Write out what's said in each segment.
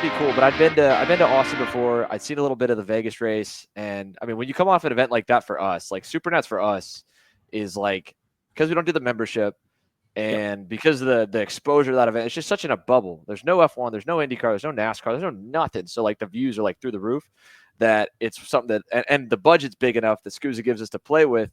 would be cool. But I've been to Austin before. I'd seen a little bit of the Vegas race, and I mean, when you come off an event like that for us, like Supernats for us, is like because we don't do the membership, and because of the exposure of that event, it's just such in a bubble. There's no F1, there's no IndyCar, there's no NASCAR, there's no nothing. So like the views are like through the roof. That it's something that and the budget's big enough that SCUSA gives us to play with,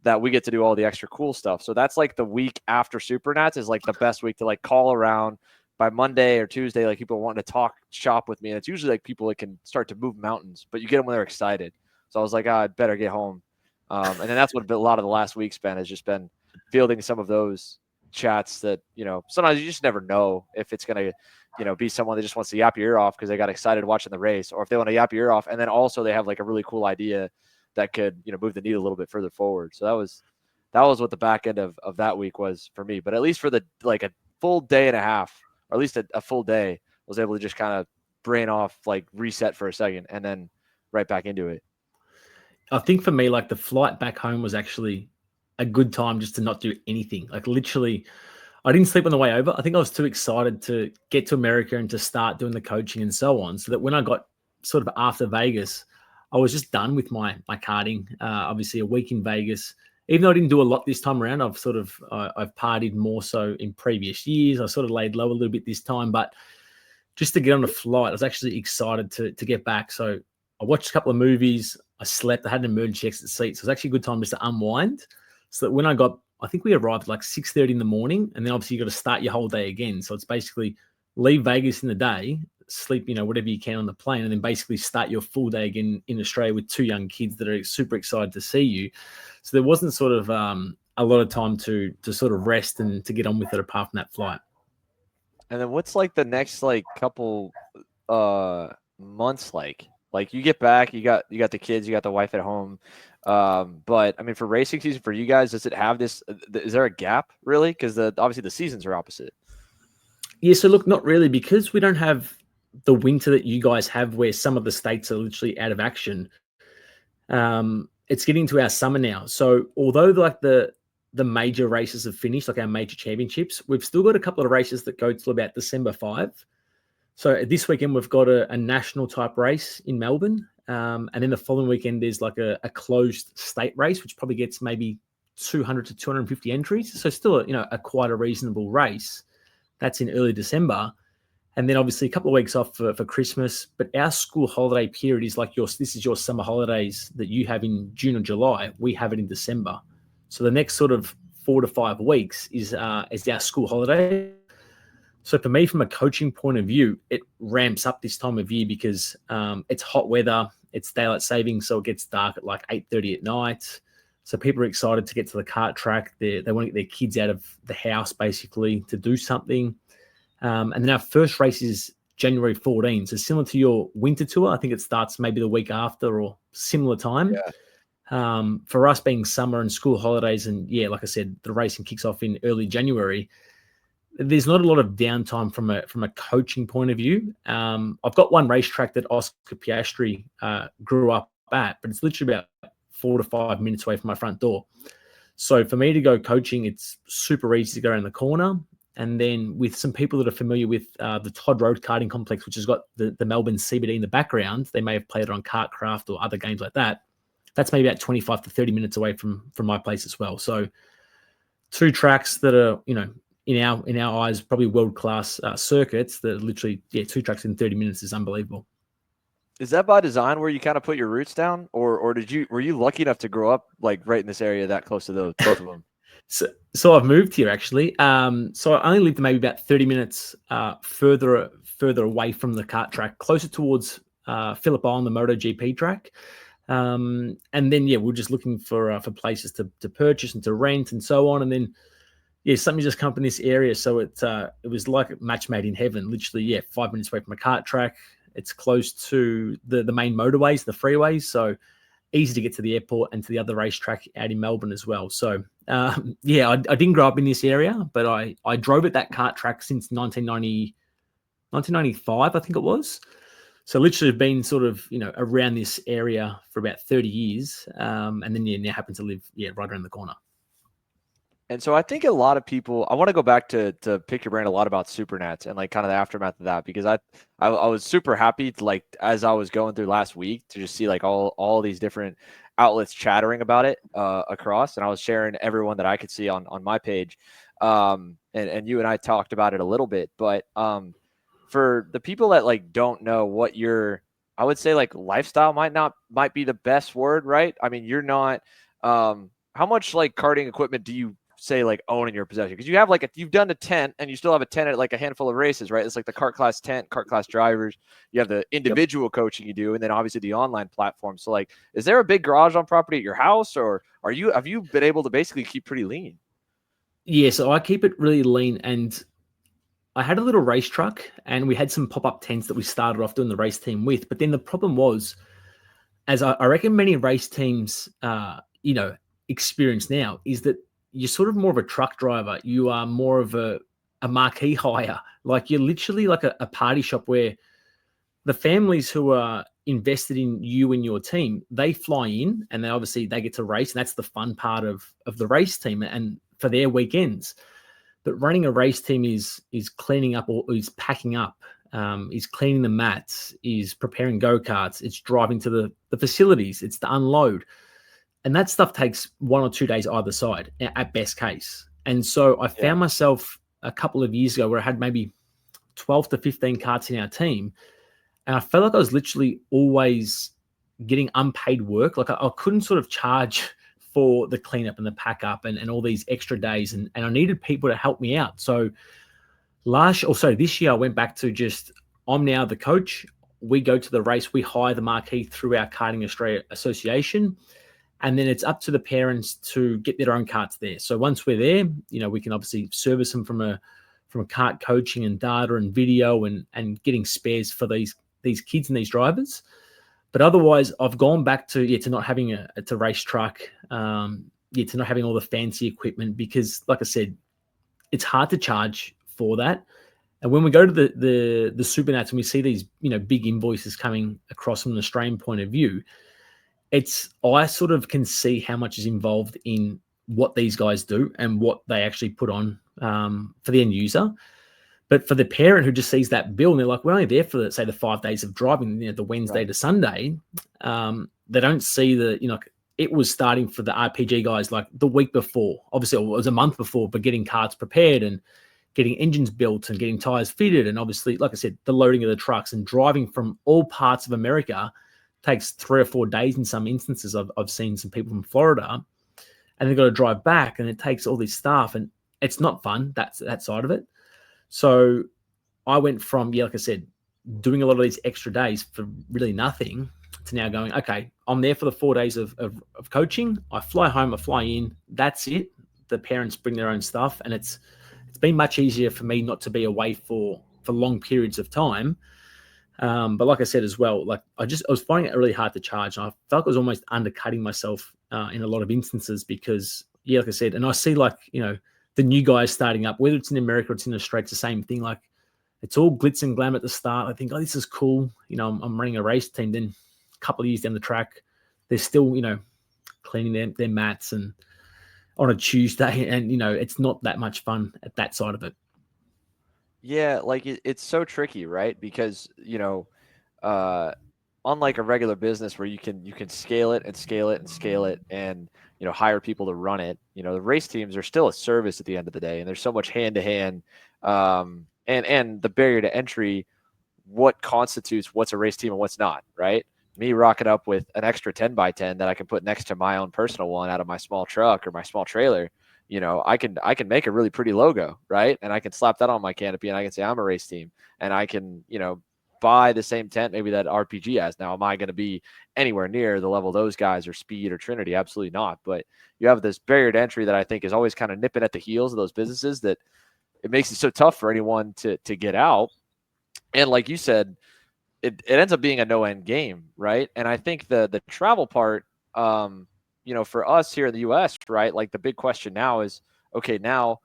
that we get to do all the extra cool stuff. So that's like the week after Supernats is like the best week to like call around by Monday or Tuesday. Like people wanting to talk shop with me. And it's usually like people that can start to move mountains, but you get them when they're excited. So I was like, I'd better get home. And then that's what a lot of the last week's been, has just been fielding some of those chats that, sometimes you just never know if it's going to, be someone that just wants to yap your ear off because they got excited watching the race, or if they want to yap your ear off. And then also they have like a really cool idea that could, move the needle a little bit further forward. So that was what the back end of that week was for me. But at least for the like a full day and a half, or at least a full day, I was able to just kind of brain off, like reset for a second, and then right back into it. I think for me, like the flight back home was actually a good time just to not do anything. Like literally, I didn't sleep on the way over. I think I was too excited to get to America and to start doing the coaching and so on, so that when I got sort of after Vegas, I was just done with my karting. Obviously, a week in Vegas. Even though I didn't do a lot this time around, I've partied more so in previous years. I sort of laid low a little bit this time, but just to get on a flight, I was actually excited to get back. So I watched a couple of movies. I slept. I had an emergency exit seat. So it was actually a good time just to unwind. So that when I think we arrived at like 6:30 in the morning, and then obviously you got to start your whole day again. So it's basically leave Vegas in the day, sleep, whatever you can on the plane, and then basically start your full day again in Australia with two young kids that are super excited to see you. So there wasn't sort of a lot of time to sort of rest and to get on with it apart from that flight. And then what's like the next like couple months like? Like you get back, you got the kids, you got the wife at home. But I mean, for racing season for you guys, does it have this? Is there a gap really? Because obviously the seasons are opposite. Yeah, so look, not really, because we don't have the winter that you guys have, where some of the states are literally out of action. It's getting to our summer now. So although like the major races have finished, like our major championships, we've still got a couple of races that go till about December 5. So this weekend we've got a national type race in Melbourne. And then the following weekend there's like a closed state race, which probably gets maybe 200 to 250 entries. So still a quite a reasonable race. That's in early December. And then obviously a couple of weeks off for Christmas. But our school holiday period is like this is your summer holidays that you have in June or July. We have it in December. So the next sort of 4 to 5 weeks is our school holiday. So for me, from a coaching point of view, it ramps up this time of year because it's hot weather, it's daylight savings, so it gets dark at like 8:30 at night. So people are excited to get to the kart track. They want to get their kids out of the house basically to do something. And then our first race is January 14. So similar to your winter tour, I think it starts maybe the week after or similar time. Yeah. For us being summer and school holidays, and yeah, like I said, the racing kicks off in early January. There's not a lot of downtime from a coaching point of view. I've got one racetrack that Oscar Piastri grew up at, but it's literally about 4 to 5 minutes away from my front door. So for me to go coaching, it's super easy to go around the corner. And then with some people that are familiar with the Todd Road Karting Complex, which has got the Melbourne CBD in the background, they may have played it on Kartcraft or other games like that. That's maybe about 25 to 30 minutes away from my place as well. So two tracks that are, in our eyes, probably world-class circuits that are literally, two tracks in 30 minutes is unbelievable. Is that by design where you kind of put your roots down, or were you lucky enough to grow up like right in this area that close to both of them? So I've moved here actually. So I only lived maybe about 30 minutes further away from the kart track, closer towards Phillip Island, the MotoGP track. And then we're just looking for places to purchase and to rent and so on. And then something just come up in this area, so it was like a match made in heaven. Literally, 5 minutes away from a kart track. It's close to the main motorways, the freeways, so easy to get to the airport and to the other racetrack out in Melbourne as well. So I didn't grow up in this area, but I drove at that kart track since 1995, I think it was. So literally been sort of, around this area for about 30 years. And then now happen to live, right around the corner. And so I think a lot of people, I want to go back to pick your brain a lot about Supernats and like kind of the aftermath of that, because I was super happy to, like, as I was going through last week, to just see like all these different outlets chattering about it across, and I was sharing everyone that I could see on my page. And you and I talked about it a little bit, but for the people that like don't know what your, I would say like lifestyle might be the best word, right? I mean, you're not how much like karting equipment do you say like own in your possession? Because you have like you've done a tent and you still have a tent at like a handful of races, right? It's like the kart class tent, kart class drivers. You have the individual coaching you do, and then obviously the online platform. So like, is there a big garage on property at your house, or have you been able to basically keep pretty lean? Yeah, so I keep it really lean, and I had a little race truck, and we had some pop-up tents that we started off doing the race team with. But then the problem was, as I reckon many race teams, experience now, is that you're sort of more of a truck driver. You are more of a marquee hire. Like you're literally like a party shop where the families who are invested in you and your team, they fly in and they get to race. And that's the fun part of the race team and for their weekends. But running a race team is cleaning up or is packing up, is cleaning the mats, is preparing go-karts, it's driving to the facilities, it's to unload. And that stuff takes 1 or 2 days either side at best case. And so I found myself a couple of years ago where I had maybe 12 to 15 karts in our team. And I felt like I was literally always getting unpaid work. Like I couldn't sort of charge for the cleanup and the pack up and all these extra days. And I needed people to help me out. So this year I went back to just, I'm now the coach. We go to the race. We hire the marquee through our Karting Australia Association. And then it's up to the parents to get their own karts there. So once we're there, we can obviously service them from a kart coaching and data and video and getting spares for these kids and these drivers. But otherwise, I've gone back to not having a race truck, to not having all the fancy equipment, because, like I said, it's hard to charge for that. And when we go to the Supernats and we see these big invoices coming across from an Australian point of view, I sort of can see how much is involved in what these guys do and what they actually put on for the end user. But for the parent who just sees that bill and they're like, we're only there for, say, the 5 days of driving, the Wednesday to Sunday, they don't see it was starting for the RPG guys like the week before. Obviously, it was a month before, but getting karts prepared and getting engines built and getting tires fitted. And obviously, like I said, the loading of the trucks and driving from all parts of America takes 3 or 4 days in some instances. I've seen some people from Florida, and they've got to drive back, and it takes all this stuff, and it's not fun, that side of it. So I went from, like I said, doing a lot of these extra days for really nothing to now going, okay, I'm there for the 4 days of coaching. I fly home, I fly in. That's it. The parents bring their own stuff. And it's been much easier for me not to be away for long periods of time. But like I said as well, like I was finding it really hard to charge. And I felt I was almost undercutting myself in a lot of instances because, like I said, and I see the new guys starting up, whether it's in America or it's in Australia, it's the same thing. Like it's all glitz and glam at the start. I think, this is cool. I'm running a race team. Then a couple of years down the track, they're still, cleaning their mats and on a Tuesday. And, it's not that much fun at that side of it. Yeah, like it's so tricky, right? Because, unlike a regular business where you can scale it and scale it and scale it and hire people to run it, the race teams are still a service at the end of the day, and there's so much hand to hand, and the barrier to entry, what constitutes what's a race team and what's not, right? Me rocking up with an extra 10x10 that I can put next to my own personal one out of my small truck or my small trailer, I can make a really pretty logo, right? And I can slap that on my canopy and I can say I'm a race team, and I can, buy the same tent maybe that RPG has. Now, am I going to be anywhere near the level those guys or Speed or Trinity? Absolutely not. But you have this barrier to entry that I think is always kind of nipping at the heels of those businesses, that it makes it so tough for anyone to get out. And like you said, it ends up being a no end game, right? And I think the travel part, for us here in the US, right? Like the big question now is, okay, now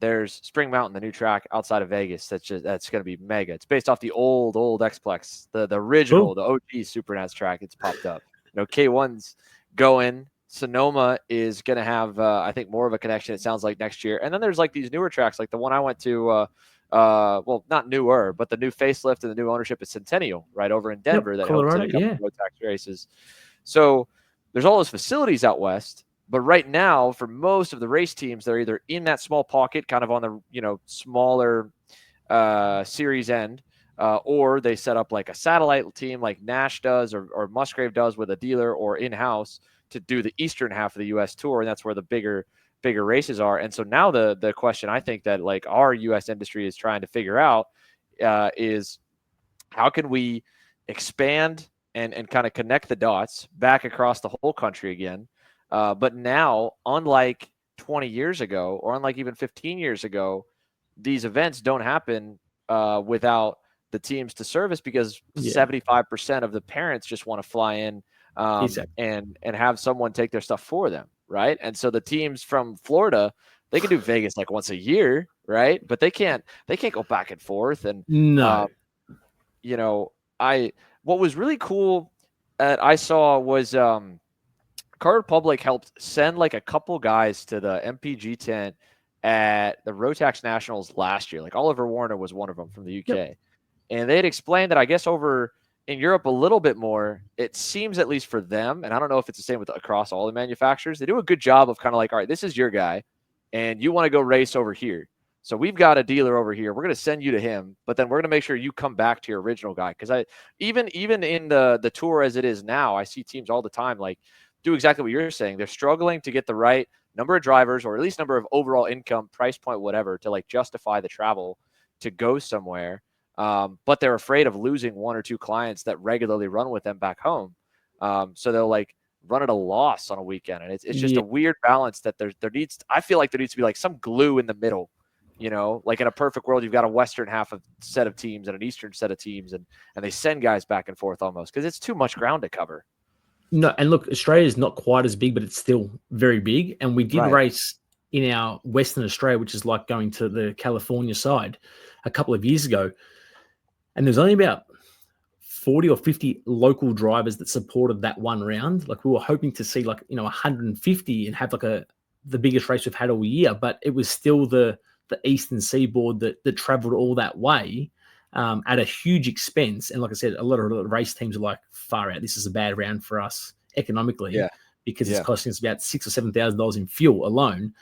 there's Spring Mountain, the new track outside of Vegas. That's going to be mega. It's based off the old Xplex, the original, the OG Supernats track. It's popped up. K1's going. Sonoma is going to have, I think, more of a connection, it sounds like, next year. And then there's like these newer tracks, like the one I went to, well, not newer, but the new facelift and the new ownership is Centennial, right over in Denver, that hosted Colorado, a couple yeah. of road tax races. So there's all those facilities out west. But right now, for most of the race teams, they're either in that small pocket, kind of on the smaller series end, or they set up like a satellite team like Nash does or Musgrave does with a dealer or in-house to do the eastern half of the U.S. tour, and that's where the bigger races are. And so now the question I think that like our U.S. industry is trying to figure out is how can we expand and kind of connect the dots back across the whole country again. But now, unlike 20 years ago, or unlike even 15 years ago, these events don't happen without the teams to service, because 75% of the parents just want to fly in and have someone take their stuff for them, right? And so the teams from Florida, they can do Vegas like once a year, right? But they can't go back and forth. And No. what was really cool that I saw was Car Republic helped send like a couple guys to the MPG tent at the Rotax Nationals last year. Like Oliver Warner was one of them from the UK. And they had explained that I guess over in Europe a little bit more, it seems, at least for them, and I don't know if it's the same with across all the manufacturers, they do a good job of kind of like, all right, this is your guy, and you want to go race over here. So we've got a dealer over here. We're going to send you to him, but then we're going to make sure you come back to your original guy. Because even in the tour as it is now, I see teams all the time like do exactly what you're saying. They're struggling to get the right number of drivers, or at least number of overall income, price point, whatever, to like justify the travel to go somewhere. But they're afraid of losing one or two clients that regularly run with them back home. So they'll like run at a loss on a weekend. And it's just a weird balance that I feel like there needs to be like some glue in the middle, like in a perfect world, you've got a Western half of set of teams and an Eastern set of teams, and they send guys back and forth almost because it's too much ground to cover. No, and look, Australia is not quite as big, but it's still very big. And we did race in our Western Australia, which is like going to the California side, a couple of years ago. And there's only about 40 or 50 local drivers that supported that one round. Like we were hoping to see 150 and have like the biggest race we've had all year, but it was still the Eastern Seaboard that traveled all that way at a huge expense. And like I said, a lot of the race teams are like, far out, this is a bad round for us economically, because it's costing us about $6,000 or $7,000 in fuel alone.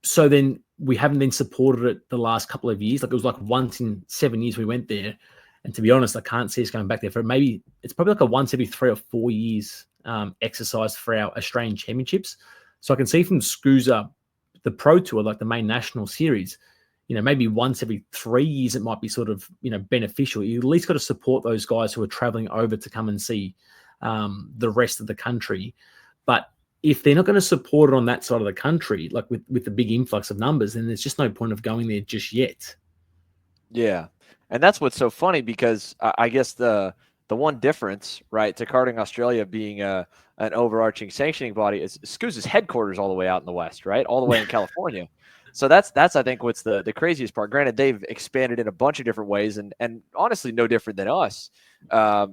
So then we haven't been supported it the last couple of years. Like it was like once in 7 years we went there. And to be honest, I can't see us going back there for it's probably like a once every 3 or 4 years exercise for our Australian championships. So I can see from SCUSA, the Pro Tour, like the main national series, maybe once every 3 years, it might be sort of, beneficial. You at least got to support those guys who are traveling over to come and see the rest of the country. But if they're not going to support it on that side of the country, like with the big influx of numbers, then there's just no point of going there just yet. Yeah. And that's what's so funny, because I guess the one difference, right, to Karting Australia being an overarching sanctioning body is SCUSA's headquarters all the way out in the West, right, all the way in California. So that's I think what's the craziest part. Granted, they've expanded in a bunch of different ways, and honestly, no different than us.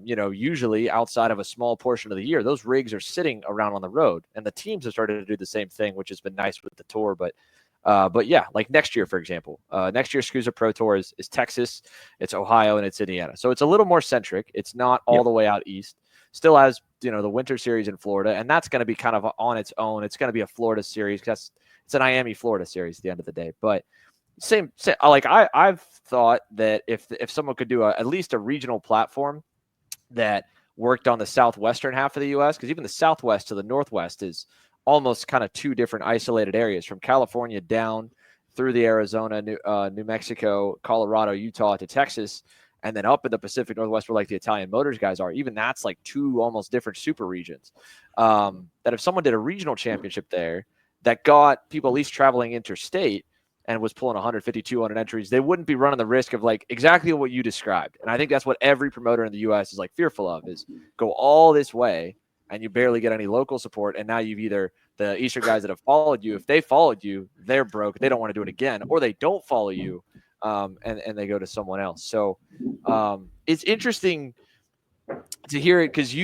Usually outside of a small portion of the year, those rigs are sitting around on the road, and the teams have started to do the same thing, which has been nice with the tour. But yeah, like next year, for example, next year's SCUSA Pro Tour is Texas, it's Ohio, and it's Indiana. So it's a little more centric. It's not all the way out east. Still has, the Winter Series in Florida, and that's going to be kind of on its own. It's going to be a Florida series because it's a Miami, Florida series at the end of the day. But same like I've thought that if someone could do at least a regional platform that worked on the southwestern half of the U.S., because even the southwest to the northwest is almost kind of two different isolated areas, from California down through the Arizona, New Mexico, Colorado, Utah to Texas, and then up in the Pacific Northwest where like the Italian Motors guys are. Even that's like two almost different super regions. That if someone did a regional championship there that got people at least traveling interstate and was pulling 150, 200 entries, they wouldn't be running the risk of like exactly what you described. And I think that's what every promoter in the U.S. is like fearful of, is go all this way and you barely get any local support. And now you've either the Eastern guys that have followed you, if they followed you, they're broke. They don't want to do it again, or they don't follow you and they go to someone else. So it's interesting to hear it, because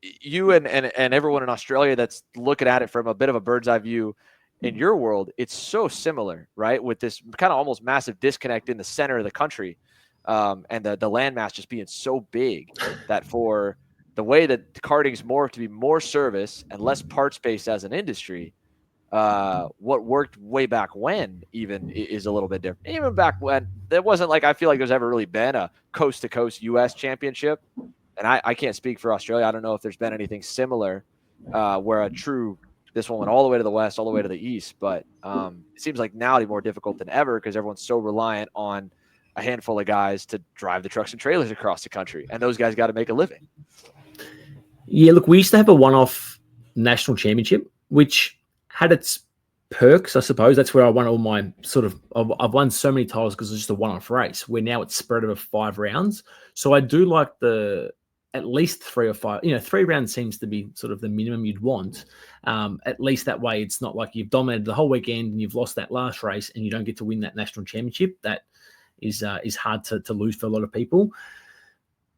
you and everyone in Australia that's looking at it from a bit of a bird's eye view in your world, it's so similar, right? With this kind of almost massive disconnect in the center of the country, and the landmass just being so big that for the way that karting's morphed to be more service and less parts based as an industry, what worked way back when even is a little bit different. Even back when there wasn't like, I feel like there's ever really been a coast to coast US championship. And I can't speak for Australia. I don't know if there's been anything similar where this one went all the way to the west, all the way to the east. But it seems like now it's more difficult than ever because everyone's so reliant on a handful of guys to drive the trucks and trailers across the country. And those guys got to make a living. Yeah, look, we used to have a one-off national championship, which had its perks, I suppose. That's where I won all my I've won so many titles because it's just a one-off race, where now it's spread over 5 rounds. So I do like at least 3 or 5, 3 rounds seems to be sort of the minimum you'd want. At least that way, it's not like you've dominated the whole weekend and you've lost that last race and you don't get to win that national championship. That is hard to lose for a lot of people.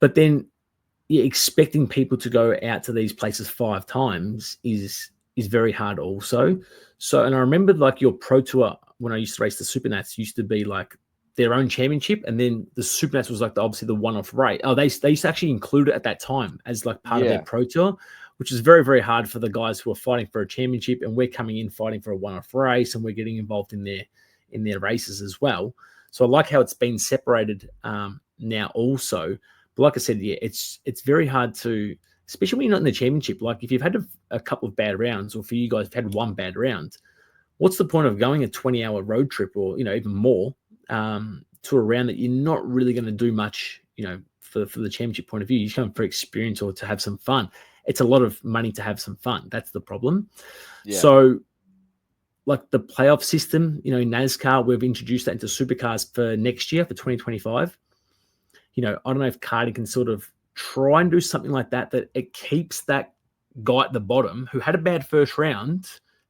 But then expecting people to go out to these places 5 times is very hard also. So, and I remember like your Pro Tour, when I used to race the Supernats, used to be like their own championship, and then the Supernats was like obviously the one-off race. Oh, they used to actually include it at that time as like part of their Pro Tour, which is very, very hard for the guys who are fighting for a championship, and we're coming in fighting for a one-off race, and we're getting involved in their races as well. So I like how it's been separated now also. But like I said, yeah, it's very hard to, especially when you're not in the championship. Like if you've had a couple of bad rounds, or for you guys have had one bad round, what's the point of going a 20-hour road trip, or even more, to a round that you're not really going to do much, for the championship point of view? You're coming for experience or to have some fun. It's a lot of money to have some fun. That's the problem. Yeah. So like the playoff system, in NASCAR, we've introduced that into supercars for next year, for 2025. I don't know if Karting can sort of try and do something like that it keeps that guy at the bottom who had a bad first round,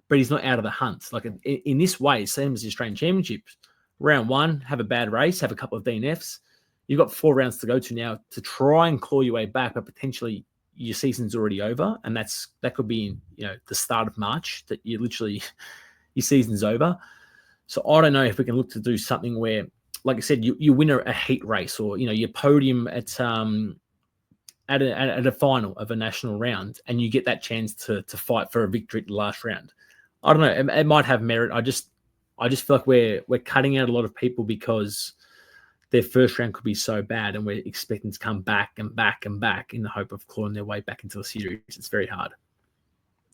but he's not out of the hunt. Like in this way, same as the Australian Championships. Round 1, have a bad race, have a couple of DNFs. You've got 4 rounds to go to now to try and claw your way back, but potentially your season's already over, and that could be in the start of March that you literally your season's over. So I don't know if we can look to do something where, like I said, you win a heat race, or your podium at a final of a national round, and you get that chance to fight for a victory at the last round. I don't know. It might have merit. I just feel like we're cutting out a lot of people because their first round could be so bad, and we're expecting to come back and back and back in the hope of clawing their way back into the series. It's very hard.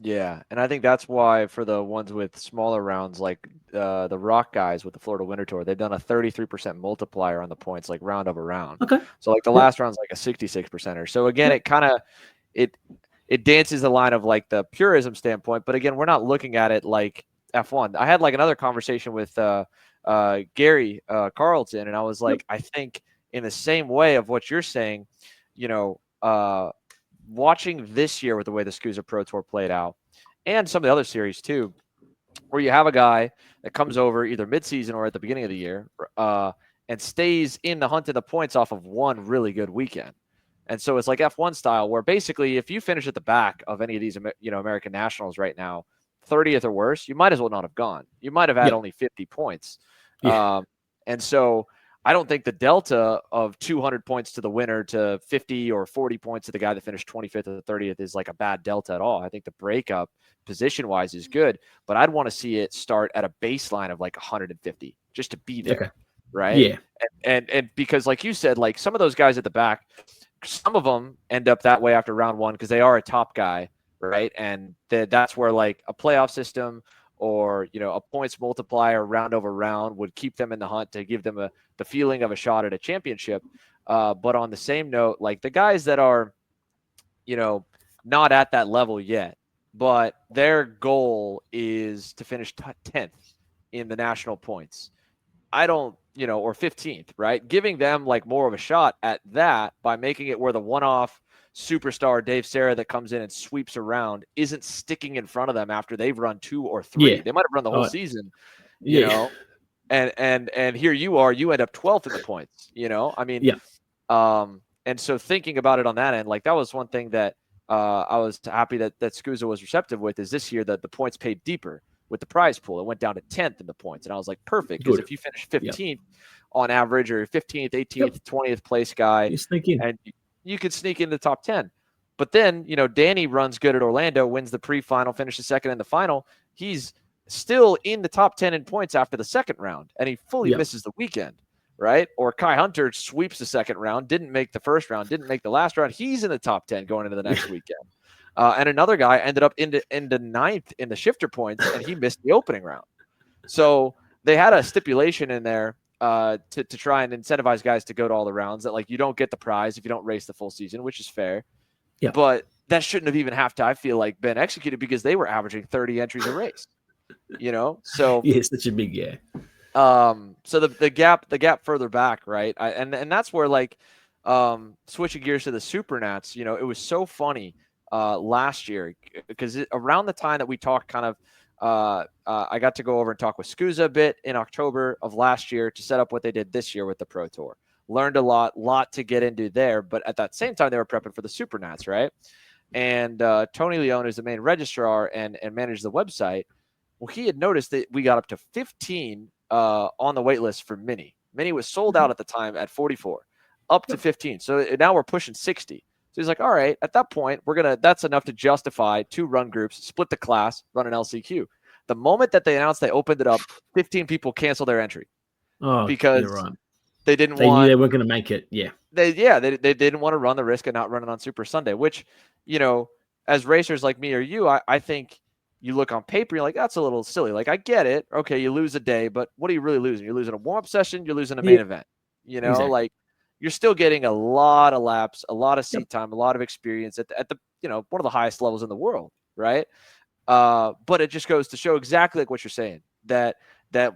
Yeah, and I think that's why for the ones with smaller rounds, like the Rock guys with the Florida Winter Tour, they've done a 33% multiplier on the points, like round over round. Okay. So like the last round's like a 66%er. So again, it kind of it dances the line of like the purism standpoint, but again, we're not looking at it like F1. I had like another conversation with Gary Carlton, and I was like, I think in the same way of what you're saying, watching this year with the way the SCUSA Pro Tour played out, and some of the other series too, where you have a guy that comes over either midseason or at the beginning of the year and stays in the hunt of the points off of one really good weekend. And so it's like F1 style, where basically if you finish at the back of any of these American Nationals right now, 30th or worse, you might as well not have gone. You might have had only 50 points. Yeah. And so I don't think the delta of 200 points to the winner to 50 or 40 points to the guy that finished 25th or 30th is like a bad delta at all. I think the breakup position-wise is good, but I'd want to see it start at a baseline of like 150 just to be there, right? Yeah. And because like you said, like some of those guys at the back, some of them end up that way after round 1 because they are a top guy, right? And that's where like a playoff system or a points multiplier round over round would keep them in the hunt to give them the feeling of a shot at a championship. But on the same note, like the guys that are, not at that level yet, but their goal is to finish 10th in the national points. I don't, or 15th, right? Giving them like more of a shot at that by making it where the one-off superstar Dave Sera that comes in and sweeps around isn't sticking in front of them after they've run 2 or 3. Yeah. They might have run the whole season, you know, and here you end up 12th in the points, I mean, and so thinking about it on that end, like that was one thing that I was happy that Scusa was receptive with is this year that the points paid deeper with the prize pool. It went down to 10th in the points. And I was like, perfect. Because if you finish 15th on average, or 15th, 18th, 20th place guy, you sneak in. and you could sneak into the top 10. But then, Danny runs good at Orlando, wins the pre-final, finishes second in the final. He's still in the top 10 in points after the second round, and he fully misses the weekend, right? Or Kai Hunter sweeps the second round, didn't make the first round, didn't make the last round. He's in the top 10 going into the next weekend. And another guy ended up into ninth in the shifter points, and he missed the opening round. So they had a stipulation in there to try and incentivize guys to go to all the rounds, that like you don't get the prize if you don't race the full season, which is fair. Yeah. But that shouldn't have even have to, I feel like, been executed, because they were averaging 30 entries a race. So yeah, such a big So the gap further back, right? And that's where, like, switching gears to the Supernats, it was so funny last year, because around the time that we talked, kind of, I got to go over and talk with Scusa a bit in October of last year to set up what they did this year with the Pro Tour. Learned a lot to get into there, but at that same time they were prepping for the Supernats, right? And Tony Leone is the main registrar and manages the website. Well, he had noticed that we got up to 15 on the wait list for Mini. Mini was sold out at the time at 44, up to 15. So now we're pushing 60. So he's like, all right, at that point, that's enough to justify 2 run groups, split the class, run an LCQ. The moment that they announced they opened it up, 15 people canceled their entry. Because you're right. They knew they weren't going to make it. Yeah. They didn't want to run the risk of not running on Super Sunday, which, as racers like me or you, I think you look on paper, you're like, that's a little silly. Like, I get it. Okay, you lose a day, but what are you really losing? You're losing a warm-up session. You're losing a main event. Exactly. Like, you're still getting a lot of laps, a lot of seat time, a lot of experience at the one of the highest levels in the world, right? But it just goes to show exactly like what you're saying, that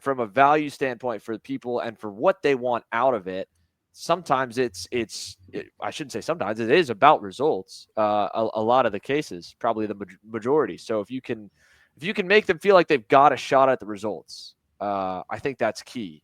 from a value standpoint for the people and for what they want out of it, sometimes I shouldn't say sometimes, it is about results. A lot of the cases, probably the majority. So if you can make them feel like they've got a shot at the results, I think that's key.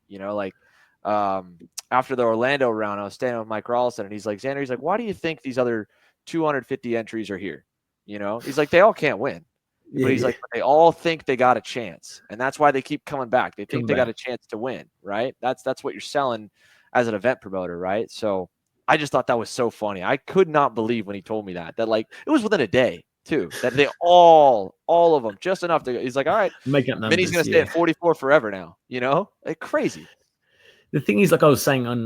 After the Orlando round, I was standing with Mike Rawlson, and he's like, Xander, he's like, why do you think these other 250 entries are here? He's like, they all can't win. But he's like, but they all think they got a chance, and that's why they keep coming back. They think they got a chance to win, right? That's what you're selling as an event promoter, right? So I just thought that was so funny. I could not believe when he told me that like it was within a day too, that they all of them just enough to. He's like, all right, make up numbers. Minnie's gonna stay at 44 forever now. Like crazy. The thing is, like I was saying on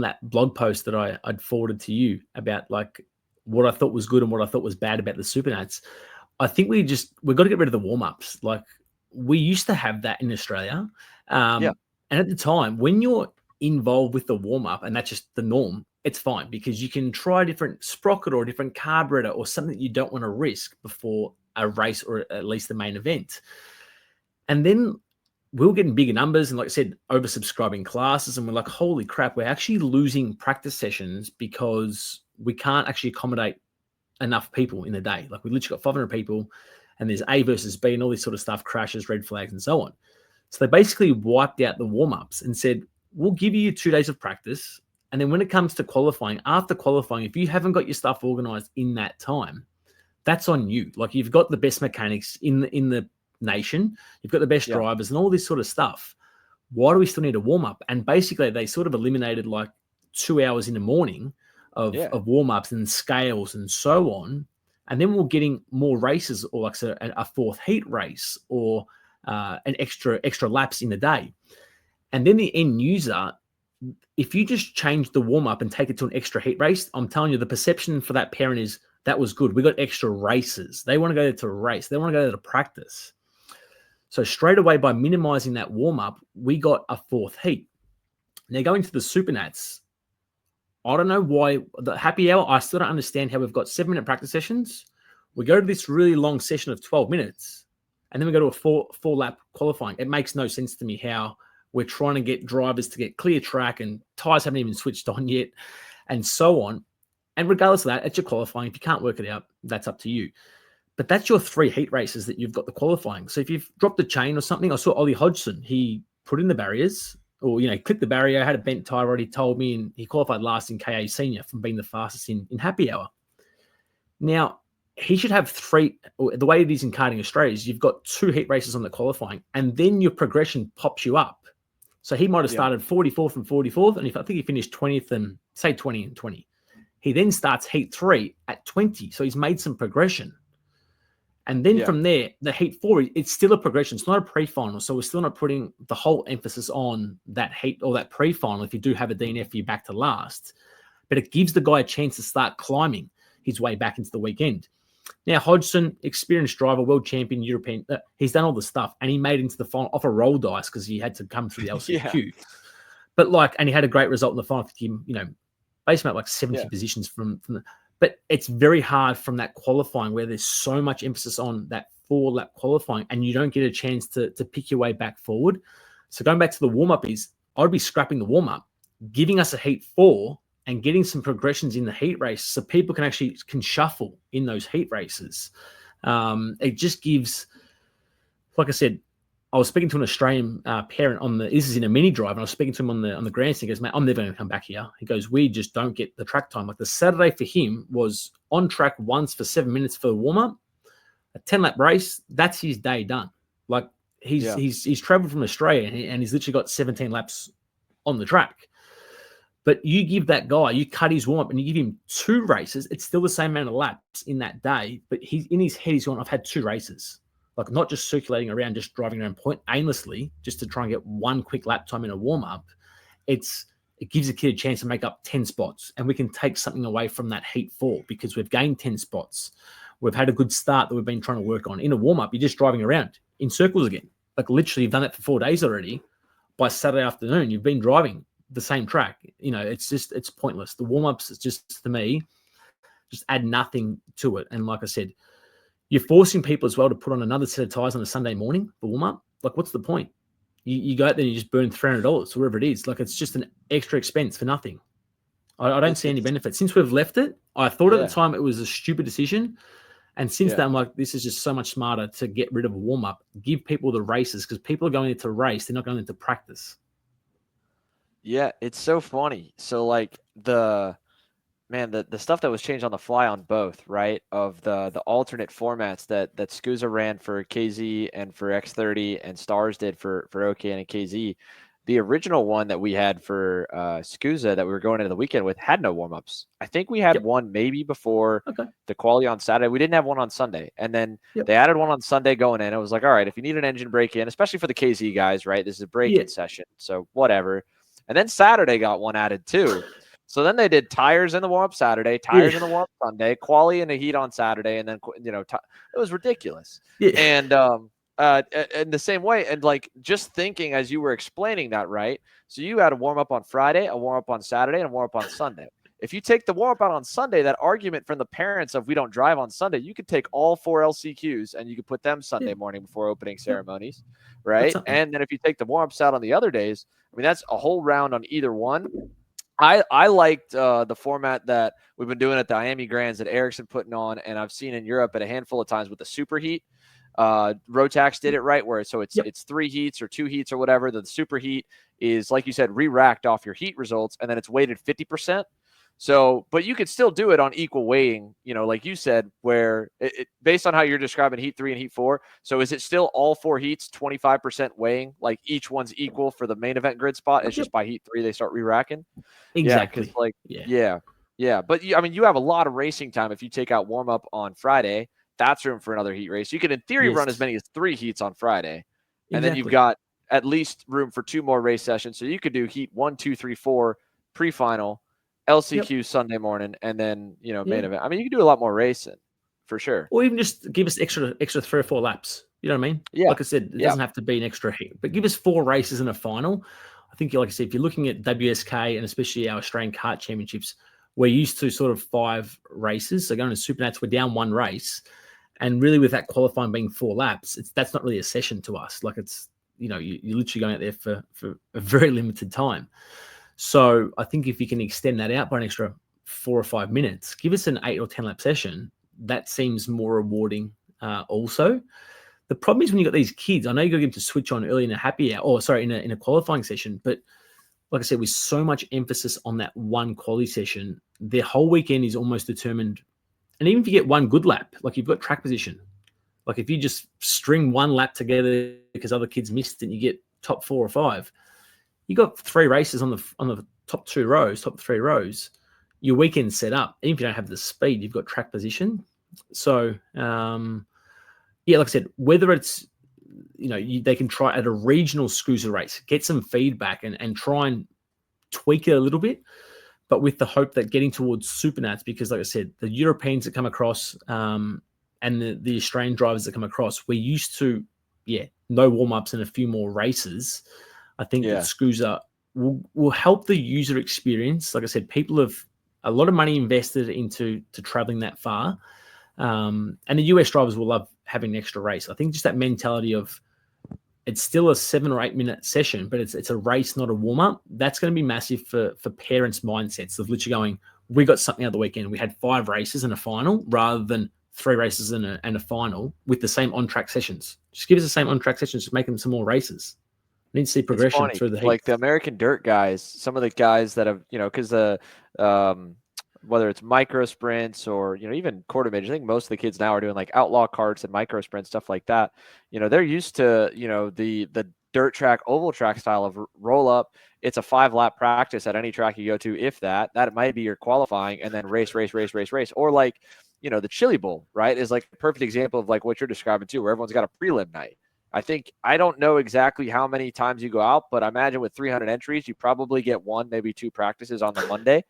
that blog post that I'd forwarded to you about like what I thought was good and what I thought was bad about the Supernats. I think we've got to get rid of the warm-ups. Like, we used to have that in Australia. And at the time, when you're involved with the warm-up and that's just the norm, it's fine, because you can try a different sprocket or a different carburetor or something that you don't want to risk before a race or at least the main event. And then we were getting bigger numbers and, like I said, oversubscribing classes. And we're like, holy crap, we're actually losing practice sessions because we can't actually accommodate enough people in the day. Like, we literally got 500 people, and there's A versus B and all this sort of stuff, crashes, red flags, and so on. So they basically wiped out the warm-ups and said, we'll give you 2 days of practice. And then when it comes to qualifying, after qualifying, if you haven't got your stuff organized in that time, that's on you. Like, you've got the best mechanics in the nation, you've got the best drivers and all this sort of stuff. Why do we still need a warm-up? And basically they sort of eliminated like 2 hours in the morning of warm-ups and scales and so on. And then we're getting more races, or like a 4th heat race, or an extra laps in the day. And then the end user, if you just change the warm-up and take it to an extra heat race, I'm telling you, the perception for that parent is that was good. We got extra races. They want to go to a race. They want to go to practice. So straight away, by minimizing that warm-up, we got a 4th heat. Now, going to the Supernats, I don't know why the happy hour, I still don't understand how we've got 7-minute practice sessions. We go to this really long session of 12 minutes, and then we go to a four lap qualifying. It makes no sense to me how we're trying to get drivers to get clear track, and tires haven't even switched on yet, and so on. And regardless of that, it's your qualifying. If you can't work it out, that's up to you. But that's your 3 heat races that you've got the qualifying. So if you've dropped a chain or something, I saw Ollie Hodgson, he put in the barriers, or, clipped the barrier, had a bent tire, already told me, and he qualified last in KA Senior from being the fastest in happy hour. Now, he should have three. The way it is in karting Australia is you've got 2 heat races on the qualifying, and then your progression pops you up. So he might have started 44th and 44th, and I think he finished 20th and say 20 and 20. He then starts heat 3 at 20, so he's made some progression. And then from there, the heat 4, it's still a progression. It's not a pre-final, so we're still not putting the whole emphasis on that heat or that pre-final if you do have a DNF for you back to last. But it gives the guy a chance to start climbing his way back into the weekend. Now, Hodgson, experienced driver, world champion, European, he's done all the stuff, and he made it into the final off a roll dice because he had to come through the LCQ. But and he had a great result in the final. Basically about 70 positions from the. But it's very hard from that qualifying where there's so much emphasis on that 4-lap qualifying, and you don't get a chance to pick your way back forward. So going back to the warm-up I'd be scrapping the warm-up, giving us a heat 4, and getting some progressions in the heat race so people can shuffle in those heat races. It just gives, like I said, I was speaking to an Australian parent this is in a mini drive, and I was speaking to him on the grandstand. He goes, mate, I'm never going to come back here. He goes, we just don't get the track time. Like the Saturday for him was on track once for 7 minutes for the warm-up, a 10-lap race. That's his day done. Like he's traveled from Australia and he's literally got 17 laps on the track. But you give that guy, you cut his warm-up and you give him 2 races, it's still the same amount of laps in that day. But in his head, he's going, I've had 2 races. Like not just circulating around, just driving around point aimlessly, just to try and get 1 quick lap time in a warm-up. It gives a kid a chance to make up 10 spots. And we can take something away from that heat 4 because we've gained 10 spots. We've had a good start that we've been trying to work on. In a warm-up, you're just driving around in circles again. Like literally, you've done it for 4 days already. By Saturday afternoon, you've been driving the same track. It's pointless. The warm-ups is just, to me, just add nothing to it. And like I said, you're forcing people as well to put on another set of tires on a Sunday morning for warm-up. Like, what's the point? You go out there and you just burn $300, wherever it is. Like, it's just an extra expense for nothing. I don't see any benefit. Since we've left it, I thought at the time it was a stupid decision. And since then, I'm like, this is just so much smarter to get rid of a warm-up. Give people the races because people are going into race. They're not going into practice. Yeah, it's so funny. So like the stuff that was changed on the fly on both, right? Of the alternate formats that SCUSA ran for KZ and for X30 and Stars did for OKN and KZ. The original one that we had for SCUSA that we were going into the weekend with had no warm-ups. I think we had one maybe before the quali on Saturday. We didn't have one on Sunday. And then they added one on Sunday going in. It was like, all right, if you need an engine break in, especially for the KZ guys, right? This is a break-in session. So whatever. And then Saturday got one added too. So then they did tires in the warm-up Saturday, tires in the warm-up Sunday, quali in the heat on Saturday, and then it was ridiculous. And in the same way, and like just thinking as you were explaining that, right? So you had a warm-up on Friday, a warm-up on Saturday, and a warm-up on Sunday. If you take the warm-up out on Sunday, that argument from the parents of we don't drive on Sunday, you could take all 4 LCQs and you could put them Sunday morning before opening ceremonies, right? And then if you take the warm-ups out on the other days, I mean, that's a whole round on either one. I liked the format that we've been doing at the Miami Grands that Ericsson putting on, and I've seen in Europe at a handful of times with the super heat. Rotax did it right where it's 3 heats or 2 heats or whatever. The super heat is, like you said, re-racked off your heat results, and then it's weighted 50%. So, but you could still do it on equal weighting, like you said, where based on how you're describing heat 3 and heat 4. So is it still all 4 heats, 25% weighing, like each one's equal for the main event grid spot? It's just by heat 3, they start re-racking. Exactly. Yeah. But you have a lot of racing time. If you take out warm up on Friday, that's room for another heat race. You can, in theory, run as many as 3 heats on Friday. And then you've got at least room for 2 more race sessions. So you could do heat 1, 2, 3, 4 pre-final, LCQ Sunday morning, and then main event. I mean, you can do a lot more racing for sure. Or even just give us extra 3 or 4 laps. You know what I mean? Yeah. Like I said, it doesn't have to be an extra heat, but give us 4 races in a final. I think, like I said, if you're looking at WSK and especially our Australian Kart Championships, we're used to sort of 5 races. So going to Supernats, we're down 1 race, and really with that qualifying being 4 laps, that's not really a session to us. Like it's you're literally going out there for a very limited time. So I think if you can extend that out by an extra 4 or 5 minutes, give us an 8 or 10 lap session. That seems more rewarding. Also, the problem is when you got these kids. I know you got to get them to switch on early in a happy hour, or sorry, in a qualifying session. But like I said, with so much emphasis on that one quali session, their whole weekend is almost determined And even if you get one good lap, like you've got track position. Like if you just string one lap together because other kids missed it and you get top 4 or 5, you got 3 races on the top 2 rows, top 3 rows. Your weekend's set up. Even if you don't have the speed, you've got track position. So yeah, like I said, whether it's they can try at a regional SCUSA race, get some feedback and try and tweak it a little bit, but with the hope that getting towards Supernats, because like I said, the Europeans that come across and the Australian drivers that come across, we're used to, no warm-ups and a few more races. I think that SCUSA will help the user experience. Like I said, people have a lot of money invested into traveling that far. And the US drivers will love having an extra race. I think just that mentality of it's still a 7 or 8 minute session, but it's a race, not a warm up. That's going to be massive for parents' mindsets of literally going, we got something out the weekend. We had 5 races and a final rather than 3 races and a final with the same on track sessions. Just give us the same on track sessions, just make them some more races. I need to see progression through the heat. Like the American Dirt guys, some of the guys that have, because whether it's micro sprints or, even quarter majors, I think most of the kids now are doing like outlaw karts and micro sprints, stuff like that. They're used to, the dirt track, oval track style of roll up. It's a 5-lap practice at any track you go to. If that might be your qualifying and then race. Or like, the Chili Bowl, right, is like a perfect example of like what you're describing too, where everyone's got a prelim night. I don't know exactly how many times you go out, but I imagine with 300 entries, you probably get 1, maybe 2 practices on the Monday.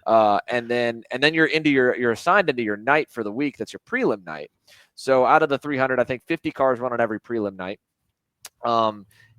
And then you're assigned into your night for the week. That's your prelim night. So out of the 300, I think 50 cars run on every prelim night.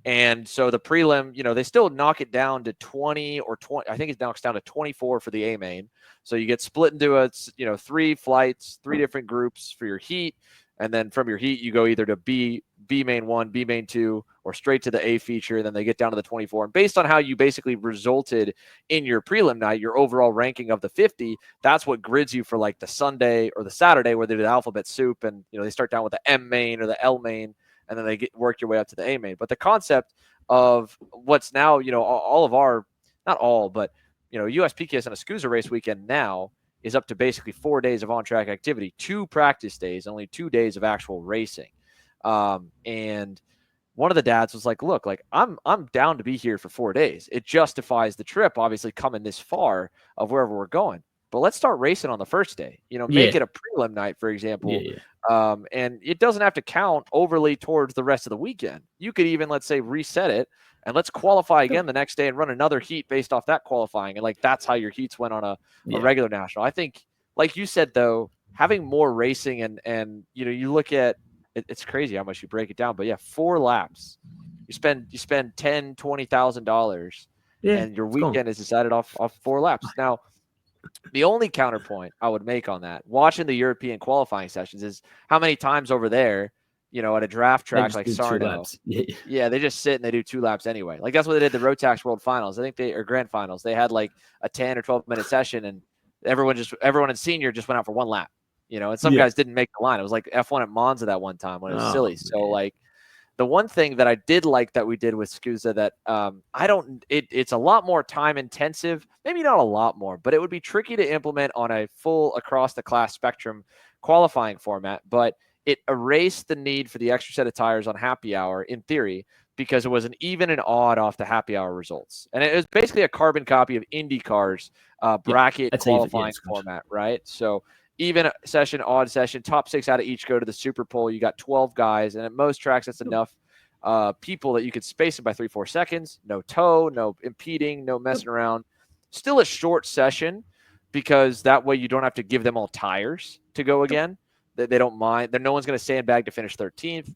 And so the prelim, they still knock it down to 20 or 20. I think it knocks down to 24 for the A main. So you get split into 3 flights, 3 different groups for your heat. And then from your heat, you go either to B main 1, B main 2, or straight to the A feature. Then they get down to the 24. And based on how you basically resulted in your prelim night, your overall ranking of the 50, that's what grids you for like the Sunday or the Saturday where they do the alphabet soup. And, they start down with the M main or the L main, and then they work your way up to the A main. But the concept of what's now, all of our, not all, but, USPKS and a SCUSA race weekend now is up to basically 4 days of on-track activity, 2 practice days, only 2 days of actual racing. And one of the dads was like, look, like I'm down to be here for 4 days. It justifies the trip, obviously coming this far of wherever we're going. But let's start racing on the first day, make it a prelim night, for example. And it doesn't have to count overly towards the rest of the weekend. You could even, let's say, reset it and let's qualify again the next day and run another heat based off that qualifying. And like, that's how your heats went on a regular national. I think, like you said, though, having more racing and you look at, it's crazy how much you break it down, but 4 laps, you spend $10,000-$20,000, and your weekend is decided off 4 laps. Now, the only counterpoint I would make on that, watching the European qualifying sessions, is how many times over there, at a draft track like Sarno, they just sit and they do 2 laps anyway. Like that's what they did the Rotax World Finals. I think or Grand Finals. They had like a 10 or 12-minute session, and everyone in senior just went out for 1 lap. And some guys didn't make the line. It was like F1 at Monza that one time when it was silly. Man. So like the one thing that I did like that we did with SCUSA that it's a lot more time intensive, maybe not a lot more, but it would be tricky to implement on a full across the class spectrum qualifying format. But it erased the need for the extra set of tires on happy hour in theory, because it was an even and odd off the happy hour results. And it was basically a carbon copy of IndyCar's bracket qualifying format, right? So even session, odd session, top 6 out of each go to the Super Bowl. You got 12 guys, and at most tracks, that's enough people that you could space them by 3-4 seconds. No tow, no impeding, no messing around. Still a short session, because that way you don't have to give them all tires to go again. They don't mind. No one's going to sandbag to finish 13th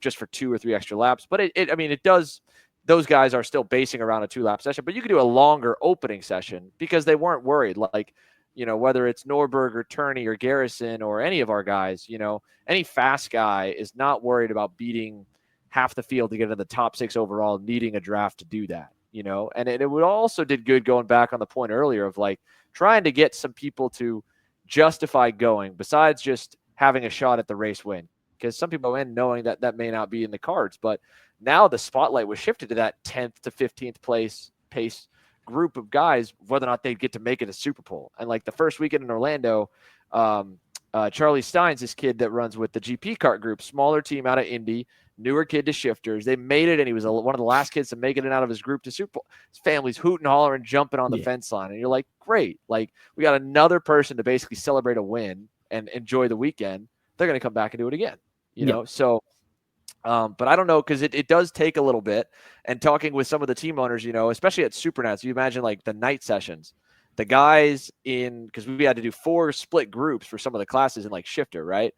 just for 2 or 3 extra laps. But it does. Those guys are still basing around a 2-lap session, but you could do a longer opening session because they weren't worried. Like, whether it's Norberg or Turney or Garrison or any of our guys, any fast guy is not worried about beating half the field to get into the top 6 overall, needing a draft to do that, and it would also did good going back on the point earlier of like trying to get some people to justify going besides just having a shot at the race win, because some people go in knowing that may not be in the cards. But now the spotlight was shifted to that 10th to 15th place pace group of guys whether or not they get to make it a Super Bowl. And like the first weekend in Orlando, Charlie Stein's this kid that runs with the GP Kart group, smaller team out of Indy, newer kid to shifters. They made it, and he was one of the last kids to make it out of his group to Super Bowl. His family's hooting, hollering, jumping on the fence line, and you're like, great! Like we got another person to basically celebrate a win and enjoy the weekend. They're going to come back and do it again, you know. So, but I don't know, because it does take a little bit. And talking with some of the team owners, you know, especially at Supernats, you imagine like the night sessions. The guys because we had to do 4 split groups for some of the classes in like shifter, right?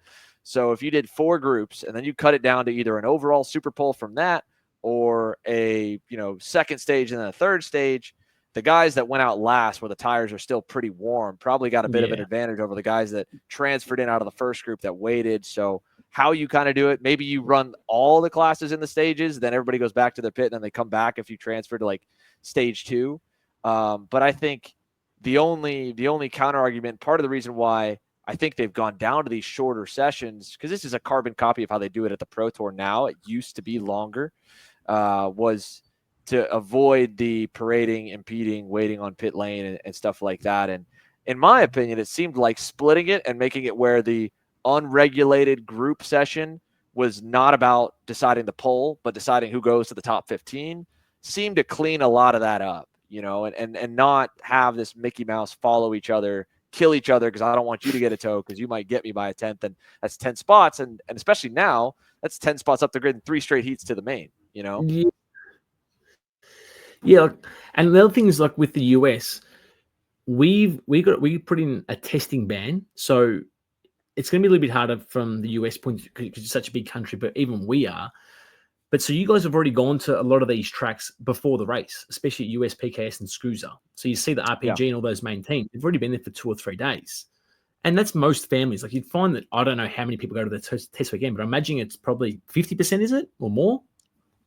So if you did 4 groups and then you cut it down to either an overall Super Bowl from that or a, you know, second stage and then a third stage, the guys that went out last where the tires are still pretty warm probably got a bit of an advantage over the guys that transferred in out of the first group that waited. So how you kind of do it, maybe you run all the classes in the stages, then everybody goes back to their pit and then they come back if you transfer to like stage 2. But I think the only counter argument, part of the reason why I think they've gone down to these shorter sessions, because this is a carbon copy of how they do it at the Pro Tour now. It used to be longer, was to avoid the parading, impeding, waiting on pit lane and stuff like that. And in my opinion, it seemed like splitting it and making it where the unregulated group session was not about deciding the pole, but deciding who goes to the top 15 seemed to clean a lot of that up, you know, and not have this Mickey Mouse follow each other, kill each other because I don't want you to get a toe because you might get me by a 10th, and that's 10 spots, and especially now that's 10 spots up the grid and 3 straight heats to the main, you know. And the other thing is, like with the US, we put in a testing ban, so it's going to be a little bit harder from the US point because it's such a big country, but even we are. But so you guys have already gone to a lot of these tracks before the race, especially at US, PKS, and SCUSA. So you see the RPG and all those main teams. They've already been there for 2 or 3 days. And that's most families. Like you'd find that, I don't know how many people go to the test weekend, but I'm imagining it's probably 50%, is it? Or more?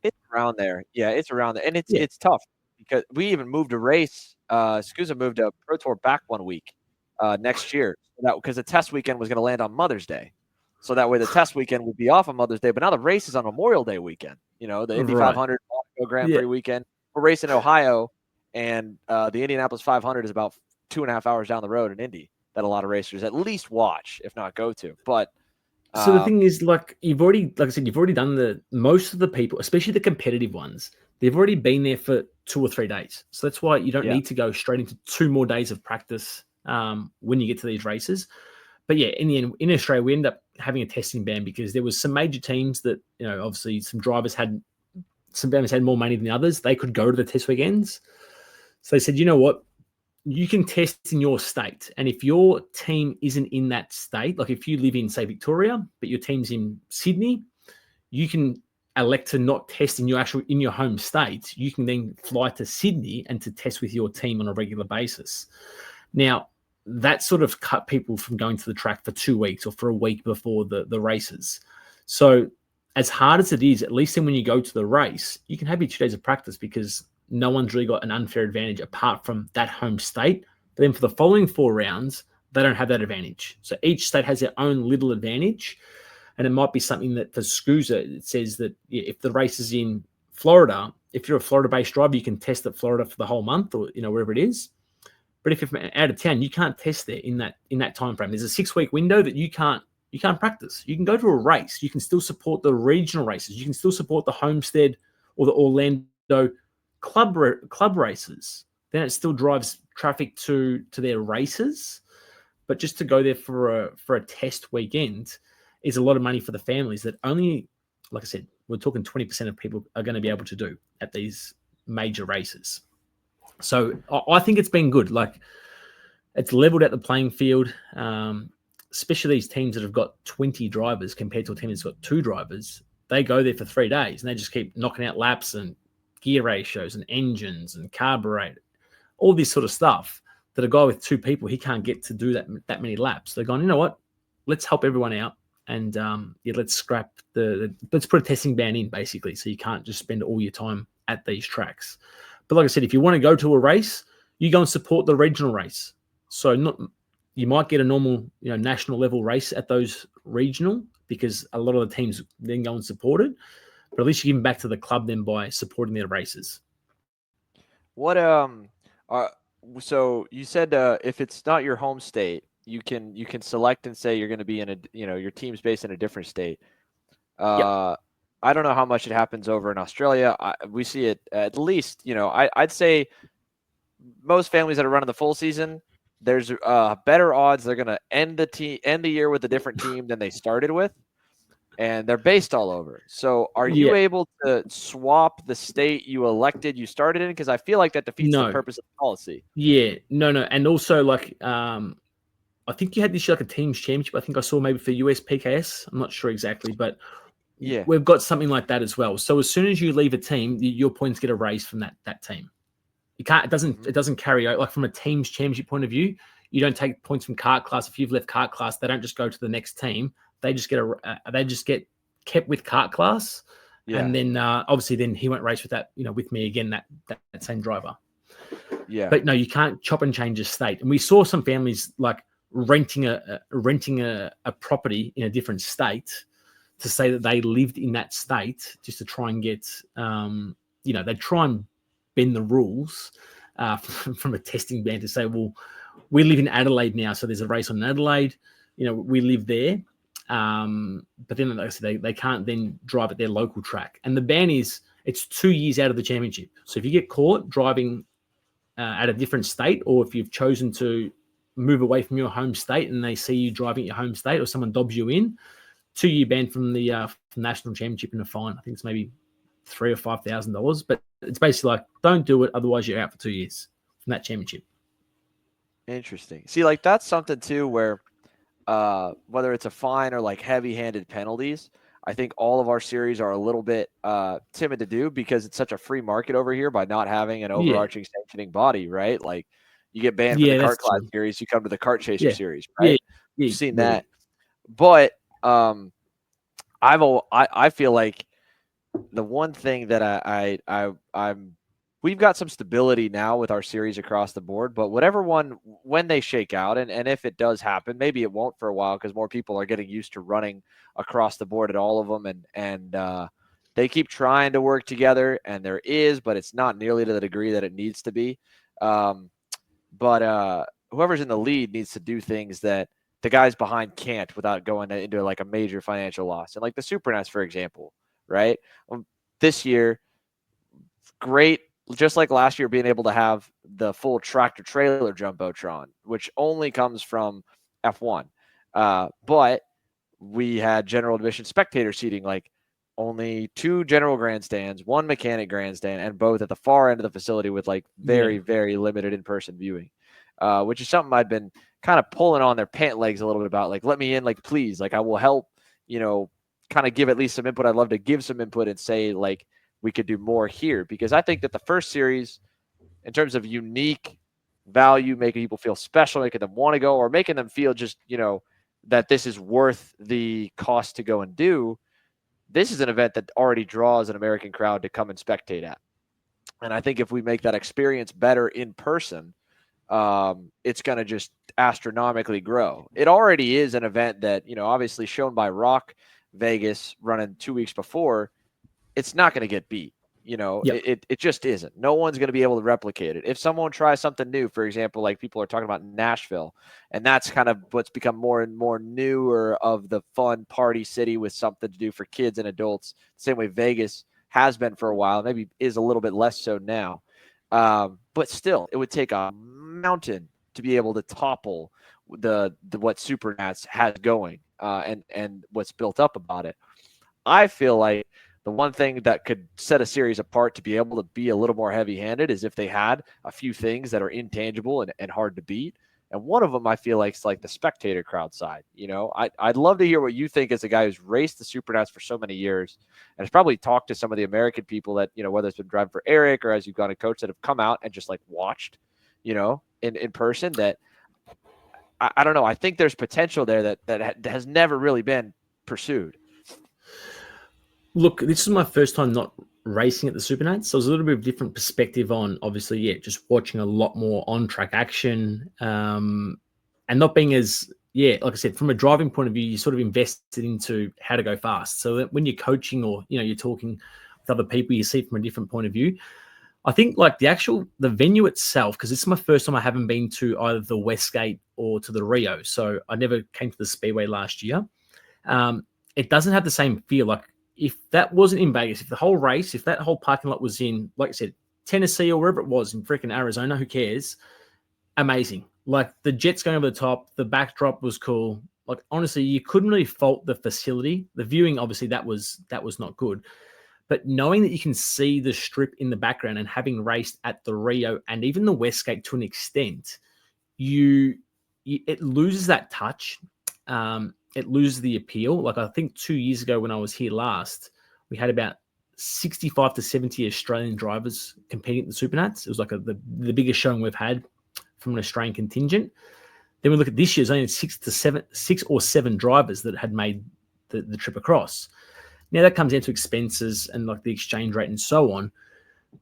It's around there. Yeah, it's around there. And it's tough because we even moved a race. SCUSA moved a Pro Tour back 1 week next year. Because the test weekend was going to land on Mother's Day. So that way the test weekend would be off on Mother's Day, but now the race is on Memorial Day weekend. You know, the Indy 500 Grand Prix weekend. We're racing in Ohio, and the Indianapolis 500 is about 2.5 hours down the road in Indy that a lot of racers at least watch, if not go to. But so the thing is, like you've already done most of the people, especially the competitive ones, they've already been there for 2 or 3 days. So that's why you don't need to go straight into 2 more days of practice when you get to these races. But yeah, in the end, in Australia, we end up having a testing ban because there was some major teams that, you know, obviously some drivers had more money than others. They could go to the test weekends. So they said, you know what, you can test in your state. And if your team isn't in that state, like if you live in, say, Victoria, but your team's in Sydney, you can elect to not test in your home state. You can then fly to Sydney and to test with your team on a regular basis. Now, that sort of cut people from going to the track for 2 weeks or for a week before the races. So as hard as it is, at least then when you go to the race, you can have your 2 days of practice because no one's really got an unfair advantage apart from that home state. But then for the following 4 rounds, they don't have that advantage. So each state has their own little advantage. And it might be something that for SCUSA, it says that if the race is in Florida, if you're a Florida-based driver, you can test at Florida for the whole month or, you know, wherever it is. But if you're out of town, you can't test there in that time frame. There's a 6-week window that you can't practice. You can go to a race. You can still support the regional races. You can still support the Homestead or the Orlando club races. Then it still drives traffic to their races. But just to go there for a test weekend is a lot of money for the families that only, like I said, we're talking 20% of people are going to be able to do at these major races. So I think it's been good. Like it's leveled out the playing field, especially these teams that have got 20 drivers compared to a team that's got 2 drivers. They go there for 3 days and they just keep knocking out laps and gear ratios and engines and carburetor, all this sort of stuff that a guy with 2 people, he can't get to do that many laps. They're going, you know what? Let's help everyone out. And let's scrap let's put a testing ban in basically. So you can't just spend all your time at these tracks. But like I said, if you want to go to a race, you go and support the regional race. So you might get a normal, national level race at those regional because a lot of the teams then go and support it. But at least you're giving back to the club then by supporting their races. What Uh, so you said if it's not your home state, you can select and say you're going to be in a your team's based in a different state. Yep. Uh, I don't know how much it happens over in Australia. We see it at least. I'd say most families that are running the full season, there's better odds they're going to end the year with a different team than they started with, and they're based all over. So, are you Yeah. able to swap the state you started in? Because I feel like that defeats the No. purpose of the policy. Yeah. No. No. And also, like, I think you had this year, like a teams championship. I think I saw maybe for US PKS. I'm not sure exactly, but Yeah. we've got something like that as well. So as soon as you leave a team, your points get erased from that team. You can't. Mm-hmm. It doesn't carry out, like, from a teams championship point of view. You don't take points from kart class. If you've left kart class, they don't just go to the next team. They just get kept with kart class, Yeah. and then obviously then he won't race with that. With me again, that same driver. Yeah. But no, you can't chop and change a state. And we saw some families like renting a property in a different state to say that they lived in that state, just to try and get they try and bend the rules from a testing ban to say, well, we live in Adelaide now, so there's a race on Adelaide. We live there. But then, like I said, they can't then drive at their local track. And the ban is it's 2 years out of the championship. So if you get caught driving at a different state, or if you've chosen to move away from your home state and they see you driving at your home state, or someone dobs you in, 2-year ban from the national championship and a fine. I think it's maybe $3,000 or $5,000. But it's basically like, don't do it, otherwise you're out for 2 years from that championship. Interesting. See, like that's something too where whether it's a fine or like heavy-handed penalties, I think all of our series are a little bit timid to do because it's such a free market over here by not having an Yeah. overarching sanctioning body, right? Like you get banned from Yeah, the that's kart class true. series, you come to the kart chaser Yeah. series, Yeah. right? Yeah. You've seen Yeah. that. But I feel like the one thing that I'm we've got some stability now with our series across the board, but when they shake out, and if it does happen, maybe it won't for a while because more people are getting used to running across the board at all of them, and they keep trying to work together, and but it's not nearly to the degree that it needs to be. But whoever's in the lead needs to do things that the guys behind can't without going into like a major financial loss. And like the Supernats, for example, right? This year, great, just like last year, being able to have the full tractor trailer jumbotron, which only comes from F1. But we had general admission spectator seating, like only 2 general grandstands, 1 mechanic grandstand, and both at the far end of the facility with like very, very limited in-person viewing, which is something I've been kind of pulling on their pant legs a little bit about. Like, let me in, like, please, like I will help, kind of give at least some input. I'd love to give some input and say, like, we could do more here, because I think that the first series, in terms of unique value, making people feel special, making them want to go, or making them feel just, that this is worth the cost to go and do. This is an event that already draws an American crowd to come and spectate at. And I think if we make that experience better in person, it's going to just astronomically grow. It already is an event that, obviously shown by Rock Vegas running 2 weeks before, it's not going to get beat. Yep. It just isn't. No one's going to be able to replicate it. If someone tries something new, for example, like people are talking about Nashville, and that's kind of what's become more and more newer of the fun party city with something to do for kids and adults, same way Vegas has been for a while, maybe is a little bit less so now. But still, it would take a mountain to be able to topple the what Supernats has going, and what's built up about it. I feel like the one thing that could set a series apart to be able to be a little more heavy-handed is if they had a few things that are intangible and hard to beat. And one of them I feel like is like the spectator crowd side. I'd love to hear what you think as a guy who's raced the Supernats for so many years and has probably talked to some of the American people that, whether it's been driving for Eric or as you've gone to coach, that have come out and just like watched, in person, that I don't know. I think there's potential there that has never really been pursued. Look, this is my first time not racing at the Supernats, so it was a little bit of different perspective on, obviously, just watching a lot more on-track action, and not being as, like I said, from a driving point of view, you sort of invested into how to go fast. So that when you're coaching or, you're talking with other people, you see it from a different point of view. I think like the venue itself, because this is my first time I haven't been to either the Westgate or to the Rio. So I never came to the Speedway last year. It doesn't have the same feel. Like if that wasn't in Vegas, if the whole race, if that whole parking lot was in, like I said, Tennessee or wherever it was in freaking Arizona, who cares? Amazing. Like the jets going over the top, the backdrop was cool. Like honestly, you couldn't really fault the facility. The viewing, obviously, that was not good. But knowing that you can see the strip in the background and having raced at the Rio and even the Westgate to an extent, you it loses that touch. It loses the appeal. Like I think 2 years ago when I was here last, we had about 65 to 70 Australian drivers competing at the Supernats. It was like the biggest showing we've had from an Australian contingent. Then we look at this year's only 6 or 7 drivers that had made the trip across. Now that comes down to expenses and like the exchange rate and so on,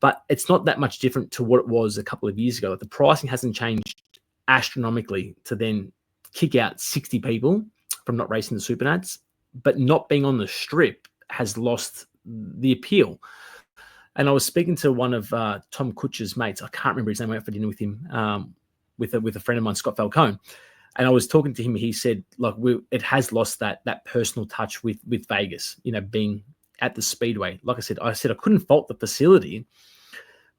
but it's not that much different to what it was a couple of years ago. Like the pricing hasn't changed astronomically to then kick out 60 people from not racing the Supernats, but not being on the strip has lost the appeal. And I was speaking to one of Tom Kutcher's mates. I can't remember his name. I went for dinner with him, with a friend of mine, Scott Falcone. And I was talking to him. He said, like, it has lost that personal touch with Vegas. You know, being at the Speedway. Like I said I couldn't fault the facility,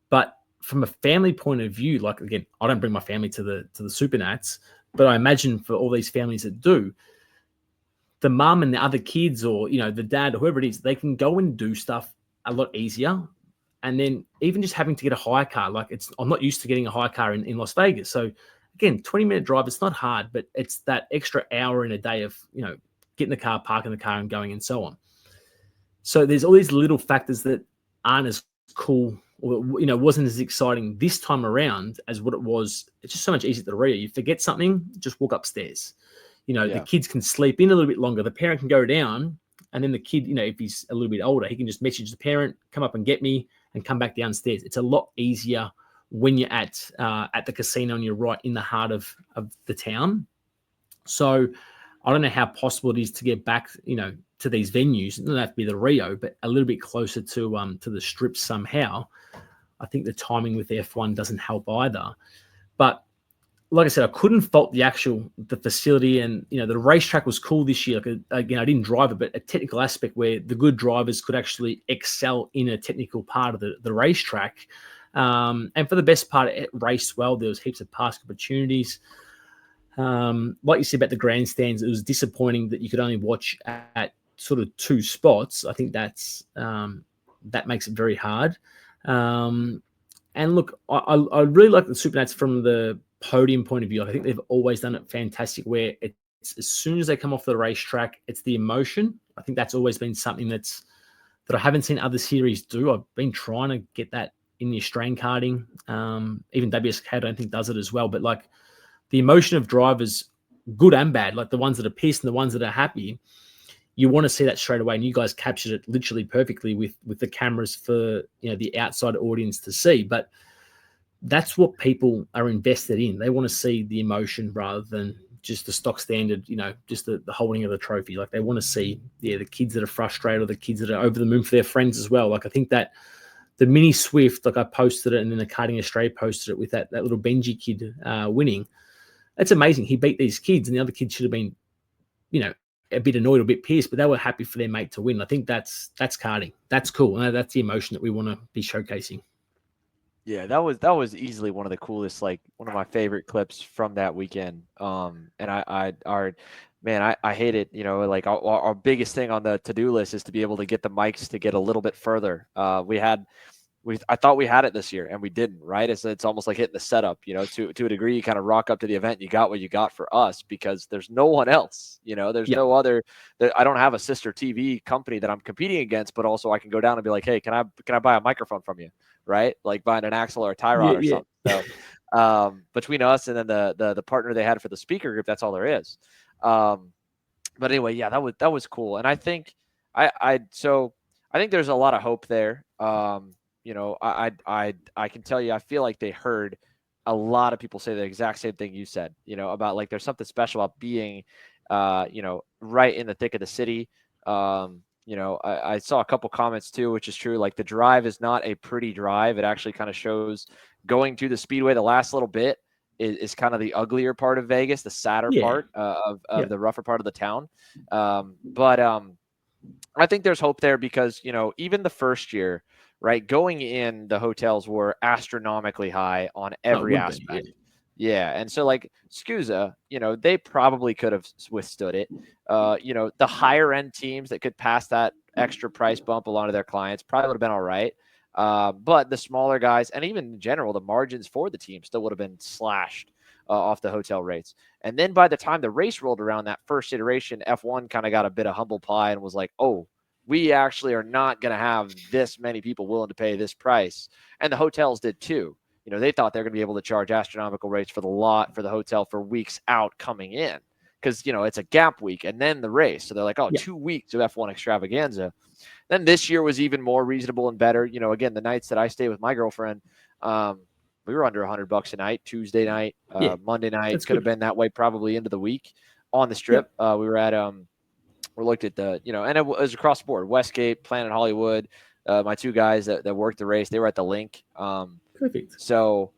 but from a family point of view, like again, I don't bring my family to the Supernats, but I imagine for all these families that do, the mum and the other kids, or you know, the dad, or whoever it is, they can go and do stuff a lot easier. And then even just having to get a hire car, like I'm not used to getting a hire car in Las Vegas. So again, 20-minute drive, it's not hard, but it's that extra hour in a day of, you know, getting the car, parking the car and going and so on. So there's all these little factors that aren't as cool, or, you know, wasn't as exciting this time around as what it was. It's just so much easier at the Rio. You forget something, just walk upstairs. You know, the kids can sleep in a little bit longer. The parent can go down, and then the kid, you know, if he's a little bit older, he can just message the parent, come up and get me, and come back downstairs. It's a lot easier when you're at the casino and you're right in the heart of the town. So I don't know how possible it is to get back, you know, to these venues. It doesn't have to be the Rio, but a little bit closer to the strip somehow. I think the timing with F1 doesn't help either. But like I said, I couldn't fault the facility, and you know, the racetrack was cool this year. Like, again, I didn't drive it, but a technical aspect where the good drivers could actually excel in a technical part of the racetrack. And for the best part, it raced well. There was heaps of pass opportunities. Like you said about the grandstands, it was disappointing that you could only watch at sort of 2 spots. I think that makes it very hard. And look, I really like the Supernats from the podium point of view. I think they've always done it fantastic, where it's as soon as they come off the racetrack, it's the emotion. I think that's always been something that I haven't seen other series do. I've been trying to get that in the Australian karting. Even WSK I don't think does it as well. But like the emotion of drivers, good and bad, like the ones that are pissed and the ones that are happy, you want to see that straight away. And you guys captured it literally perfectly with the cameras for, you know, the outside audience to see. But that's what people are invested in. They want to see the emotion rather than just the stock standard, you know, just the holding of the trophy. Like they want to see, the kids that are frustrated, or the kids that are over the moon for their friends as well. Like I think that the mini Swift, like I posted it, and then the Karting Australia posted it with that little Benji kid winning. That's amazing. He beat these kids, and the other kids should have been, you know, a bit annoyed or a bit pissed, but they were happy for their mate to win. I think that's karting. That's cool. That's the emotion that we want to be showcasing. Yeah, that was easily one of the coolest, like one of my favorite clips from that weekend. And I hate it. You know, like our biggest thing on the to-do list is to be able to get the mics to get a little bit further. I thought we had it this year, and we didn't. Right? It's almost like hitting the setup. You know, to a degree, you kind of rock up to the event, and you got what you got for us because there's no one else. You know, there's no other. I don't have a sister TV company that I'm competing against, but also I can go down and be like, hey, can I buy a microphone from you? Right? Like buying an axle or a tie rod or something. So between us and then the partner they had for the speaker group, that's all there is. But anyway, yeah, that was cool. And I think I think there's a lot of hope there. You know, I can tell you, I feel like they heard a lot of people say the exact same thing you said, you know, about like there's something special about being, you know, right in the thick of the city. I saw a couple comments too, which is true. Like the drive is not a pretty drive. It actually kind of shows going to the speedway the last little bit is kind of the uglier part of Vegas, the sadder Yeah. part of Yeah. the rougher part of the town. But I think there's hope there because, even the first year, right, going in, the hotels were astronomically high on Oh, it every would be. aspect. Yeah. And so, like, SCUSA, they probably could have withstood it. The higher end teams that could pass that extra price bump along to their clients probably would have been all right. But the smaller guys, and even in general, the margins for the team still would have been slashed off the hotel rates. And then by the time the race rolled around, that first iteration, F1 kind of got a bit of humble pie and was like, oh, we actually are not going to have this many people willing to pay this price. And the hotels did too. They thought they're going to be able to charge astronomical rates for the lot, for the hotel, for weeks out coming in. Because, it's a gap week and then the race. So they're like, oh, Yeah. 2 weeks of F1 extravaganza. Then this year was even more reasonable and better. Again, the nights that I stay with my girlfriend, we were under $100 a night, Tuesday night, Yeah. Monday night. That's Could have good. been that way probably into the week on the strip. Yep. We were at, we looked at and it was across the board, Westgate, Planet Hollywood. My two guys that worked the race, they were at the link. Perfect. So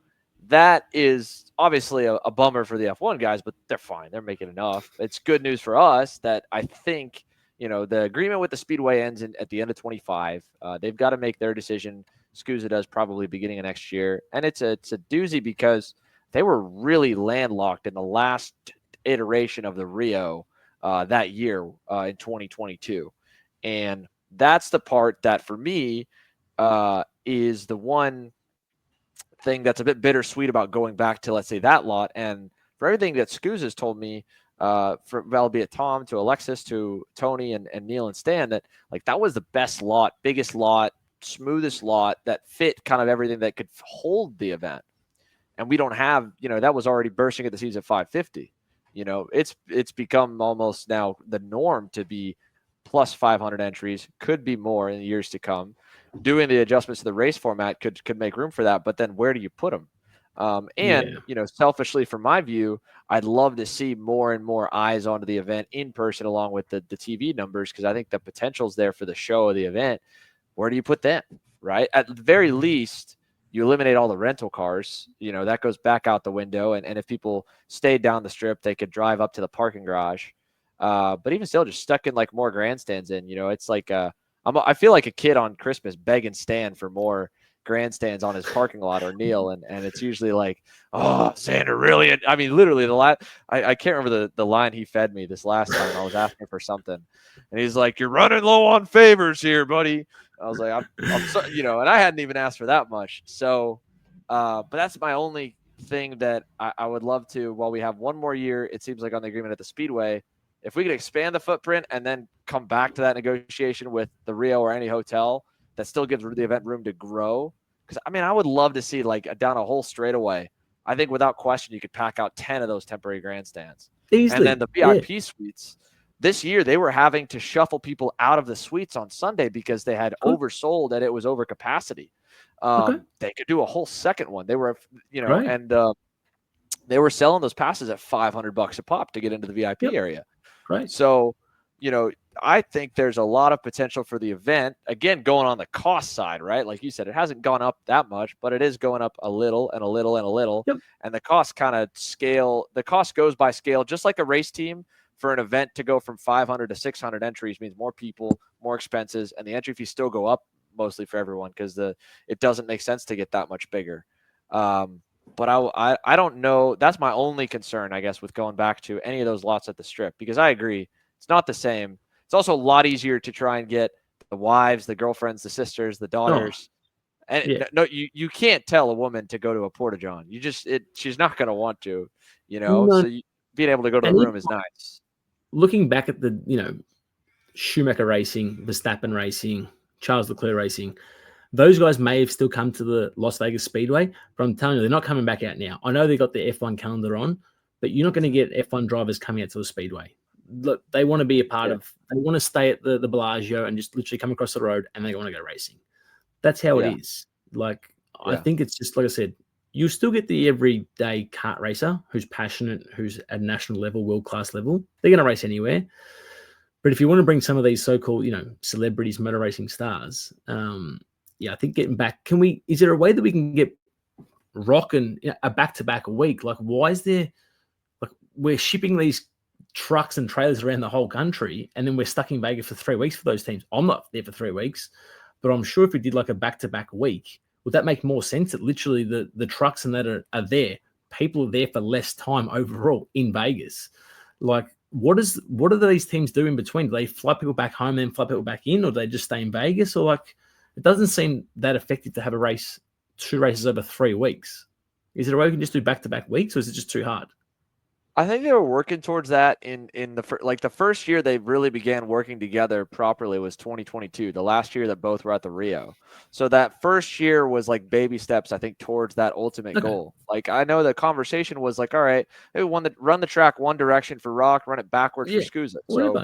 that is obviously a bummer for the F1 guys, but they're fine. They're making enough. It's good news for us that I think, the agreement with the Speedway ends at the end of 25. They've got to make their decision. SCUSA does probably beginning of next year. And it's a doozy because they were really landlocked in the last iteration of the Rio that year in 2022. And that's the part that for me is the one thing that's a bit bittersweet about going back to, let's say, that lot. And for everything that SCUSA's told me, from albeit Tom to Alexis to Tony and Neil and Stan, that like that was the best lot, biggest lot, smoothest lot that fit kind of everything that could hold the event. And we don't have, that was already bursting at the seams at 550. It's become almost now the norm to be plus 500 entries, could be more in the years to come. Doing the adjustments to the race format could make room for that, but then where do you put them? And selfishly, from my view, I'd love to see more and more eyes onto the event in person, along with the TV numbers, because I think the potential's there for the show of the event. Where do you put them? Right, at the very least, you eliminate all the rental cars. That goes back out the window, and if people stayed down the strip, they could drive up to the parking garage. But even still, just stuck in like more grandstands in. It's like I feel like a kid on Christmas begging Stan for more grandstands on his parking lot, or Neil, and it's usually like, oh, Xander, really? I mean, literally I can't remember the line he fed me this last time. I was asking for something, and he's like, "You're running low on favors here, buddy." I was like, I'm sorry, and I hadn't even asked for that much. So, but that's my only thing that I would love to, while we have one more year, it seems like, on the agreement at the Speedway, if we could expand the footprint and then come back to that negotiation with the Rio or any hotel that still gives the event room to grow. Because, I mean, I would love to see like down a whole straightaway. I think without question, you could pack out 10 of those temporary grandstands. Easily. And then the VIP suites. This year, they were having to shuffle people out of the suites on Sunday because they had oversold and it was over capacity. They could do a whole second one. They were, Right. and they were selling those passes at $500 a pop to get into the VIP area. Right. So, I think there's a lot of potential for the event. Again, going on the cost side, right? Like you said, it hasn't gone up that much, but it is going up a little and a little and a little. Yep. And the cost kind of scale, the cost goes by scale, just like a race team. For an event to go from 500 to 600 entries means more people, more expenses, and the entry fees still go up mostly for everyone because it doesn't make sense to get that much bigger. But I don't know. That's my only concern, I guess, with going back to any of those lots at the strip, because I agree it's not the same. It's also a lot easier to try and get the wives, the girlfriends, the sisters, the daughters. And no, you can't tell a woman to go to a porta-john. She's not going to want to, No. So being able to go to a room is nice. Looking back at the, Schumacher racing, Verstappen racing, Charles Leclerc racing, those guys may have still come to the Las Vegas Speedway, but I'm telling you, they're not coming back out now. I know they got the F1 calendar on, but you're not going to get F1 drivers coming out to the Speedway. Look, they want to be a part of, they want to stay at the Bellagio and just literally come across the road, and they want to go racing. That's how it is. Like, I think it's just, like I said, you still get the everyday kart racer who's passionate, who's at national level, world-class level. They're going to race anywhere. But if you want to bring some of these so-called, celebrities, motor racing stars, I think getting back, is there a way that we can get rocking a back-to-back a week? Like, why is there, like, we're shipping these trucks and trailers around the whole country, and then we're stuck in Vegas for 3 weeks for those teams. I'm not there for 3 weeks, but I'm sure if we did like a back-to-back week, would that make more sense? That literally the trucks and that are there, people are there for less time overall in Vegas. Like, what do these teams do in between? Do they fly people back home, then fly people back in, or do they just stay in Vegas? Or like, it doesn't seem that effective to have two races over 3 weeks. Is there a way we can just do back-to-back weeks, or is it just too hard? I think they were working towards that in the first year they really began working together properly was 2022, the last year that both were at the Rio. So that first year was like baby steps, I think, towards that ultimate goal. Like, I know the conversation was like, all right, hey, run the track one direction for Rock, run it backwards for Scusa. Whatever,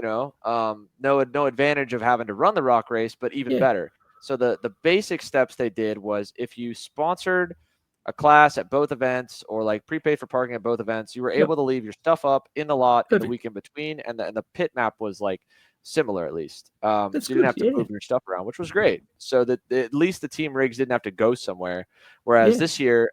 no advantage of having to run the Rock race, but even better. So the basic steps they did was, if you sponsored a class at both events or like prepaid for parking at both events, you were able to leave your stuff up in the lot in the week in between, and the pit map was like similar at least. So you didn't have to move your stuff around, which was great. So that at least the team rigs didn't have to go somewhere. Whereas this year,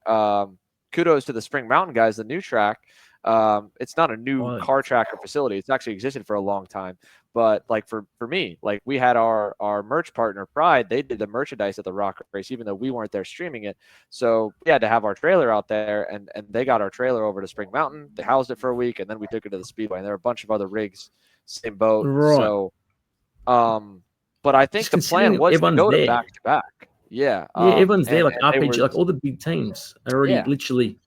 kudos to the Spring Mountain guys, the new track. It's not a new car tracker facility. It's actually existed for a long time. But like for me, like we had our merch partner Pride, they did the merchandise at the Rock race, even though we weren't there streaming it. So we had to have our trailer out there, and they got our trailer over to Spring Mountain. They housed it for a week, and then we took it to the Speedway. And there were a bunch of other rigs, same boat. Right. So, but I think the plan was to go to back to back. Yeah. Everyone's there, like RPG, like all the big teams are already literally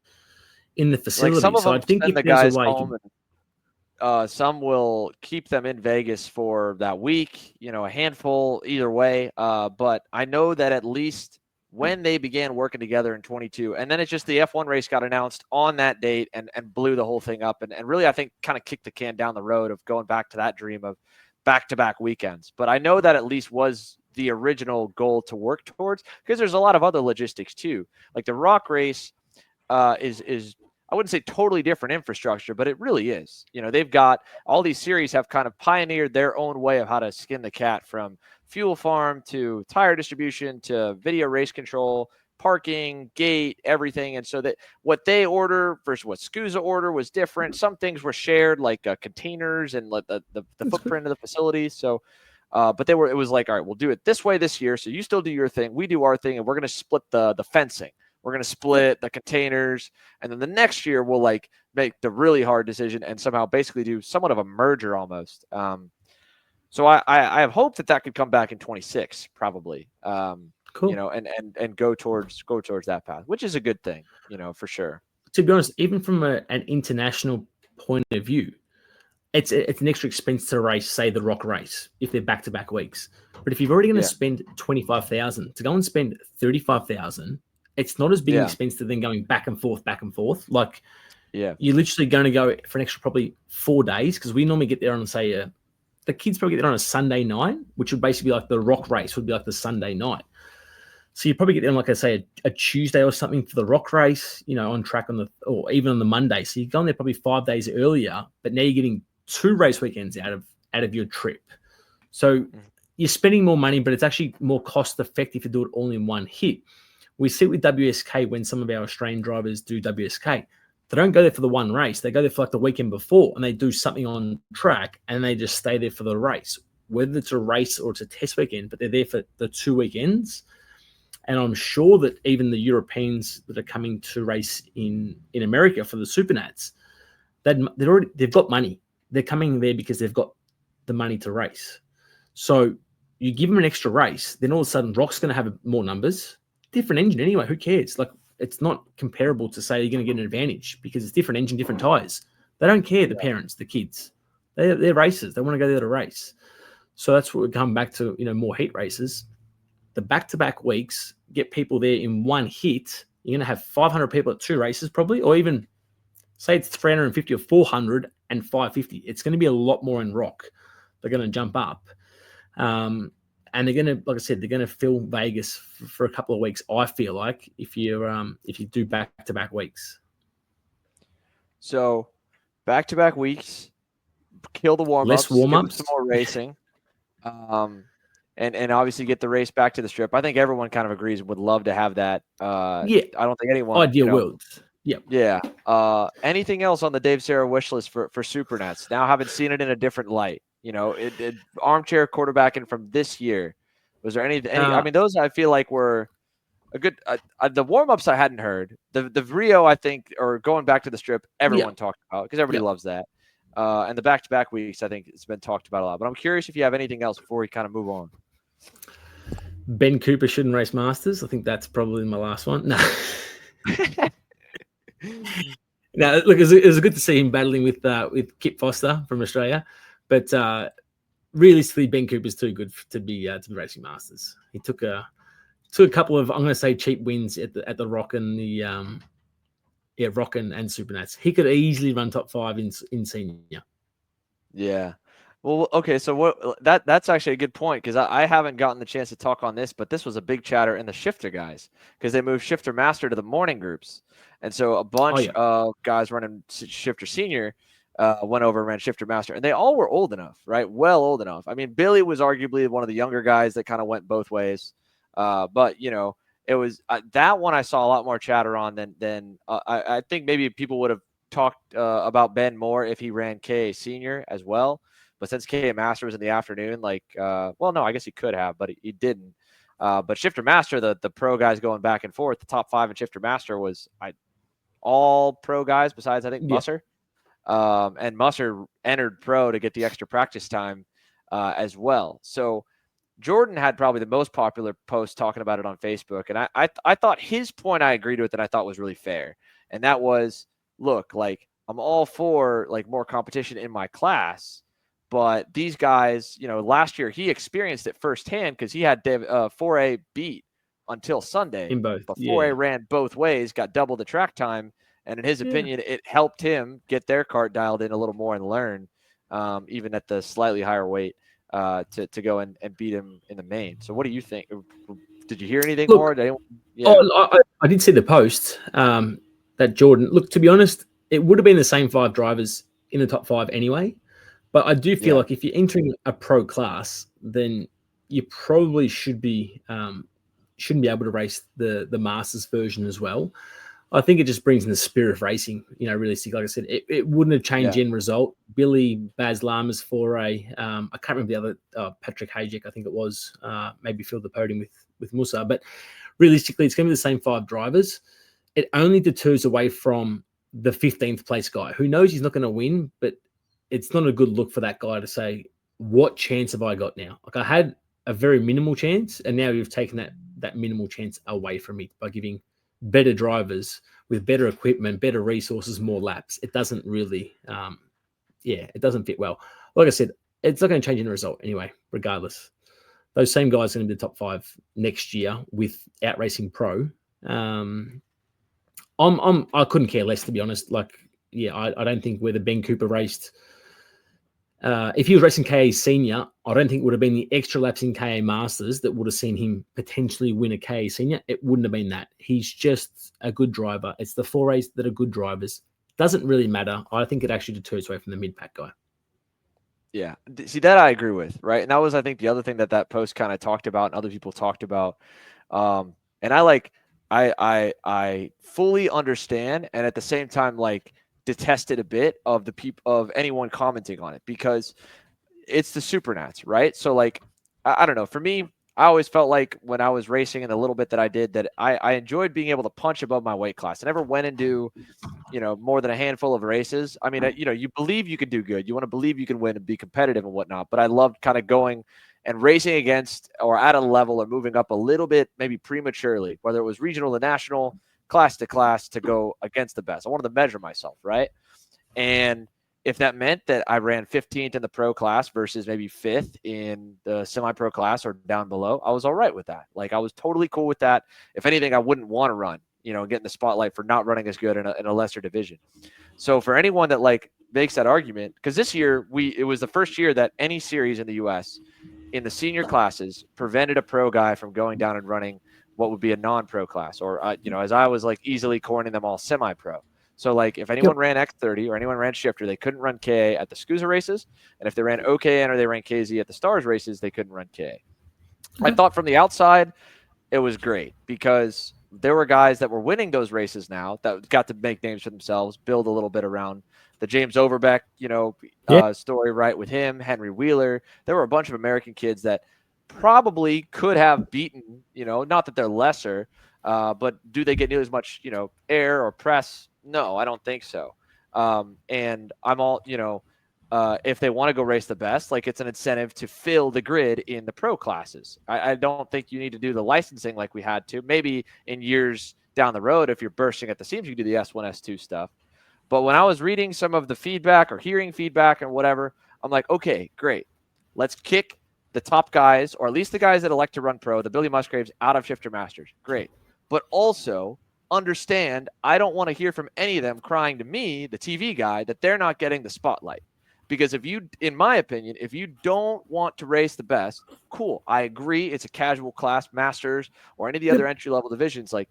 in the facility. Like, some of them so I think send if the there's guys a way, home, and some will keep them in Vegas for that week, a handful either way. But I know that at least when they began working together in 22, and then it's just the F1 race got announced on that date and blew the whole thing up. And really, I think kind of kicked the can down the road of going back to that dream of back-to-back weekends. But I know that at least was the original goal to work towards, because there's a lot of other logistics too. Like the Rock race is I wouldn't say totally different infrastructure, but it really is. They've got all these series have kind of pioneered their own way of how to skin the cat, from fuel farm to tire distribution to video race control, parking, gate, everything. And so that what they order versus what SCUSA order was different. Some things were shared, like containers and the footprint of the facility. So, but it was like, all right, we'll do it this way this year. So you still do your thing, we do our thing, and we're going to split the fencing. We're going to split the containers, and then the next year we'll like make the really hard decision and somehow basically do somewhat of a merger almost. So I have hope that could come back in 26 probably. Cool. And go towards that path, which is a good thing, for sure. To be honest, even from an international point of view, it's an extra expense to race, say, the Rock race, if they're back-to-back weeks. But if you're already going to spend $25,000 to go and spend $35,000, it's not as big an expense to then going back and forth. Like, you're literally going to go for an extra probably 4 days, because we normally get there on, say, the kids probably get there on a Sunday night, which would basically be like the Rock race would be like the Sunday night. So you probably get there on, like I say, a Tuesday or something for the Rock race, on track or even on the Monday. So you're going there probably 5 days earlier, but now you're getting 2 race weekends out of your trip. So you're spending more money, but it's actually more cost effective to do it all in one hit. We see it with WSK when some of our Australian drivers do WSK. They don't go there for the one race. They go there for like the weekend before, and they do something on track, and they just stay there for the race, whether it's a race or it's a test weekend, but they're there for the 2 weekends. And I'm sure that even the Europeans that are coming to race in America for the Supernats, they've got money. They're coming there because they've got the money to race. So you give them an extra race, then all of a sudden Rock's going to have more numbers. Different engine anyway, who cares? Like, it's not comparable to say you're going to get an advantage, because it's different engine, different tires. They don't care, the parents, the kids. They're racers. They want to go there to race. So that's what we come back to, more heat races. The back-to-back weeks, get people there in one hit. You're going to have 500 people at 2 races probably, or even say it's 350 or 400 and 550. It's going to be a lot more in Rock. They're going to jump up. And they're going to, like I said, they're going to fill Vegas for a couple of weeks, I feel like, if you do back-to-back weeks. So back-to-back weeks, kill the Less warm-ups, give them some warm-ups. more racing, and obviously get the race back to the strip. I think everyone kind of agrees would love to have that. Yeah, I don't think anyone, ideal world. Yep. yeah. Anything else on the Dave Sera wish list for Supernats? Now, having seen it in a different light, it armchair quarterbacking from this year. Was there any? I mean, those I feel like were a good. The warm ups I hadn't heard. The Rio, I think, or going back to the strip, everyone talked about because everybody loves that. And the back to back weeks, I think it's been talked about a lot. But I'm curious if you have anything else before we kind of move on. Ben Cooper shouldn't race Masters. I think that's probably my last one. No. Now, look, it was good to see him battling with Kip Foster from Australia, but realistically, Ben Cooper's too good to be racing Masters. He took a couple of, I'm going to say, cheap wins at the Rock and the Rock and Supernats. He could easily run top 5 in senior. Yeah. Well, okay, so that's actually a good point because I haven't gotten the chance to talk on this, but this was a big chatter in the shifter guys because they moved shifter master to the morning groups, and so a bunch of guys running shifter senior went over and ran shifter master, and they all were old enough, right? Well, old enough. I mean, Billy was arguably one of the younger guys that kind of went both ways, but it was that one I saw a lot more chatter on than I think maybe people would have talked about Ben more if he ran KA senior as well. But since KA Master was in the afternoon, well, no, I guess he could have, but he didn't. But Shifter Master, the pro guys going back and forth, the top 5 in Shifter Master was all pro guys besides, I think, Musser. And Musser entered pro to get the extra practice time as well. So Jordan had probably the most popular post talking about it on Facebook. And I thought his point I agreed with and I thought was really fair. And that was, look, I'm all for more competition in my class. But these guys, last year he experienced it firsthand because he had 4A beat until Sunday. In both. But 4A ran both ways, got double the track time. And in his opinion, it helped him get their cart dialed in a little more and learn, even at the slightly higher weight, to go and beat him in the main. So what do you think? Did you hear anything more? I did see the post that Jordan, look, to be honest, it would have been the same 5 drivers in the top 5 anyway. But I do feel like if you're entering a pro class, then you probably shouldn't be able to race the Masters version as well. I think it just brings in the spirit of racing. Realistically, like I said, it wouldn't have changed end result. Billy Baz Lamas for I can't remember the other Patrick Hajek, I think it was, maybe filled the podium with Musa. But realistically, it's going to be the same 5 drivers. It only deters away from the 15th place guy who knows he's not going to win, but it's not a good look for that guy to say, what chance have I got now? I had a very minimal chance, and now you've taken that minimal chance away from me by giving better drivers with better equipment, better resources, more laps. It doesn't really, it doesn't fit well. Like I said, it's not going to change in the result anyway, regardless. Those same guys are going to be the top 5 next year with Outracing Pro. I couldn't care less, to be honest. I don't think whether Ben Cooper raced. If he was racing KA Senior, I don't think it would have been the extra laps in KA Masters that would have seen him potentially win a KA Senior. It wouldn't have been that. He's just a good driver. It's the 4As that are good drivers. Doesn't really matter. I think it actually deters away from the mid-pack guy. Yeah. See, that I agree with, right? And that was, I think, the other thing that post kind of talked about and other people talked about. And I fully understand, and at the same time, detested a bit of the people of anyone commenting on it because it's the Supernats, right? So I don't know. For me, I always felt like when I was racing in the little bit that I did that I enjoyed being able to punch above my weight class. I never went and do, more than a handful of races. I mean, you believe you can do good. You want to believe you can win and be competitive and whatnot. But I loved kind of going and racing against or at a level or moving up a little bit, maybe prematurely, whether it was regional to national, class to go against the best. I wanted to measure myself, right? And if that meant that I ran 15th in the pro class versus maybe 5th in the semi-pro class or down below, I was all right with that. I was totally cool with that. If anything, I wouldn't want to run, get in the spotlight for not running as good in a lesser division. So for anyone that makes that argument, because this year it was the first year that any series in the U.S. in the senior classes prevented a pro guy from going down and running what would be a non-pro class, or as I was easily coining them all semi-pro. So like if anyone ran X30 or anyone ran shifter, they couldn't run KA at the SCUSA races. And if they ran OKN or they ran KZ at the Stars races, they couldn't run KA. I thought from the outside, it was great because there were guys that were winning those races now that got to make names for themselves, build a little bit around the James Overbeck, story, right, with him, Henry Wheeler. There were a bunch of American kids that probably could have beaten, not that they're lesser, but do they get nearly as much, air or press? No, I don't think so. And I'm all, if they want to go race the best, like it's an incentive to fill the grid in the pro classes. I don't think you need to do the licensing like we had to. Maybe in years down the road, if you're bursting at the seams, you do the S1, S2 stuff. But when I was reading some of the feedback or hearing feedback and whatever, I'm like, okay, great. Let's kick the top guys, or at least the guys that elect to run pro, the Billy Musgraves, out of Shifter Masters. Great. But also understand, I don't want to hear from any of them crying to me, the TV guy, that they're not getting the spotlight. Because if you, in my opinion, if you don't want to race the best, cool. I agree. It's a casual class, Masters, or any of the other entry-level divisions. Like,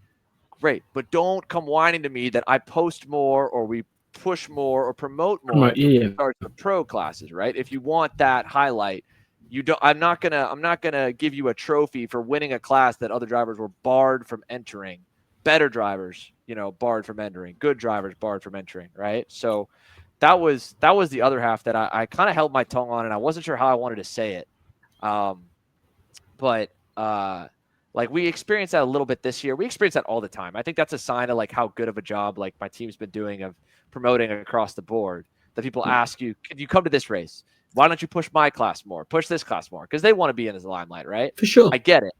great. But don't come whining to me that I post more or we push more or promote more the pro classes, right? If you want that highlight, I'm not gonna give you a trophy for winning a class that other drivers were barred from entering. Better drivers, barred from entering. Good drivers barred from entering, right? So that was the other half that I kind of held my tongue on, and I wasn't sure how I wanted to say it. But like we experienced that a little bit this year. We experience that all the time. I think that's a sign of like how good of a job like my team's been doing of promoting across the board. That people ask you, "Can you come to this race? Why don't you push my class more? Push this class more?" Because they want to be in the limelight, right? For sure. I get it.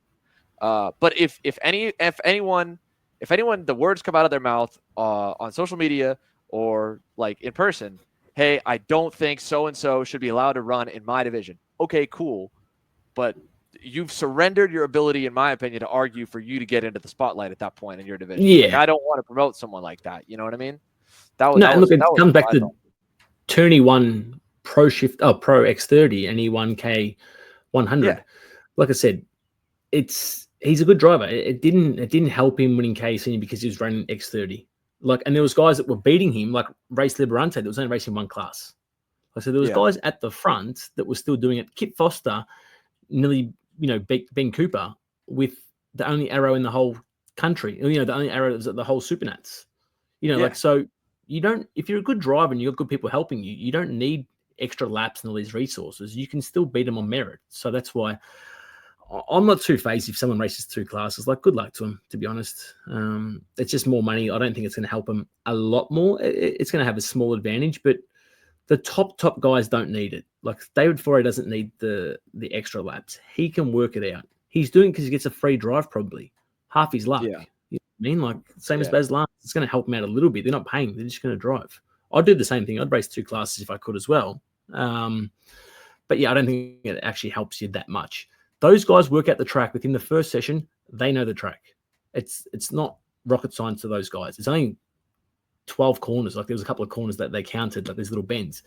But if anyone, the words come out of their mouth on social media or like in person, hey, I don't think so and so should be allowed to run in my division. Okay, cool, but you've surrendered your ability, in my opinion, to argue for you to get into the spotlight at that point in your division. Yeah, like, I don't want to promote someone like that. You know what I mean? It comes back to Tony won Pro X30 and he won K100. Yeah. Like I said, he's a good driver. It didn't help him winning K Senior because he was running X30. Like, and there was guys that were beating him, like Race Liberante, that was only racing one class. Like, so there was guys at the front that were still doing it. Kip Foster nearly, beat Ben Cooper with the only arrow in the whole country. The only arrow that was at the whole Supernats. Like, so you don't, if you're a good driver and you've got good people helping you, you don't need extra laps and all these resources. You can still beat them on merit. So that's why I'm not too phased if someone races two classes. Like, good luck to them, to be honest. It's just more money. I don't think it's going to help them a lot more. It's going to have a small advantage, but the top guys don't need it. Like, David Foray doesn't need the extra laps. He can work it out. He's doing it because he gets a free drive, probably half his luck. Yeah. You know what I mean? Like, same as Baz Lance. It's going to help him out a little bit. They're not paying. They're just going to drive. I'd do the same thing. I'd race two classes if I could as well. But yeah, I don't think it actually helps you that much. Those guys work out the track within the first session. They know the track. It's not rocket science to those guys. It's only 12 corners. Like, there was a couple of corners that they counted, like these little bends.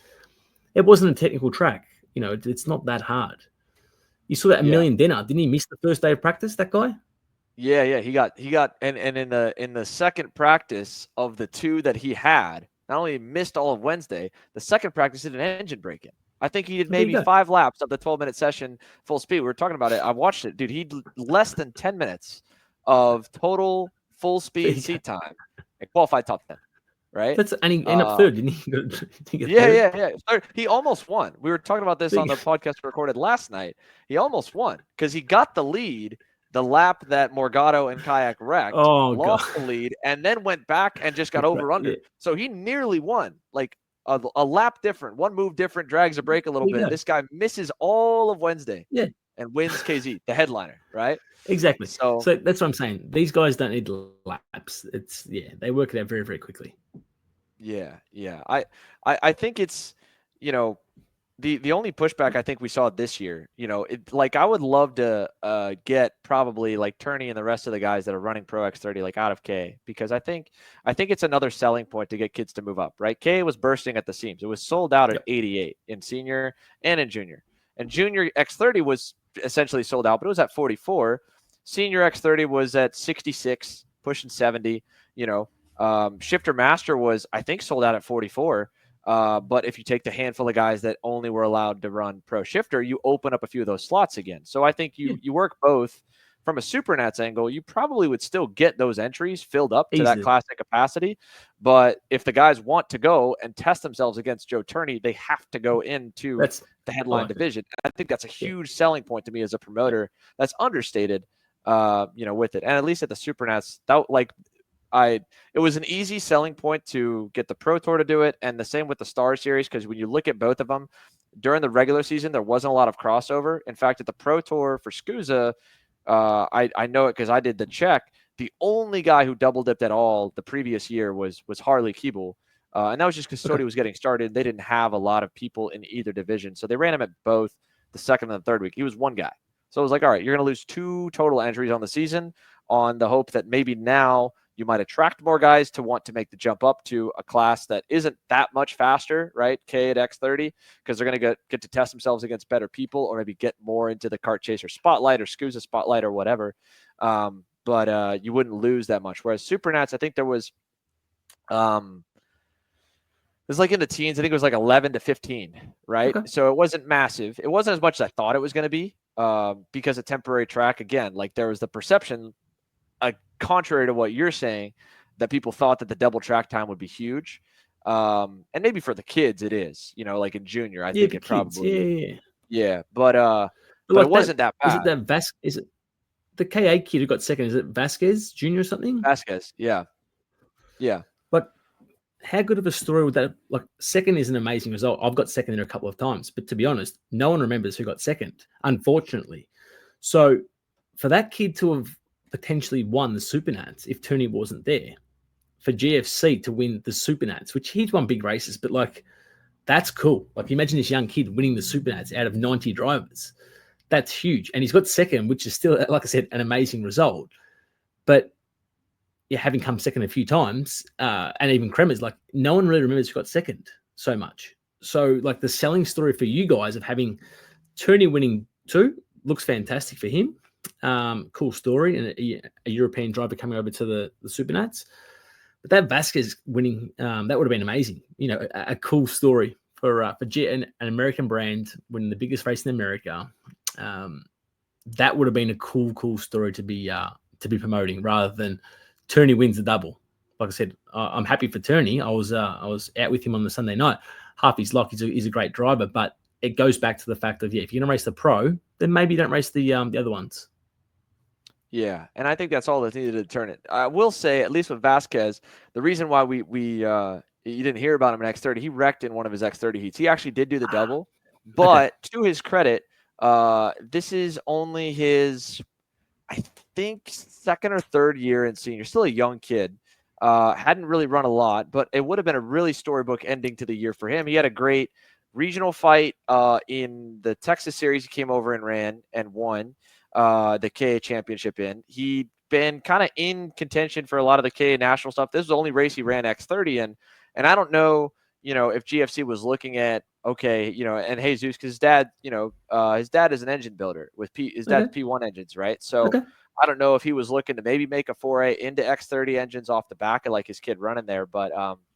It wasn't a technical track. It's not that hard. You saw that Emilian Denner. Didn't he miss the first day of practice, that guy? Yeah. He got and in the second practice of the two that he had, not only missed all of Wednesday, the second practice did an engine break-in. I think he did maybe 5 laps of the 12-minute session full speed. We were talking about it. I watched it. Dude, he less than 10 minutes of total full speed seat time and qualified top 10, right? And he ended up third, didn't he? Yeah. He almost won. We were talking about this on the podcast recorded last night. He almost won because he got the lead the lap that Morgado and Kayak wrecked, lost the lead, and then went back and just got over-under. So he nearly won. Like, a lap different, one move different, drags a break a little bit. This guy misses all of Wednesday and wins KZ, the headliner, right? Exactly. So that's what I'm saying. These guys don't need laps. They work it out very, very quickly. Yeah. I think it's, the only pushback I think we saw this year, I would love to get probably like Turney and the rest of the guys that are running Pro X30 like out of K, because I think it's another selling point to get kids to move up, right? K was bursting at the seams. It was sold out at 88 in senior and in junior. And junior X30 was essentially sold out, but it was at 44. Senior X30 was at 66, pushing 70. Shifter Master was, I think, sold out at 44. But if you take the handful of guys that only were allowed to run Pro Shifter, you open up a few of those slots again. So I think you work both. From a Supernats angle, you probably would still get those entries filled up to that Easily. classic capacity. But if the guys want to go and test themselves against Joe Turney, they have to go into That's the I headline like it. division. I think that's a Yeah. huge selling point to me as a promoter. That's understated, with it. And at least at the Supernats, it was an easy selling point to get the Pro Tour to do it, and the same with the Star Series, because when you look at both of them during the regular season, there wasn't a lot of crossover. In fact, at the Pro Tour for SCUSA, I know it because I did the check. The only guy who double dipped at all the previous year was Harley Keeble. And that was just because Okay. Sodi was getting started. They didn't have a lot of people in either division. So they ran him at both the second and the third week. He was one guy. So it was like, all right, you're going to lose 2 total entries on the season on the hope that maybe now you might attract more guys to want to make the jump up to a class that isn't that much faster, right? K at X30, because they're going to get to test themselves against better people, or maybe get more into the Kart Chaser Spotlight or SCUSA Spotlight or whatever. But you wouldn't lose that much. Whereas Supernats, I think there was it was like in the teens. I think it was like 11 to 15, right? Okay. So it wasn't massive. It wasn't as much as I thought it was going to be, because of temporary track. Again, like there was the perception, contrary to what you're saying, that people thought that the double track time would be huge. And maybe for the kids it is, like in junior, I Yeah, think the it kids. Yeah, probably, yeah, yeah. yeah. But But but it like that, wasn't that is it bad. that Is it the KA kid who got second? Is it Vasquez Jr. or something? Vasquez, yeah, yeah, Like, how good of a story would that? Like, second is an amazing result. I've got second there a couple of times, but to be honest, no one remembers who got second, unfortunately. So, for that kid to have potentially won the Supernats if Tony wasn't there, for GFC to win the Supernats, which he's won big races, but like, that's cool. Like, imagine this young kid winning the Supernats out of 90 drivers. That's huge. And he's got second, which is still, like I said, an amazing result. But yeah, having come second a few times, and even Kremers, like, no one really remembers who got second so much. So, like, the selling story for you guys of having Tony winning 2 looks fantastic for him. Cool story, and a European driver coming over to the Supernats. But that Vasquez winning, that would have been amazing. A cool story for an American brand winning the biggest race in America. That would have been a cool story to be promoting, rather than Turney wins the double. Like I said, I'm happy for Turney. I was out with him on the Sunday night. Half his luck. He's a great driver, but it goes back to the fact of, if you're going to race the pro, then maybe don't race the other ones. yeah. And I think that's all that's needed to turn it. I will say, at least with Vasquez, the reason why you didn't hear about him in X30, he wrecked in one of his X30 heats. He actually did do the double, Okay. but to his credit, this is only his, I think, second or third year in senior. Still a young kid. Hadn't really run a lot, but it would have been a really storybook ending to the year for him. He had a great regional fight in the Texas series. He came over and ran and won the KA championship in. He'd been kind of in contention for a lot of the KA national stuff. This was the only race he ran X30 in. And I don't know, if GFC was looking at, okay, and Jesus, because his dad is an engine builder with his dad's Okay. P1 engines, right? So Okay. I don't know if he was looking to maybe make a foray into X30 engines off the back of like his kid running there, but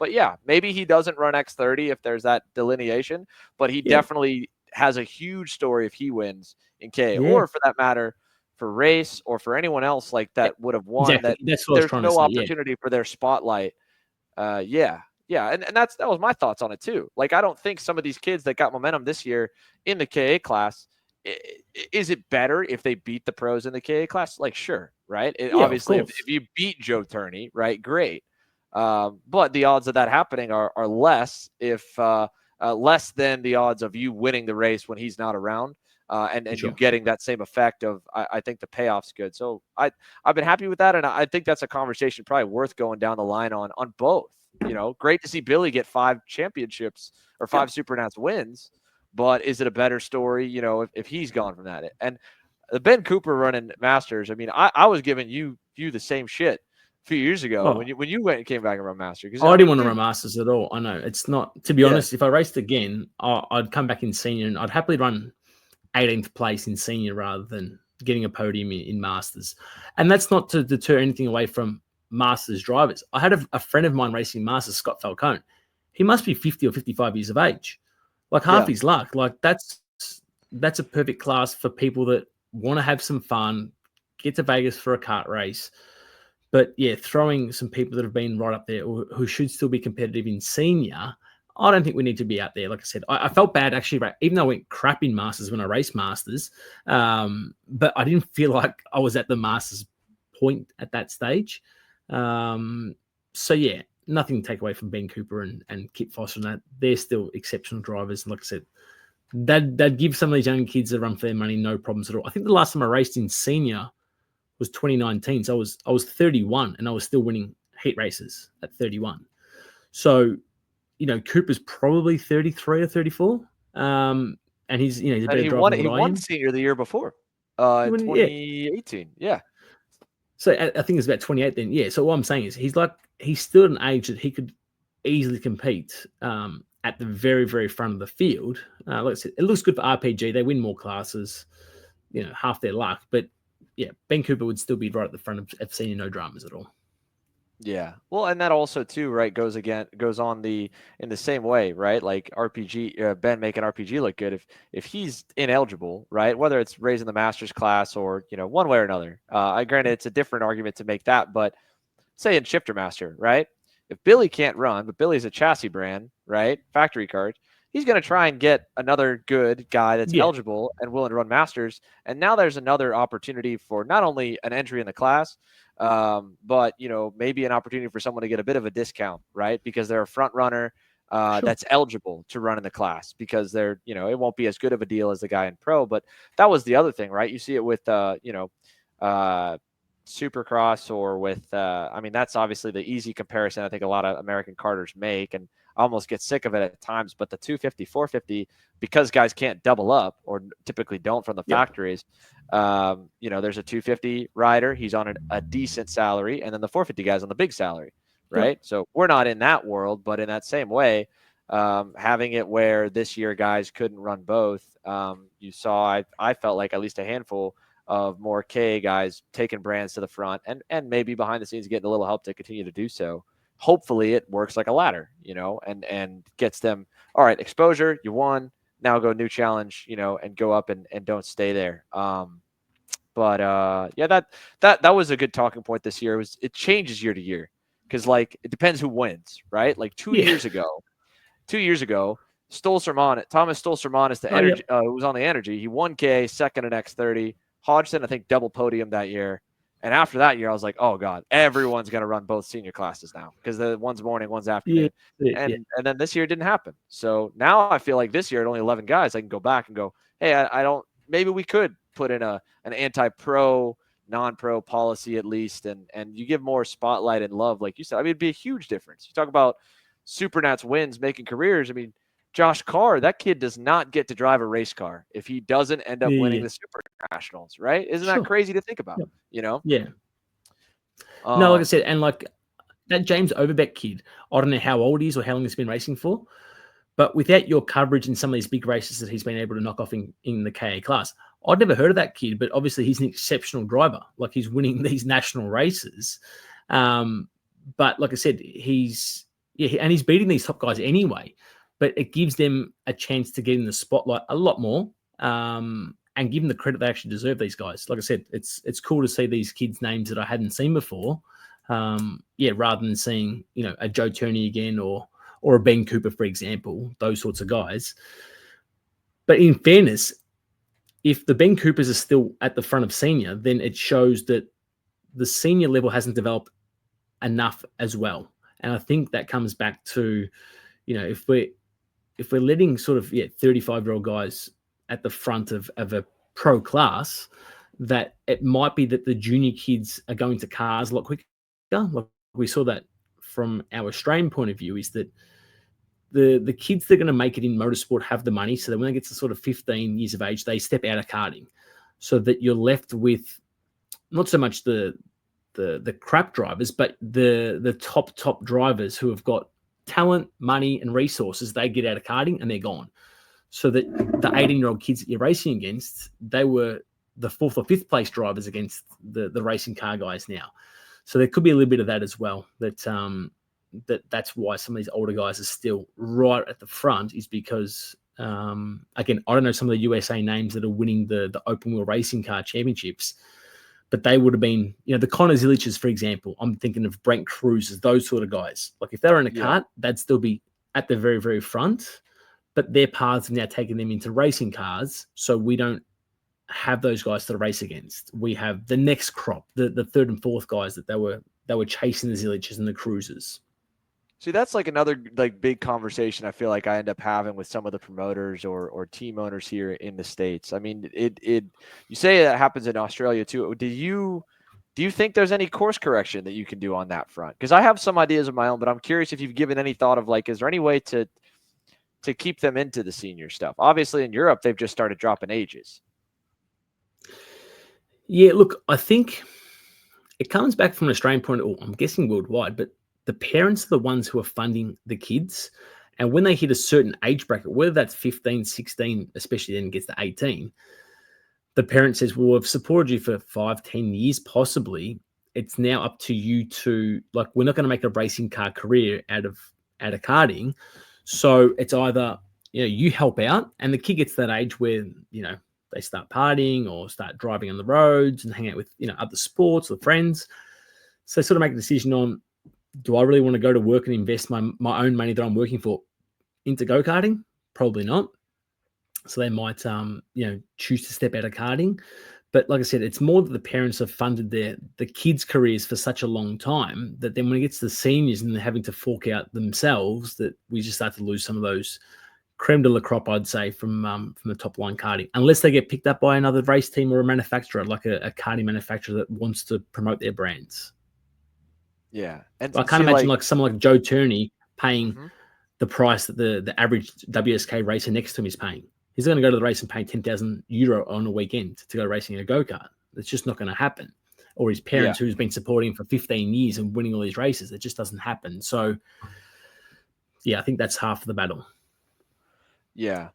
yeah, maybe he doesn't run X30 if there's that delineation, but he Yeah. definitely has a huge story if he wins in K, Yeah. or for that matter, for race or for anyone else like that would have won, Exactly. that That's what I was there's trying to no say. Yeah. opportunity for their spotlight. Yeah. Yeah. And that was my thoughts on it too. Like, I don't think some of these kids that got momentum this year in the KA class, is it better if they beat the pros in the KA class? Like, sure. Right. Yeah. Of Obviously, if course. you beat Joe Turney, right, great. But the odds of that happening are less, if less than the odds of you winning the race when he's not around. And you Sure. getting that same effect of, I think the payoff's good. So I've been happy with that, and I think that's a conversation probably worth going down the line on both. Great to see Billy get 5 championships or 5 Yep. Supernats wins, but is it a better story, if he's gone from that? And the Ben Cooper running Masters, I mean, I was giving you the same shit a few years ago Oh, when you went and came back and run Master, because I I didn't mean, want to dude, run Masters at all. I know it's not. To be yeah, honest, if I raced again, I'd come back in senior, and I'd happily run 18th place in senior rather than getting a podium in Masters. And that's not to deter anything away from Masters drivers. I had a friend of mine racing Masters, Scott Falcone. He must be 50 or 55 years of age. Like half his luck. Like that's a perfect class for people that want to have some fun, get to Vegas for a kart race. But yeah, throwing some people that have been right up there or who should still be competitive in senior, I don't think we need to be out there. Like I said, I felt bad actually, right? Even though I went crap in Masters when I raced Masters, but I didn't feel like I was at the Masters point at that stage. So yeah, nothing to take away from Ben Cooper and Kip Foster and that. They're still exceptional drivers. And like I said, they'd give some of these young kids a run for their money, no problems at all. I think the last time I raced in senior was 2019. So I was 31 and I was still winning heat races at 31. So, Cooper's probably 33 or 34. And he's a better driver than what I am. He won senior the year before, in 2018. Yeah. So I think it's about 28 then. Yeah. So what I'm saying is he's still at an age that he could easily compete at the very, very front of the field. Like I said, it looks good for RPG. They win more classes, half their luck. But yeah, Ben Cooper would still be right at the front of senior, no dramas at all. Yeah. Well, and that also too, right, goes on in the same way, right? Like RPG, Ben making RPG look good. If he's ineligible, right, whether it's raising the Masters class or one way or another. I granted it's a different argument to make that, but say in Shifter Master, right? If Billy can't run, but Billy's a chassis brand, right? Factory cart, he's going to try and get another good guy that's eligible and willing to run Masters. And now there's another opportunity for not only an entry in the class, but maybe an opportunity for someone to get a bit of a discount, right? Because they're a front runner that's eligible to run in the class because they're, it won't be as good of a deal as the guy in pro. But that was the other thing, right? You see it with, Supercross or with, that's obviously the easy comparison I think a lot of American karters make, and I almost get sick of it at times. But the 250, 450, because guys can't double up or typically don't from the factories, there's a 250 rider. He's on a decent salary, and then the 450 guy's on the big salary, right? So we're not in that world, but in that same way, having it where this year guys couldn't run both, you saw, I felt like at least a handful of more K guys taking brands to the front and maybe behind the scenes getting a little help to continue to do so. Hopefully it works like a ladder, and gets them, all right, exposure, you won, now go new challenge, and go up and don't stay there. But that was a good talking point this year. It changes year to year because it depends who wins, right? Like 2 years ago, Thomas Stolzermanis, the energy, was on the energy. He won K, second in X30. Hodgson, I think, double podium that year. And after that year, I was like, oh, God, everyone's going to run both senior classes now because the one's morning, one's afternoon. And then this year it didn't happen. So now I feel like this year at only 11 guys, I can go back and go, hey, I don't – maybe we could put in an anti-pro, non-pro policy at least, and you give more spotlight and love, like you said. I mean, it'd be a huge difference. You talk about Supernats wins, making careers. I mean, Josh Carr, that kid does not get to drive a race car if he doesn't end up winning the Super Nationals, right? Isn't that crazy to think about? Yeah. No, like I said, and like that James Overbeck kid, I don't know how old he is or how long he's been racing for, but without your coverage in some of these big races that he's been able to knock off in the KA class, I'd never heard of that kid, but obviously he's an exceptional driver. Like he's winning these national races. But like I said, he's beating these top guys anyway. But it gives them a chance to get in the spotlight a lot more and give them the credit they actually deserve, these guys. Like I said, it's cool to see these kids' names that I hadn't seen before. Rather than seeing, a Joe Turney again or a Ben Cooper, for example, those sorts of guys. But in fairness, if the Ben Coopers are still at the front of senior, then it shows that the senior level hasn't developed enough as well. And I think that comes back to, if we're letting sort of 35-year-old guys at the front of a pro class, that it might be that the junior kids are going to cars a lot quicker. Like we saw that from our Australian point of view, is that the kids that are going to make it in motorsport have the money, so that when they get to sort of 15 years of age, they step out of karting, so that you're left with not so much the crap drivers, but the top drivers who have got talent, money, and resources. They get out of karting and they're gone. So that the 18-year-old kids that you're racing against, they were the 4th or 5th place drivers against the racing car guys now. So there could be a little bit of that as well. That's why some of these older guys are still right at the front, is because again, I don't know some of the USA names that are winning the open wheel racing car championships, but they would have been, the Connor Ziliches, for example. I'm thinking of Brent Cruzes, those sort of guys. Like if they were in a kart, they'd still be at the very, very front, but their paths have now taken them into racing cars. So we don't have those guys to race against. We have the next crop, the third and fourth guys that they were chasing the Ziliches and the Cruzes. See, that's like another like big conversation I feel like I end up having with some of the promoters or team owners here in the States. I mean, you say that happens in Australia too. Do you think there's any course correction that you can do on that front? Because I have some ideas of my own, but I'm curious if you've given any thought of like, is there any way to keep them into the senior stuff? Obviously in Europe, they've just started dropping ages. Yeah, look, I think it comes back from an Australian point of view, I'm guessing worldwide, but the parents are the ones who are funding the kids. And when they hit a certain age bracket, whether that's 15, 16, especially then gets to 18, the parent says, well, I've supported you for 5, 10 years, possibly. It's now up to you to, like, we're not going to make a racing car career out of karting. So it's either, you help out and the kid gets to that age where, they start partying or start driving on the roads and hang out with, other sports or friends. So sort of make a decision on, do I really want to go to work and invest my own money that I'm working for into go-karting? Probably not. So they might, choose to step out of karting. But like I said, it's more that the parents have funded the kids' careers for such a long time that then when it gets to the seniors and they're having to fork out themselves, that we just start to lose some of those creme de la crop, I'd say, from the top line karting, unless they get picked up by another race team or a manufacturer, like a karting manufacturer that wants to promote their brands. Yeah. And I can't imagine like someone like Joe Turney paying the price that the average WSK racer next to him is paying. He's going to go to the race and pay €10,000 on a weekend to go racing in a go-kart. It's just not going to happen. Or his parents who's been supporting him for 15 years and winning all these races. It just doesn't happen. So, yeah, I think that's half of the battle. Yeah.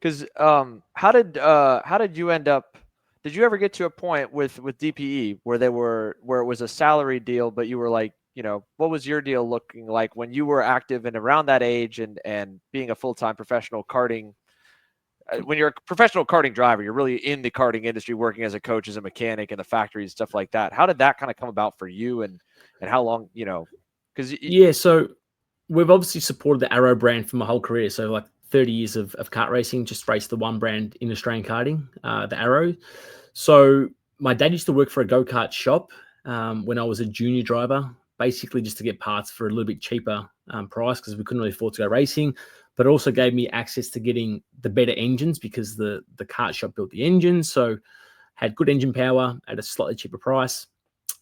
Because how did you end up? Did you ever get to a point with DPE where it was a salary deal, but you were like, what was your deal looking like when you were active and around that age and being a full-time professional karting? When you're a professional karting driver, you're really in the karting industry, working as a coach, as a mechanic in the factories, stuff like that. How did that kind of come about for you, and how long? Because so we've obviously supported the Arrow brand for my whole career. So like 30 years of kart racing, just raced the one brand in Australian karting, the Arrow. So my dad used to work for a go-kart shop when I was a junior driver, basically just to get parts for a little bit cheaper price because we couldn't really afford to go racing, but also gave me access to getting the better engines because the kart shop built the engines. So had good engine power at a slightly cheaper price.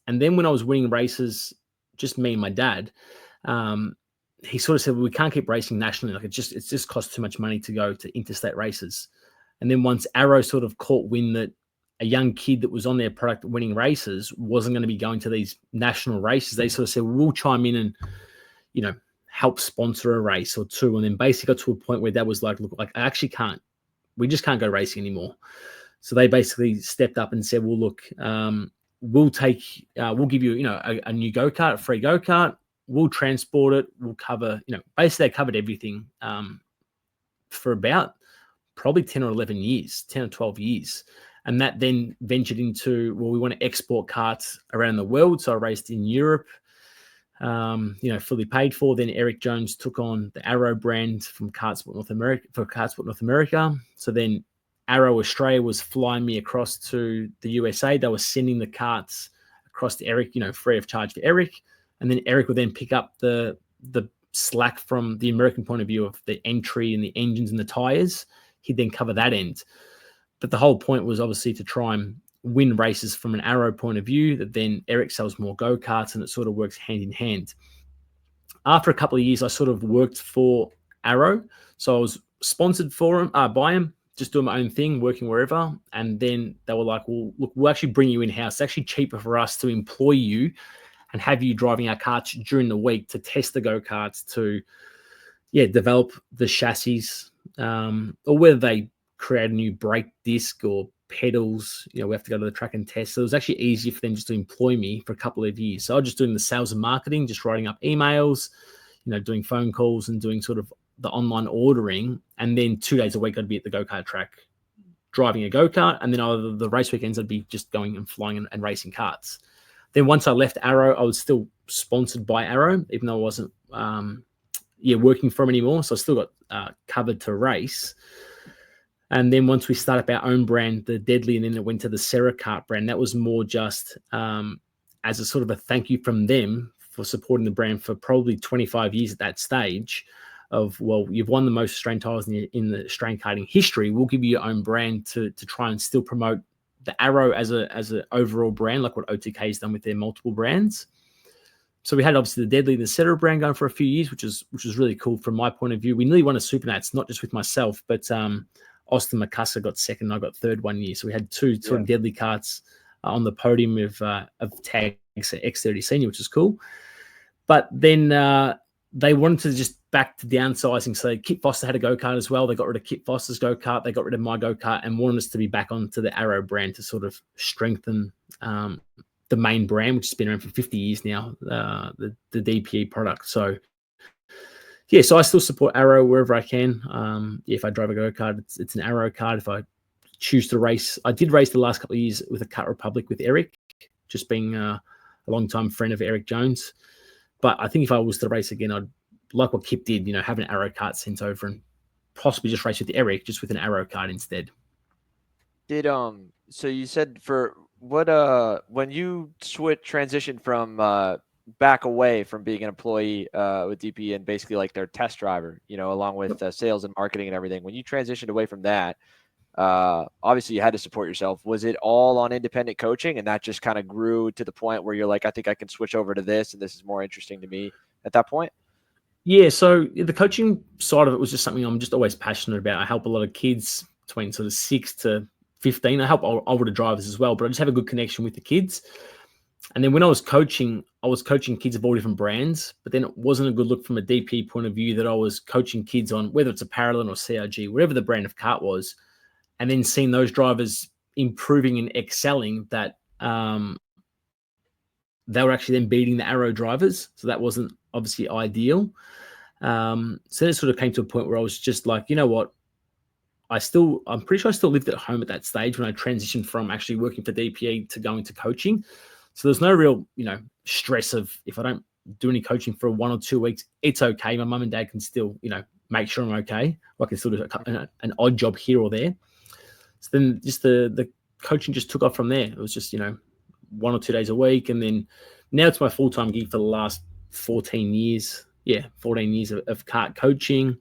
And then when I was winning races, just me and my dad, he sort of said, well, we can't keep racing nationally. Like it just costs too much money to go to interstate races. And then once Arrow sort of caught wind that a young kid that was on their product winning races wasn't going to be going to these national races, they sort of said, well, we'll chime in and, help sponsor a race or two. And then basically got to a point where Dad was like, look, like I actually we just can't go racing anymore. So they basically stepped up and said, well, look, we'll give you, a new go-kart, a free go-kart. We'll transport it. We'll cover, basically they covered everything for about probably 10 or 11 years, 10 or 12 years. And that then ventured into, well, we want to export karts around the world. So I raced in Europe, fully paid for. Then Eric Jones took on the Arrow brand from Kartsport North America. So then Arrow Australia was flying me across to the USA. They were sending the karts across to Eric, free of charge for Eric. And then Eric would then pick up the slack from the American point of view of the entry and the engines and the tires. He'd then cover that end. But the whole point was obviously to try and win races from an Arrow point of view, that then Eric sells more go-karts and it sort of works hand in hand. After a couple of years, I sort of worked for Arrow. So I was sponsored by him, just doing my own thing, working wherever. And then they were like, well, look, we'll actually bring you in-house. It's actually cheaper for us to employ you and have you driving our karts during the week to test the go-karts, to develop the chassis, or whether they create a new brake disc or pedals. We have to go to the track and test. So it was actually easier for them just to employ me for a couple of years. So I was just doing the sales and marketing, just writing up emails, doing phone calls and doing sort of the online ordering. And then 2 days a week, I'd be at the go-kart track driving a go-kart. And then either the race weekends, I'd be just going and flying and racing karts. Then once I left Arrow, I was still sponsored by Arrow, even though I wasn't working for them anymore. So I still got covered to race. And then once we started up our own brand, the Deadly, and then it went to the Sera Kart brand, that was more just as a sort of a thank you from them for supporting the brand for probably 25 years at that stage of, well, you've won the most Australian titles in the Australian karting history. We'll give you your own brand to try and still promote the Arrow as an overall brand, like what OTK has done with their multiple brands. So we had obviously the Deadly and the Sera brand going for a few years, which was really cool from my point of view. We nearly won a Supernats, not just with myself, but Austin McCusker got second, and I got third 1 year. So we had two sort of Deadly karts on the podium of tags at X30 Senior, which is cool. But then they wanted to just back to downsizing. So Kit Foster had a go-kart as well. They got rid of Kit Foster's go-kart. They got rid of my go-kart and wanted us to be back onto the Arrow brand to sort of strengthen the main brand, which has been around for 50 years now, the DPE product. So so I still support Arrow wherever I can. If I drive a go-kart, it's an Arrow kart. If I choose to race, I did race the last couple of years with a Kart Republic with Eric, just being a long-time friend of Eric Jones. But I think if I was to race again, I'd like what Kip did, have an Arrow kart sent over and possibly just race with Eric, just with an Arrow kart instead. Did so you said for what when you transitioned from back away from being an employee with DP and basically like their test driver, along with sales and marketing and everything, when you transitioned away from that, obviously you had to support yourself. Was it all on independent coaching, and that just kind of grew to the point where you're like, I think I can switch over to this, and this is more interesting to me at that point? Yeah, so the coaching side of it was just something I'm just always passionate about. I help a lot of kids between sort of 6 to 15. I help older drivers as well, but I just have a good connection with the kids. And then when I was coaching kids of all different brands, but then it wasn't a good look from a DP point of view that I was coaching kids on whether it's a Parallel or CRG, whatever the brand of kart was, and then seeing those drivers improving and excelling, that they were actually then beating the Arrow drivers. So that wasn't obviously ideal. So it sort of came to a point where I was just like, you know what? I'm pretty sure I still lived at home at that stage when I transitioned from actually working for DPE to going to coaching. So there's no real, stress of if I don't do any coaching for 1 or 2 weeks, it's okay. My mum and dad can still, make sure I'm okay. I can still do an odd job here or there. So then just the coaching just took off from there. It was just, 1 or 2 days a week. And then now it's my full-time gig for the last 14 years. Yeah, 14 years of kart coaching.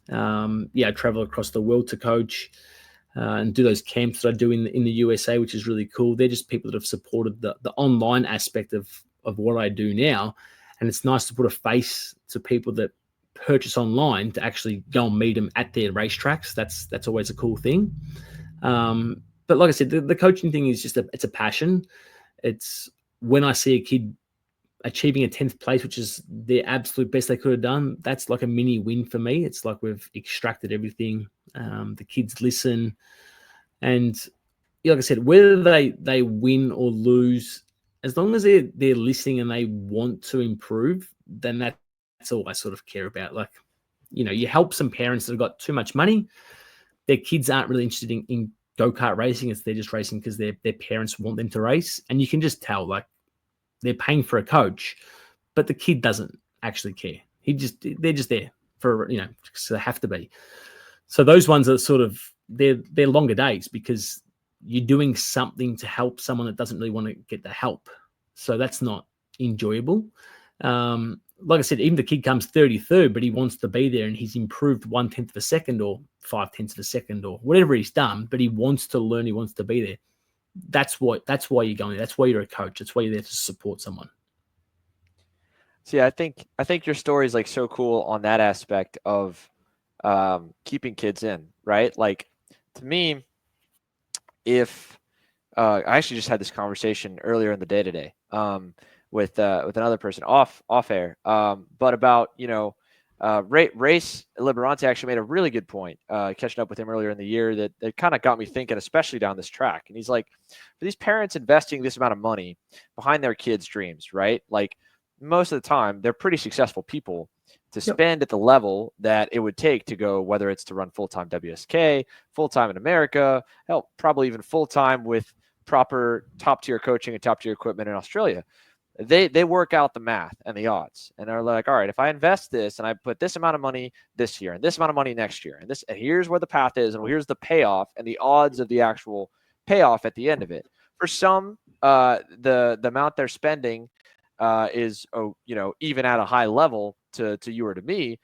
I travel across the world to coach and do those camps that I do in the USA, which is really cool. They're just people that have supported the online aspect of what I do now. And it's nice to put a face to people that purchase online to actually go and meet them at their racetracks. That's always a cool thing. But like I said, the coaching thing is just it's a passion. It's when I see a kid achieving a 10th place, which is the absolute best they could have done, that's like a mini win for me. It's like we've extracted everything. The kids listen. And like I said, whether they win or lose, as long as they're listening and they want to improve, then that's all I sort of care about. Like, you help some parents that have got too much money. Their kids aren't really interested in go-kart racing. They're just racing because their parents want them to race. And you can just tell, like, they're paying for a coach, but the kid doesn't actually care. They're just there for, because they have to be. So those ones are sort of, they're longer days because you're doing something to help someone that doesn't really want to get the help. So that's not enjoyable. Like I said, even the kid comes 33rd, but he wants to be there and he's improved 1/10 of a second or 5/10 of a second or whatever he's done, but he wants to learn, he wants to be there. That's why you're going there. That's why you're a coach. That's why you're there to support someone. See, I think your story is like so cool on that aspect of keeping kids in, right? Like, to me, if I actually just had this conversation earlier in the day today with another person off air, but about Race Liberante actually made a really good point, catching up with him earlier in the year, that kind of got me thinking, especially down this track. And he's like, for these parents investing this amount of money behind their kids' dreams, right? Like, most of the time, they're pretty successful people to spend at the level that it would take to go, whether it's to run full-time WSK, full-time in America, hell, probably even full-time with proper top-tier coaching and top-tier equipment in Australia. They work out the math and the odds, and they're like, all right, if I invest this and I put this amount of money this year and this amount of money next year, and here's where the path is, and here's the payoff and the odds of the actual payoff at the end of it. For some, the amount they're spending is, even at a high level to you or to me.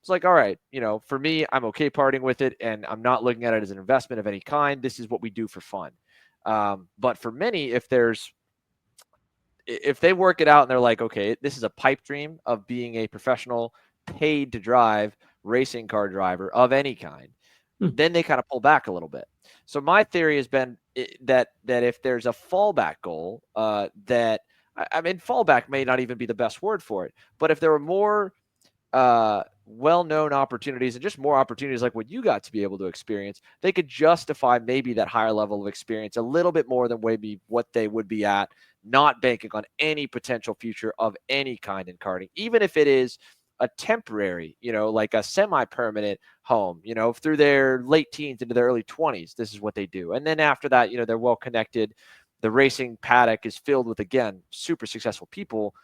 It's like, all right, for me, I'm okay parting with it, and I'm not looking at it as an investment of any kind. This is what we do for fun. But for many, if they work it out and they're like, okay, this is a pipe dream of being a professional paid to drive racing car driver of any kind, then they kind of pull back a little bit. So my theory has been that if there's a fallback goal, that I mean, fallback may not even be the best word for it, but if there were more well-known opportunities and just more opportunities like what you got to be able to experience, they could justify maybe that higher level of experience a little bit more than maybe what they would be at, not banking on any potential future of any kind in karting, even if it is a temporary, like a semi-permanent home, through their late teens into their early 20s. This is what they do. And then after that, they're well connected. The racing paddock is filled with, again, super successful people.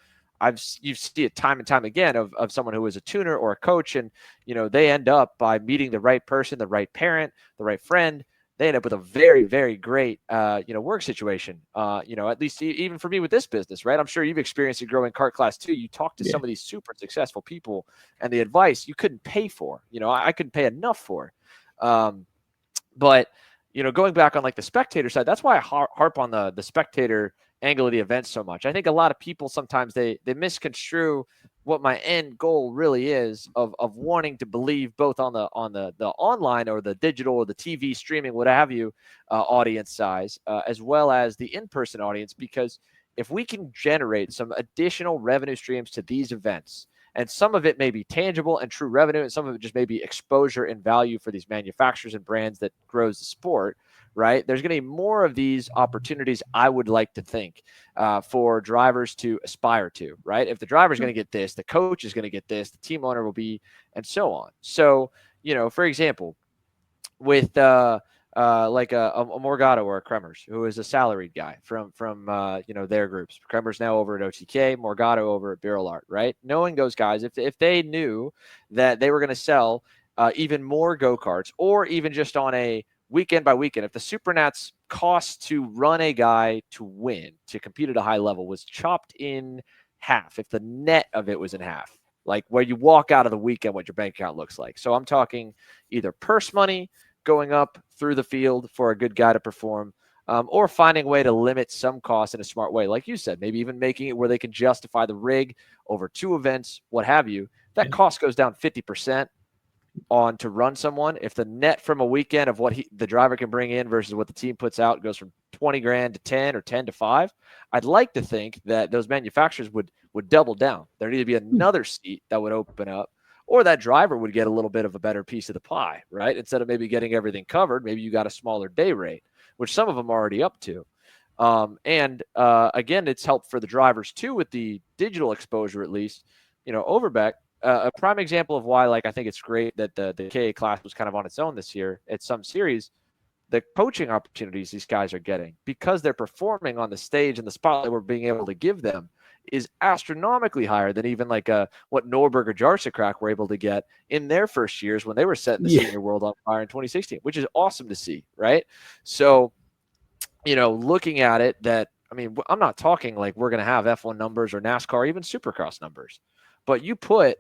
You see it time and time again of someone who is a tuner or a coach, and they end up by meeting the right person, the right parent, the right friend. They end up with a very, very great work situation. At least even for me with this business, right? I'm sure you've experienced it growing kart class too. You talk to some of these super successful people, and the advice you couldn't pay for. I couldn't pay enough for. But going back on like the spectator side, that's why I harp on the spectator angle of the event so much. I think a lot of people sometimes they misconstrue what my end goal really is of wanting to believe both on the online or the digital or the TV streaming, what have you, audience size, as well as the in-person audience. Because if we can generate some additional revenue streams to these events, and some of it may be tangible and true revenue, and some of it just may be exposure and value for these manufacturers and brands that grows the sport, right? There's going to be more of these opportunities, I would like to think, for drivers to aspire to, right? If the driver's going to get this, the coach is going to get this, the team owner will be, and so on. So, for example, with like a Morgado or a Kremers, who is a salaried guy from their groups. Kremers now over at OTK, Morgado over at Barrel Art, right? Knowing those guys, if they knew that they were going to sell even more go-karts, or even just on a weekend by weekend, if the Supernats cost to run a guy to win, to compete at a high level, was chopped in half, if the net of it was in half, like where you walk out of the weekend, what your bank account looks like. So I'm talking either purse money going up through the field for a good guy to perform, or finding a way to limit some costs in a smart way. Like you said, maybe even making it where they can justify the rig over 2 events, what have you. That cost goes down 50% on to run someone. If the net from a weekend of what the driver can bring in versus what the team puts out goes from 20 grand to 10 or 10 to 5, I'd like to think that those manufacturers would double down. There'd either be another seat that would open up, or that driver would get a little bit of a better piece of the pie, right? Instead of maybe getting everything covered, maybe you got a smaller day rate, which some of them are already up to. Again, it's helped for the drivers too with the digital exposure, at least. Overbeck, a prime example of why, like, I think it's great that the KA class was kind of on its own this year at some series. The coaching opportunities these guys are getting, because they're performing on the stage and the spotlight we're being able to give them, is astronomically higher than even like what Norberg or Jarsakrak were able to get in their first years when they were setting the senior world on fire in 2016, which is awesome to see, right? So, looking at it, I'm not talking like we're going to have F1 numbers or NASCAR, even Supercross numbers, but you put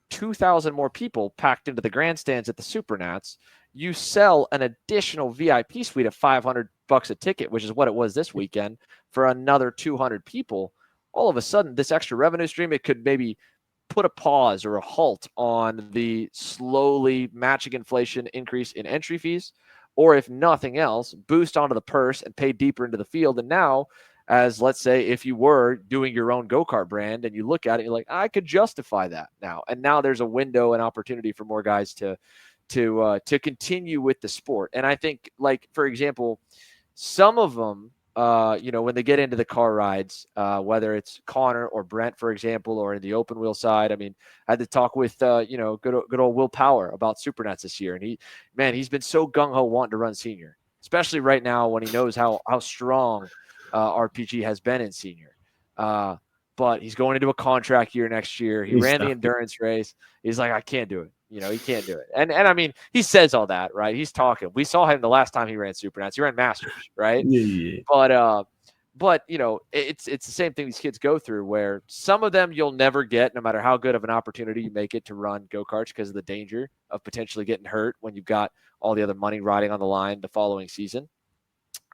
2,000 more people packed into the grandstands at the Supernats, you sell an additional VIP suite of $500 a ticket, which is what it was this weekend, for another 200 people. All of a sudden, this extra revenue stream, it could maybe put a pause or a halt on the slowly matching inflation increase in entry fees, or if nothing else, boost onto the purse and pay deeper into the field. And now, as, let's say, if you were doing your own go-kart brand and you look at it, you're like, I could justify that now. And now there's a window and opportunity for more guys to continue with the sport. And I think, like, for example, some of them, when they get into the car rides, whether it's Connor or Brent, for example, or in the open wheel side. I mean, I had to talk with, good old Will Power about Supernats this year. And he's been so gung-ho wanting to run senior, especially right now when he knows how strong RPG has been in senior. But he's going into a contract year next year. He ran the endurance race. He's like, I can't do it. He can't do it. And I mean, he says all that, right? He's talking. We saw him the last time he ran Supernats. He ran Masters, right? Yeah. But it's the same thing these kids go through, where some of them you'll never get, no matter how good of an opportunity you make it to run go-karts, because of the danger of potentially getting hurt when you've got all the other money riding on the line the following season.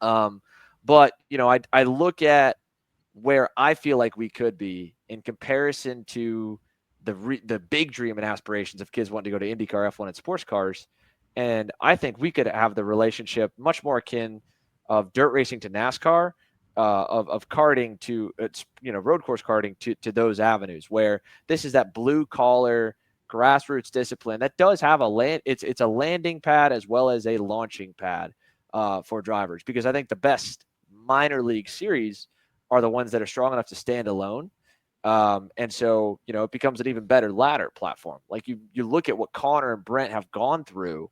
But I look at where I feel like we could be in comparison to the big dream and aspirations of kids wanting to go to IndyCar, F1, and sports cars. And I think we could have the relationship much more akin of dirt racing to NASCAR, of karting to road course karting to those avenues, where this is that blue collar grassroots discipline that does have it's a landing pad as well as a launching pad for drivers, because I think the best minor league series are the ones that are strong enough to stand alone. And so, it becomes an even better ladder platform. Like you look at what Connor and Brent have gone through,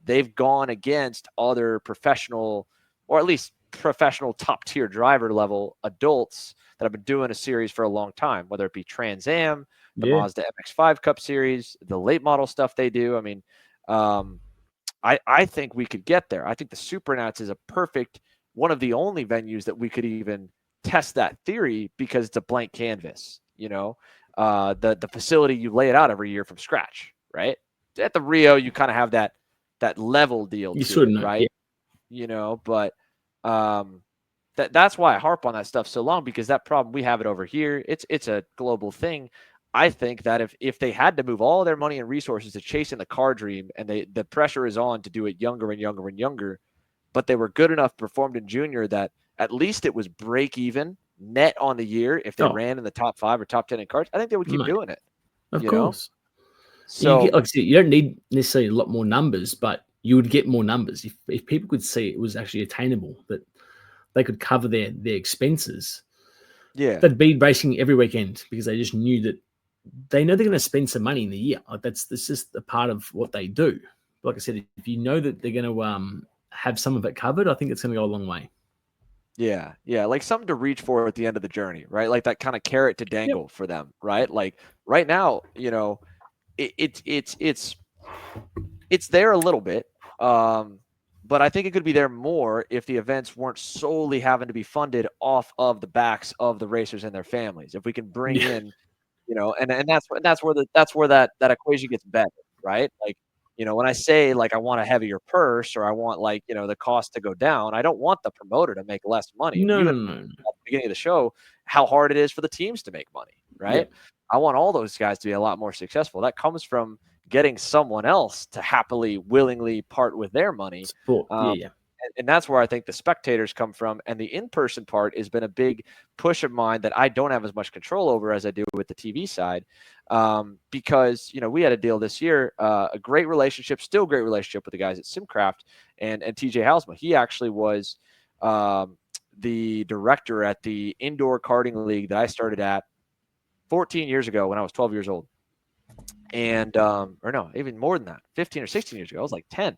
they've gone against other professional, or at least professional top tier driver level adults that have been doing a series for a long time, whether it be Trans Am, the Mazda MX-5 Cup series, the late model stuff they do. I mean, I think we could get there. I think the Supernats is a perfect, one of the only venues that we could even test that theory, because it's a blank canvas. The facility, you lay it out every year from scratch, right? At the Rio, you kind of have that level deal to it, right? Yeah. But that's why I harp on that stuff so long, because that problem, we have it over here. It's a global thing. I think that if they had to move all their money and resources to chasing the car dream, and the pressure is on to do it younger and younger and younger, but they were good enough, performed in junior, that at least it was break even net on the year if they ran in the top 5 or top 10 in carts. I think they would keep doing it. Of course. So, like I said, you don't need necessarily a lot more numbers, but you would get more numbers if people could see it was actually attainable, that they could cover their expenses. Yeah, they'd be racing every weekend, because they just knew that they know they're going to spend some money in the year. Like that's just a part of what they do. Like I said, if you know that they're going to have some of it covered, I think it's going to go a long way. Yeah, like something to reach for at the end of the journey, right? Like that kind of carrot to dangle for them, right? Like right now, it's there a little bit, but I think it could be there more if the events weren't solely having to be funded off of the backs of the racers and their families. If we can bring in, and that's where that equation gets better, right? Like, when I say, like, I want a heavier purse, or I want, like, the cost to go down, I don't want the promoter to make less money. No. At the beginning of the show, how hard it is for the teams to make money, right? I want all those guys to be a lot more successful. That comes from getting someone else to happily, willingly part with their money. And that's where I think the spectators come from. And the in-person part has been a big push of mine that I don't have as much control over as I do with the TV side. Because, we had a deal this year, a great relationship with the guys at Simcraft and TJ Halsma. He actually was the director at the indoor karting league that I started at 14 years ago when I was 12 years old. And, or no, even more than that, 15 or 16 years ago, I was like 10.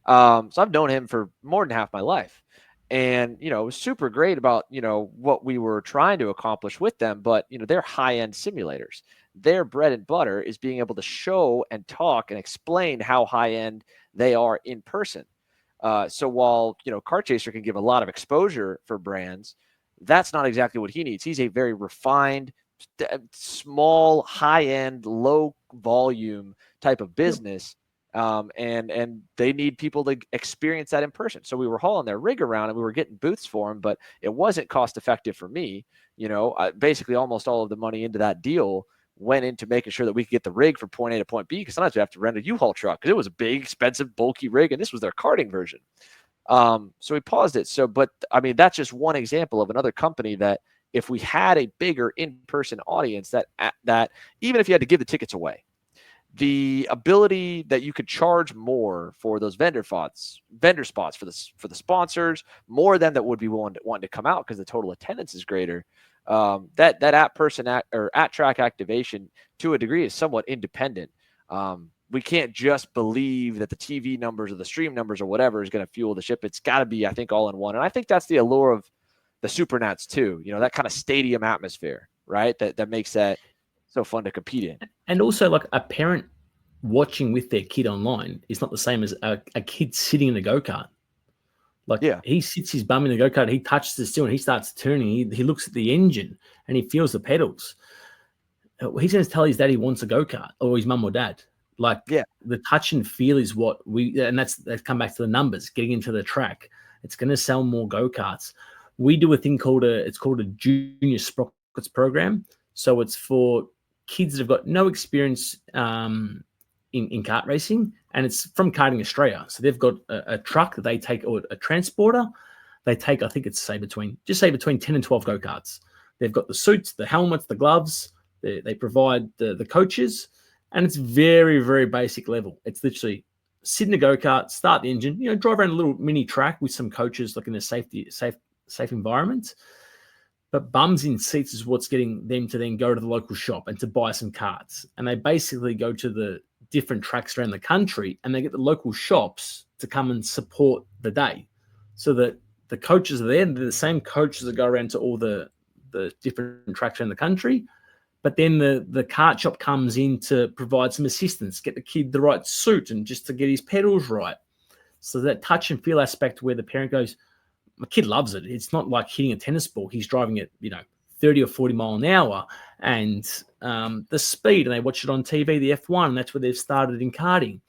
So I've known him for more than half my life. And, it was super great about, what we were trying to accomplish with them. But, they're high-end simulators. Their bread and butter is being able to show and talk and explain how high-end they are in person. So while, Kart Chaser can give a lot of exposure for brands, that's not exactly what he needs. He's a very refined, small, high-end, low-volume type of business. And they need people to experience that in person. So we were hauling their rig around and we were getting booths for them, but it wasn't cost effective for me. Basically almost all of the money into that deal went into making sure that we could get the rig from point A to point B, because sometimes we have to rent a U-Haul truck because it was a big, expensive, bulky rig, and this was their karting version. So we paused it. So, but I mean, that's just one example of another company that if we had a bigger in-person audience, that even if you had to give the tickets away, the ability that you could charge more for those vendor spots for the sponsors, more than that would be wanting to come out because the total attendance is greater. That at person or at track activation to a degree is somewhat independent. We can't just believe that the TV numbers or the stream numbers or whatever is going to fuel the ship. It's got to be, I think, all in one. And I think that's the allure of the Supernats too. You know, that kind of stadium atmosphere, right? That makes that so fun to compete in. And also, like, a parent watching with their kid online is not the same as a kid sitting in a go-kart. Like, Yeah. he sits his bum in the go-kart, he touches the steering, he starts turning, he looks at the engine and he feels the pedals. He's going to tell his dad he wants a go-kart, or his mum or dad. Like, Yeah. the touch and feel is what and that's come back to the numbers, getting into the track. It's going to sell more go-karts. We do a thing called it's called a junior sprockets program. So it's for kids that have got no experience in kart racing, and it's from Karting Australia. So they've got a truck that they take, or a transporter. They take, I think it's between 10 and 12 go-karts. They've got the suits, the helmets, the gloves. They provide the coaches, and it's very, very basic level. It's literally sit in a go-kart, start the engine, drive around a little mini track with some coaches, like in a safe environment. But bums in seats is what's getting them to then go to the local shop and to buy some karts. And they basically go to the different tracks around the country, and they get the local shops to come and support the day, so that the coaches are there, and they're the same coaches that go around to all the different tracks around the country. But then the kart shop comes in to provide some assistance, get the kid the right suit, and just to get his pedals right. So that touch and feel aspect where the parent goes, my kid loves it. It's not like hitting a tennis ball. He's driving it, 30 or 40 mile an hour, and the speed, and they watch it on TV, the F1, and that's where they've started in karting.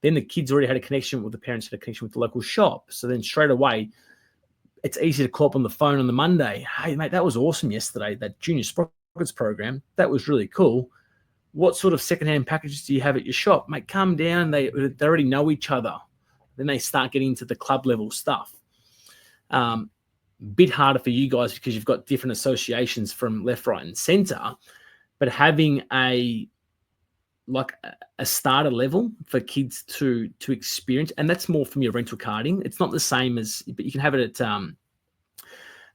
Then the kids already had a connection with the parents, had a connection with the local shop. So then straight away, it's easy to call up on the phone on the Monday. Hey, mate, that was awesome yesterday, that junior sprockets program. That was really cool. What sort of secondhand packages do you have at your shop? Mate, come down. They already know each other. Then they start getting into the club level stuff. Bit harder for you guys because you've got different associations from left, right, and center. But having a starter level for kids to experience, and that's more from your rental karting. It's not the same as, but you can have it at.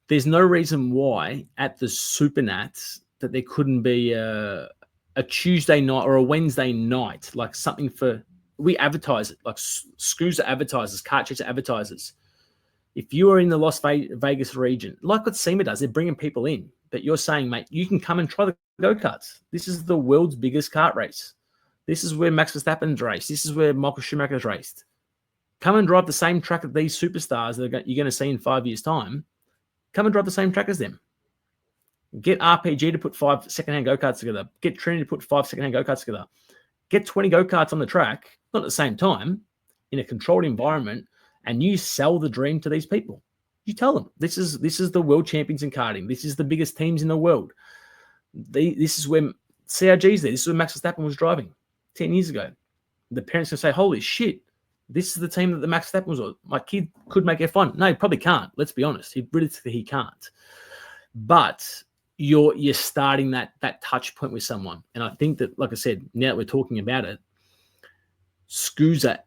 There's no reason why at the Supernats that there couldn't be a Tuesday night or a Wednesday night, like something for, we advertise it, like Screws are advertisers, Kart Checks are advertisers. If you are in the Las Vegas region, like what SEMA does, they're bringing people in. But you're saying, mate, you can come and try the go-karts. This is the world's biggest kart race. This is where Max Verstappen's raced. This is where Michael Schumacher's raced. Come and drive the same track that these superstars that you're going to see in 5 years' time. Come and drive the same track as them. Get RPG to put 5 secondhand go-karts together. Get Trinity to put 5 secondhand go-karts together. Get 20 go-karts on the track, not at the same time, in a controlled environment, and you sell the dream to these people. You tell them, this is the world champions in karting. This is the biggest teams in the world. This is where CRG's there. This is where Max Verstappen was driving 10 years ago. The parents can say, holy shit, this is the team that the Max Verstappen was on. My kid could make F1. No, he probably can't. Let's be honest. He can't. But you're starting that touch point with someone. And I think that, like I said, now that we're talking about it, SCUSA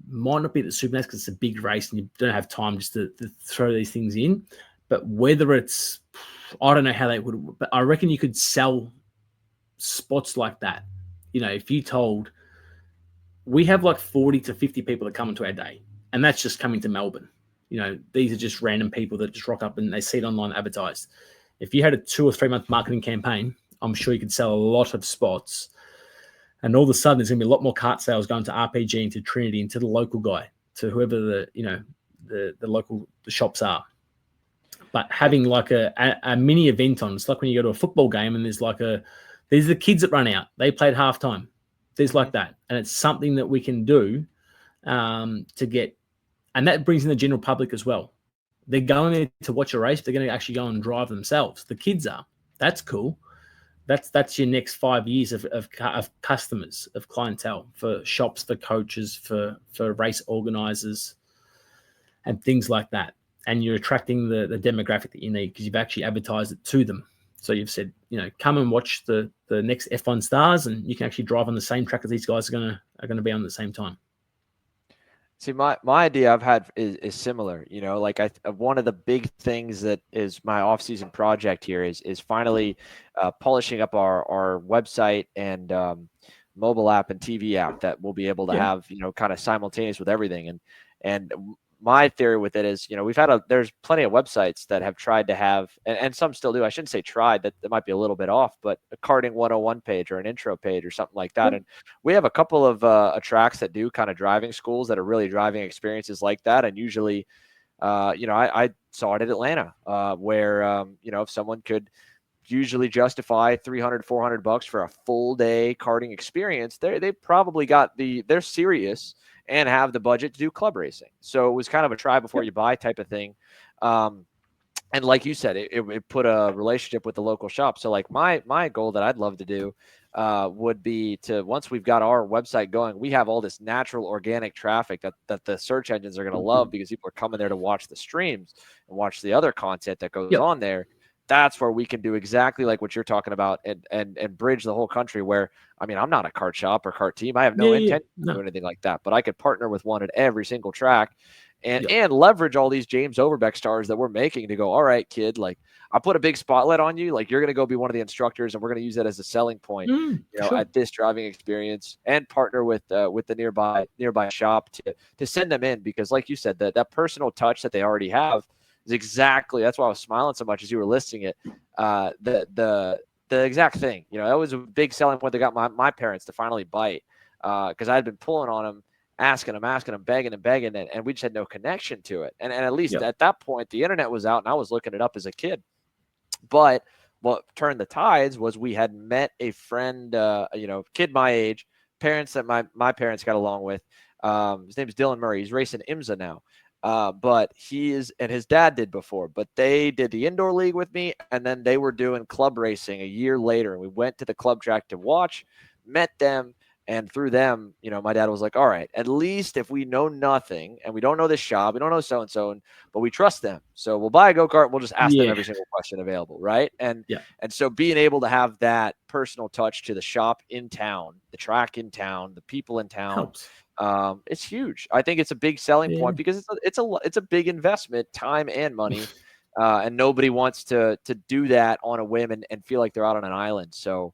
might not be the Supernats because it's a big race and you don't have time just to throw these things in. But whether it's, I don't know how they would, but I reckon you could sell spots like that. If you told, we have like 40 to 50 people that come into our day, and that's just coming to Melbourne. These are just random people that just rock up and they see it online advertised. If you had a 2 or 3 month marketing campaign, I'm sure you could sell a lot of spots. And all of a sudden, there's going to be a lot more kart sales going to RPG, into Trinity, into the local guy, to whoever the local shops are. But having like a mini event on, it's like when you go to a football game and there's the kids that run out. They played halftime. There's like that. And it's something that we can do to get, and that brings in the general public as well. They're going there to watch a race. They're going to actually go and drive themselves. The kids are. That's cool. That's your next 5 years of customers, of clientele, for shops, for coaches, for race organizers. and things like that. And you're attracting the demographic that you need because you've actually advertised it to them. So you've said, come and watch the next F1 stars, and you can actually drive on the same track as these guys are gonna be on at the same time. See, my idea I've had is similar. Like one of the big things that is my off-season project here is finally polishing up our website and mobile app and TV app that we'll be able to have, kind of simultaneous with everything. And my theory with it is, there's plenty of websites that have tried to have, and some still do. I shouldn't say tried, that might be a little bit off, but a Karting 101 page or an intro page or something like that. And we have a couple of tracks that do kind of driving schools that are really driving experiences like that. And usually, I saw it at Atlanta, where, if someone could usually justify $300-$400 for a full day karting experience, they probably they're serious and have the budget to do club racing. So it was kind of a try before you buy type of thing. And like you said, it put a relationship with the local shop. So like my goal that I'd love to do would be to, once we've got our website going, we have all this natural organic traffic that the search engines are going to love because people are coming there to watch the streams and watch the other content that goes on there. That's where we can do exactly like what you're talking about and bridge the whole country where, I mean, I'm not a kart shop or kart team. I have no intention to do anything like that, but I could partner with one at every single track and leverage all these James Overbeck stars that we're making to go, all right, kid, like I put a big spotlight on you. Like you're going to go be one of the instructors and we're going to use that as a selling point, at this driving experience and partner with the nearby shop to send them in. Because like you said, that personal touch that they already have is exactly, that's why I was smiling so much as you were listing it. The exact thing, that was a big selling point that got my parents to finally bite. Cause I had been pulling on them, asking them, begging, and we just had no connection to it. And at least at that point, the internet was out and I was looking it up as a kid. But what turned the tides was we had met a friend, kid my age, parents that my parents got along with. His name is Dylan Murray. He's racing IMSA now. But and his dad did before, but they did the indoor league with me. And then they were doing club racing a year later. And we went to the club track to watch, met them. And through them, my dad was like, all right, at least if we know nothing and we don't know this shop, we don't know so-and-so, but we trust them. So we'll buy a go-kart. We'll just ask them every single question available. Right. And so being able to have that personal touch to the shop in town, the track in town, the people in town, helps. It's huge. I think it's a big selling point because it's a big investment, time and money. And nobody wants to do that on a whim and feel like they're out on an island. So,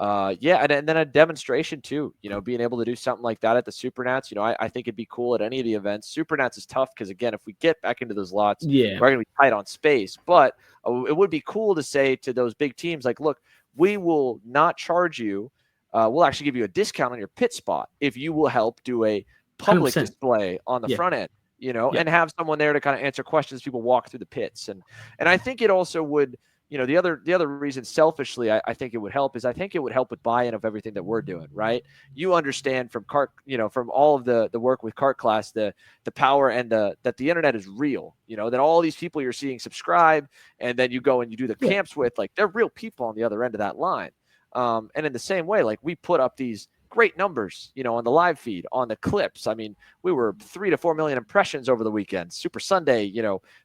and then a demonstration too, being able to do something like that at the Supernats, I think it'd be cool at any of the events. Supernats is tough because again, if we get back into those lots, we're going to be tight on space, but it would be cool to say to those big teams, like, look, we will not charge you. We'll actually give you a discount on your pit spot if you will help do a public 100%. display on the front end, and have someone there to kind of answer questions as people walk through the pits. And I think it also would, the other reason selfishly I think it would help is I think it would help with buy-in of everything that we're doing, right? You understand from kart, from all of the work with Kart Class, the power and that the internet is real, that all these people you're seeing subscribe and then you go and you do the camps with, like, they're real people on the other end of that line. And in the same way, like we put up these great numbers, on the live feed, on the clips. I mean, we were 3 to 4 million impressions over the weekend. Super Sunday,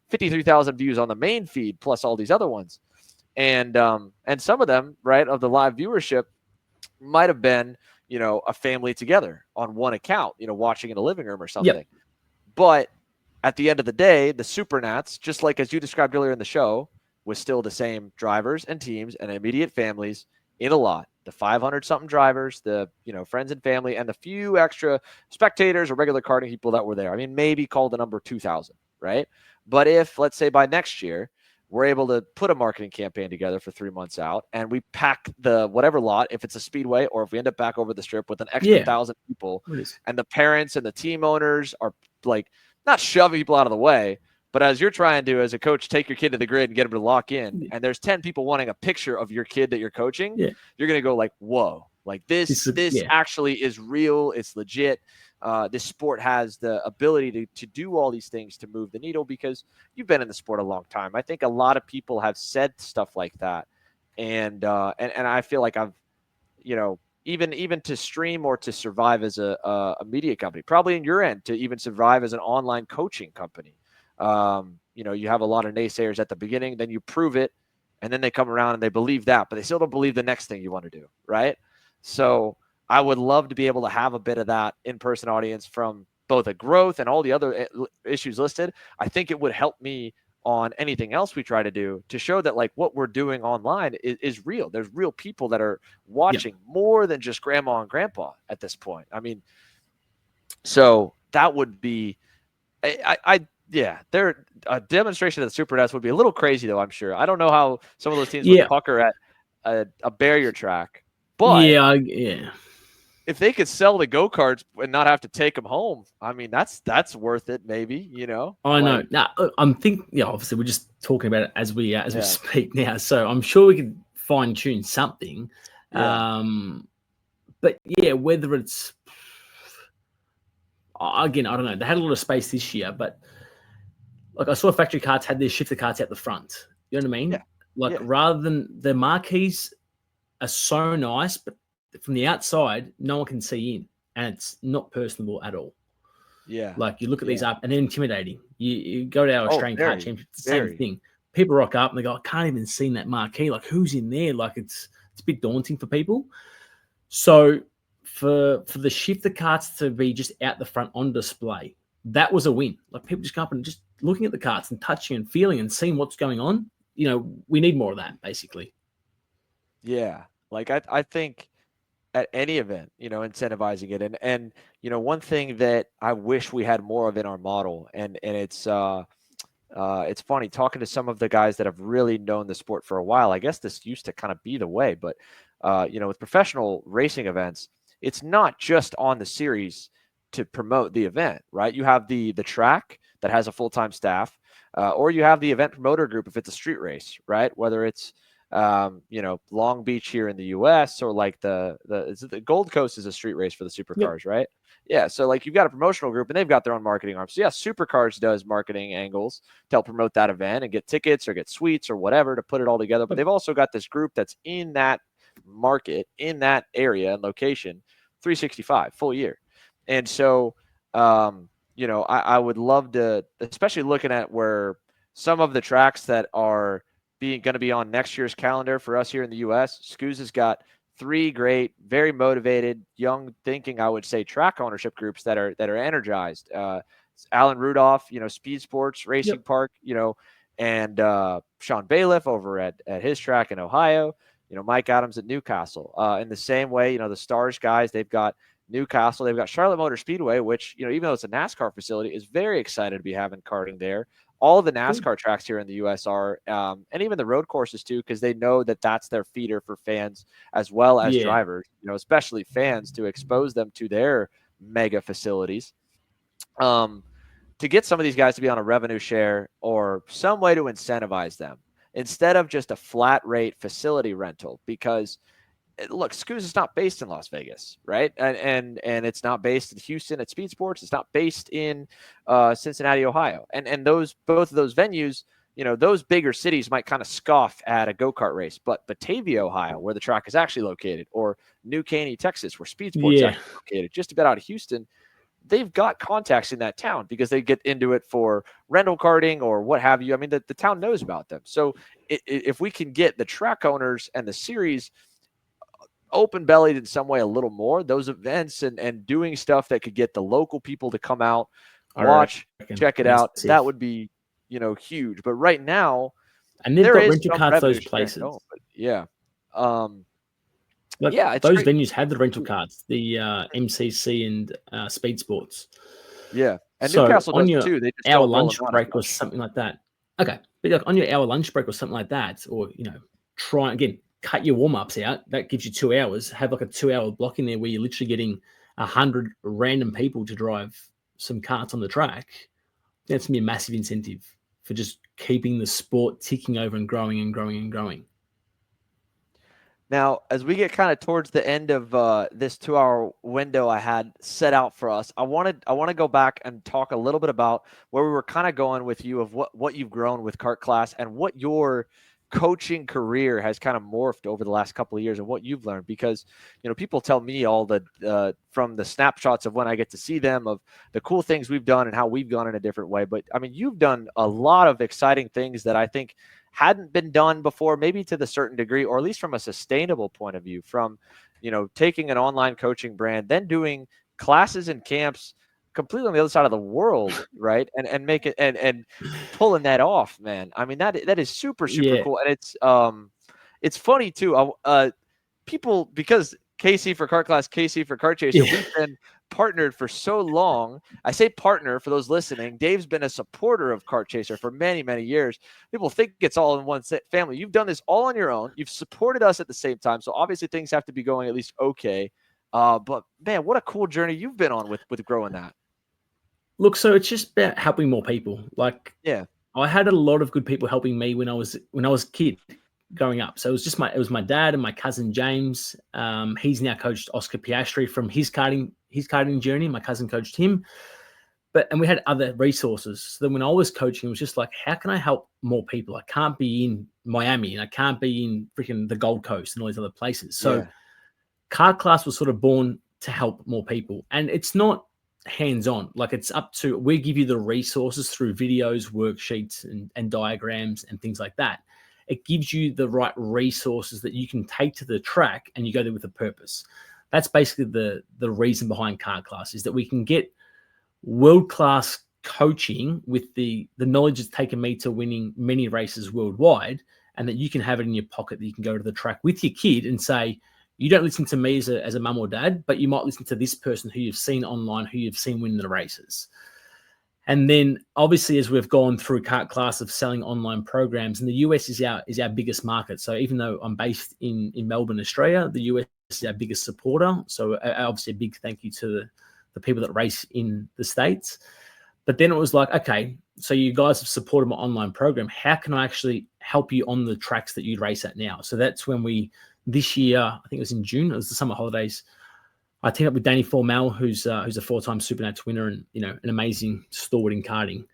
53,000 views on the main feed, plus all these other ones. And some of them, right, of the live viewership might have been, a family together on one account, watching in a living room or something. But at the end of the day, the Supernats, just like as you described earlier in the show, was still the same drivers and teams and immediate families in a lot. The 500 something drivers, the friends and family, and the few extra spectators or regular karting people that were there. I mean, maybe call the number 2,000, right? But if, let's say, by next year we're able to put a marketing campaign together for 3 months out and we pack the whatever lot, if it's a speedway or if we end up back over the strip with an extra 1,000 people, and the parents and the team owners are like not shoving people out of the way, but as you're trying to, as a coach, take your kid to the grid and get them to lock in, and there's 10 people wanting a picture of your kid that you're coaching, you're going to go like, whoa, like this actually is real. It's legit. This sport has the ability to do all these things to move the needle because you've been in the sport a long time. I think a lot of people have said stuff like that. And I feel like I've, even to stream or to survive as a media company, probably in your end to even survive as an online coaching company. You have a lot of naysayers at the beginning, then you prove it, and then they come around and they believe that, but they still don't believe the next thing you want to do, right? So I would love to be able to have a bit of that in-person audience from both a growth and all the other issues listed. I think it would help me on anything else we try to do to show that like what we're doing online is real. There's real people that are watching more than just grandma and grandpa at this point. I mean, so that would be, yeah, there a demonstration of the Supernats would be a little crazy though. I'm sure. I don't know how some of those teams would pucker at a barrier track, but yeah. if they could sell the go-karts and not have to take them home, I mean, that's worth it, maybe, I know. Like, now, I'm thinking, obviously we're just talking about it as we speak now. So I'm sure we could fine tune something. Yeah. But yeah, whether it's, again, I don't know. They had a lot of space this year, but like I saw factory carts had their shifter carts out the front. You know what I mean? Yeah. Like rather than the marquees are so nice, but from the outside, no one can see in, and it's not personable at all. Yeah. Like you look at these up, and they're intimidating. You go to our Australian Kart Championship, it's the same thing. People rock up and they go, I can't even see that marquee. Like who's in there? Like it's a bit daunting for people. So for the shifter carts to be just out the front on display, that was a win. Like people just come up and just looking at the carts and touching and feeling and seeing what's going on. We need more of that, basically. Yeah. Like I think at any event, incentivizing it. And one thing that I wish we had more of in our model, and it's funny talking to some of the guys that have really known the sport for a while. I guess this used to kind of be the way, but with professional racing events, it's not just on the series to promote the event, right? You have the track that has a full-time staff, or you have the event promoter group if it's a street race, right? Whether it's Long Beach here in the U.S. or like the Gold Coast is a street race for the supercars, right? Yeah, so like you've got a promotional group and they've got their own marketing arm. So yeah, Supercars does marketing angles to help promote that event and get tickets or get suites or whatever to put it all together. But they've also got this group that's in that market, in that area and location, 365 full year. And so, I would love to, especially looking at where some of the tracks that are going to be on next year's calendar for us here in the U.S. Scoos has got 3 great, very motivated, young thinking, I would say, track ownership groups that are energized. Alan Rudolph, Speed Sports Racing Park, and Sean Bailiff over at his track in Ohio. Mike Adams at Newcastle. In the same way, the Stars guys, they've got Newcastle, they've got Charlotte Motor Speedway, which even though it's a NASCAR facility, is very excited to be having karting there. All the NASCAR tracks here in the U.S. are, and even the road courses too, because they know that that's their feeder for fans as well as drivers, especially fans, to expose them to their mega facilities. To get some of these guys to be on a revenue share or some way to incentivize them instead of just a flat rate facility rental, because look, Scoos is not based in Las Vegas, right? And it's not based in Houston at Speed Sports. It's not based in Cincinnati, Ohio. And both of those venues, those bigger cities might kind of scoff at a go-kart race, but Batavia, Ohio, where the track is actually located, or New Caney, Texas, where Speed Sports is actually located, just about out of Houston, they've got contacts in that town because they get into it for rental karting or what have you. I mean, the town knows about them. So if we can get the track owners and the series open bellied in some way a little more, those events and doing stuff that could get the local people to come out, watch, check it out, that would be, huge. But right now, and they've got rental carts those places. Those venues have the rental carts, the MCC and Speed Sports. Yeah, and so Newcastle on does your too. They just hour lunch break or something like that. Okay, but like on your hour lunch break or something like that, or try again, cut your warm ups out. That gives you 2 hours. Have like a 2 hour block in there where you're literally getting 100 random people to drive some karts on the track. That's gonna be a massive incentive for just keeping the sport ticking over and growing and growing and growing. Now, as we get kind of towards the end of this 2 hour window I had set out for us, I want to go back and talk a little bit about where we were kind of going with you of what you've grown with Kart Class and what your coaching career has kind of morphed over the last couple of years and what you've learned, because people tell me all the from the snapshots of when I get to see them of the cool things we've done and how we've gone in a different way. But I mean, you've done a lot of exciting things that I think hadn't been done before, maybe to the certain degree, or at least from a sustainable point of view, from taking an online coaching brand, then doing classes and camps completely on the other side of the world, right? And make it and pulling that off, man. I mean, that is super Yeah. cool. And it's funny too. People, because KC for Kart Class, KC for Kart Chaser, we've been partnered for so long. I say partner for those listening. Dave's been a supporter of Kart Chaser for many years. People think it's all in one family. You've done this all on your own. You've supported us at the same time. So obviously things have to be going at least okay. But man, what a cool journey you've been on with growing that. Look, so it's just about helping more people. Like, Yeah, I had a lot of good people helping me when I was a kid growing up. So it was my dad and my cousin James. He's now coached Oscar Piastri from his karting journey. My cousin coached him. And we had other resources. So then when I was coaching, it was just like, how can I help more people? I can't be in Miami and I can't be in freaking the Gold Coast and all these other places. So Kart Class was sort of born to help more people. And it's not hands-on. Like, it's up to, we give you the resources through videos, worksheets, and diagrams and things like that. It gives you the right resources that you can take to the track and you go there with a purpose. That's basically the reason behind Kart Class, is that we can get world-class coaching with the knowledge that's taken me to winning many races worldwide, and that you can have it in your pocket, that you can go to the track with your kid and say, you don't listen to me as a mum or dad, but you might listen to this person who you've seen online, who you've seen win the races. And then obviously, as we've gone through Kart Class of selling online programs, and the US is our biggest market. So even though I'm based in Melbourne, Australia, the US is our biggest supporter. So obviously a big thank you to the people that race in the States. But then it was like, okay, so you guys have supported my online program. How can I actually help you on the tracks that you race at now? So that's when this year, I think it was in June, it was the summer holidays, I teamed up with Danny Formel, who's a 4-time Supernats winner and an amazing stalwart in karting,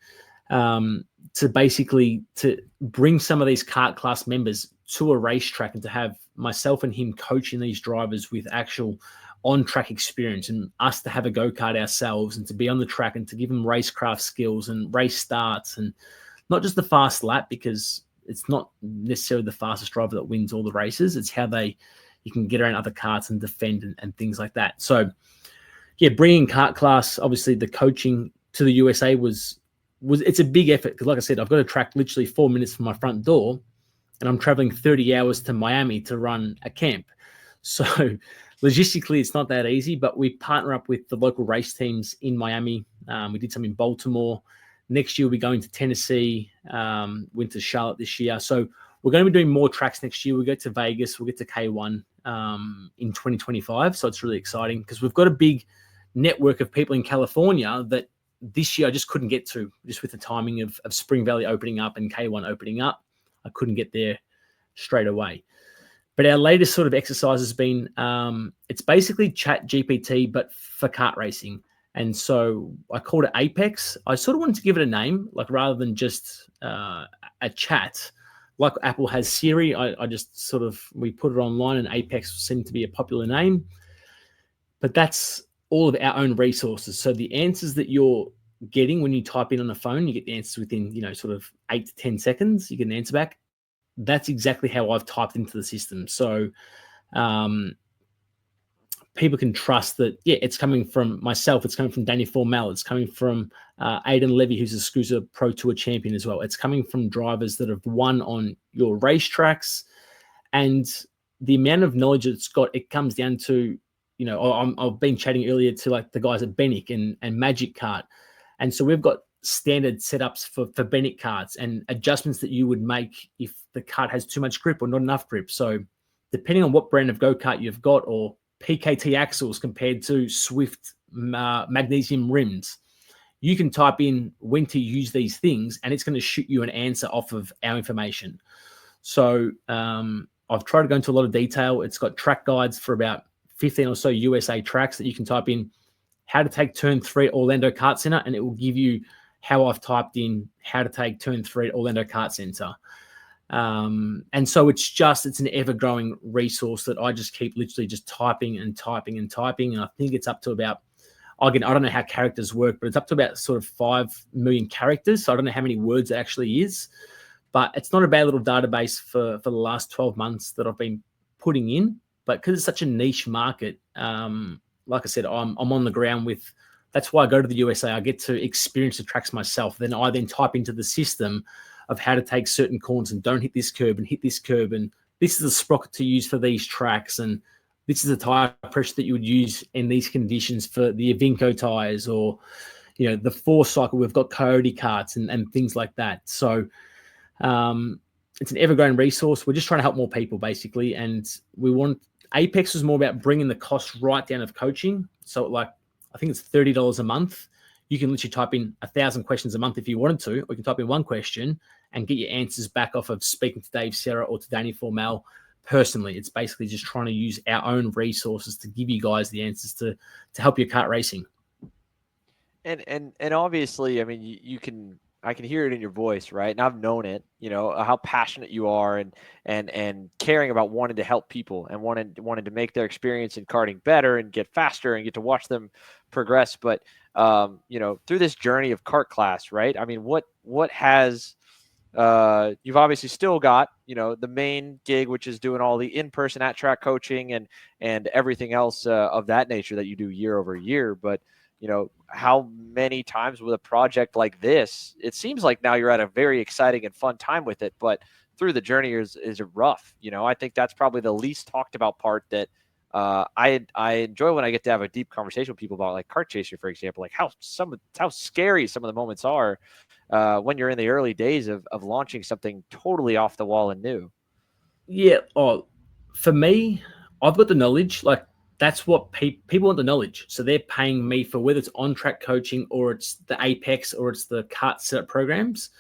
to bring some of these Kart Class members to a racetrack and to have myself and him coaching these drivers with actual on-track experience, and us to have a go-kart ourselves and to be on the track and to give them racecraft skills and race starts, and not just the fast lap, because it's not necessarily the fastest driver that wins all the races. It's how you can get around other karts and defend and things like that. So yeah, bringing Kart Class, obviously the coaching to the USA it's a big effort, because like I said, I've got a track literally 4 minutes from my front door, and I'm traveling 30 hours to Miami to run a camp. So logistically, it's not that easy, but we partner up with the local race teams in Miami. We did some in Baltimore. Next year, we'll be going to Tennessee, went to Charlotte this year. So we're going to be doing more tracks next year. We'll go to Vegas. We'll get to K1 in 2025. So it's really exciting, because we've got a big network of people in California that this year I just couldn't get to, just with the timing of Spring Valley opening up and K1 opening up. I couldn't get there straight away. But our latest sort of exercise has been, it's basically Chat GPT, but for kart racing. And so I called it Apex. I sort of wanted to give it a name, like rather than just a chat, like Apple has Siri. I just sort of, we put it online, and Apex seemed to be a popular name. But that's all of our own resources. So the answers that you're getting when you type in on the phone, you get the answers within, sort of 8 to 10 seconds. You get an answer back. That's exactly how I've typed into the system. So people can trust that, yeah, it's coming from myself. It's coming from Danny Formel. It's coming from Aidan Levy, who's a SCUSA Pro Tour champion as well. It's coming from drivers that have won on your racetracks. And the amount of knowledge it's got, it comes down to, I've been chatting earlier to like the guys at Benick and Magic Kart. And so we've got standard setups for Benick karts and adjustments that you would make if the kart has too much grip or not enough grip. So depending on what brand of go-kart you've got, or PKT axles compared to Swift magnesium rims, you can type in when to use these things, and it's going to shoot you an answer off of our information. So I've tried to go into a lot of detail. It's got track guides for about 15 or so USA tracks that you can type in how to take turn 3 at Orlando Kart Center, and it will give you how I've typed in how to take turn 3 at Orlando Kart Center. And so it's an ever-growing resource that I just keep literally just typing and typing and typing. And I think it's up to about, again, I don't know how characters work, but it's up to about sort of 5 million characters. So I don't know how many words it actually is, but it's not a bad little database for the last 12 months that I've been putting in. But because it's such a niche market, like I said, I'm on the ground with. That's why I go to the USA. I get to experience the tracks myself. Then I type into the system of how to take certain corners and don't hit this curb and hit this curb. And this is the sprocket to use for these tracks. And this is the tire pressure that you would use in these conditions for the Avinco tires, or, the 4-cycle. We've got Coyote karts and things like that. So it's an ever-growing resource. We're just trying to help more people, basically. And Apex was more about bringing the cost right down of coaching. So I think it's $30 a month. You can literally type in 1,000 questions a month if you wanted to, or you can type in one question and get your answers back off of speaking to Dave, Sera, or to Danny Formel personally. It's basically just trying to use our own resources to give you guys the answers to help your kart racing. And obviously, I mean, I can hear it in your voice, right? And I've known it, how passionate you are and caring about wanting to help people and wanting to make their experience in karting better and get faster and get to watch them progress. But, through this journey of kart class, right? I mean, what has, you've obviously still got, the main gig, which is doing all the in-person at-track coaching and everything else of that nature that you do year over year. But, how many times with a project like this, it seems like now you're at a very exciting and fun time with it, but through the journey is rough. I think that's probably the least talked about part that I enjoy when I get to have a deep conversation with people about, like Kart Chaser, for example, like how scary some of the moments are when you're in the early days of launching something totally off the wall and new. Yeah. Oh, for me, I've got the knowledge. Like, that's what people want, the knowledge. So they're paying me for whether it's on-track coaching or it's the Apex or it's the kart setup programs.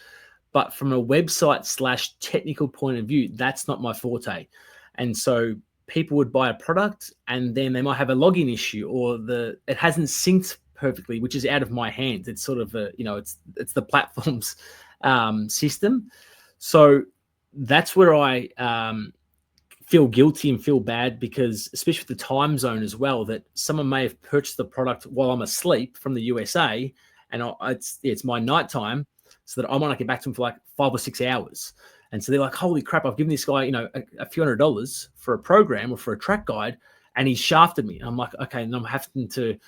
But from a website / technical point of view, that's not my forte. And so people would buy a product and then they might have a login issue, or it hasn't synced perfectly, which is out of my hands. It's sort of it's the platform's system. So that's where I feel guilty and feel bad, because especially with the time zone as well, that someone may have purchased the product while I'm asleep from the USA, and it's my nighttime, so that I might not get back to them for like 5 or 6 hours. And so they're like, holy crap, I've given this guy, a few $100s for a program or for a track guide, and he's shafted me. And I'm like, okay, and I'm having to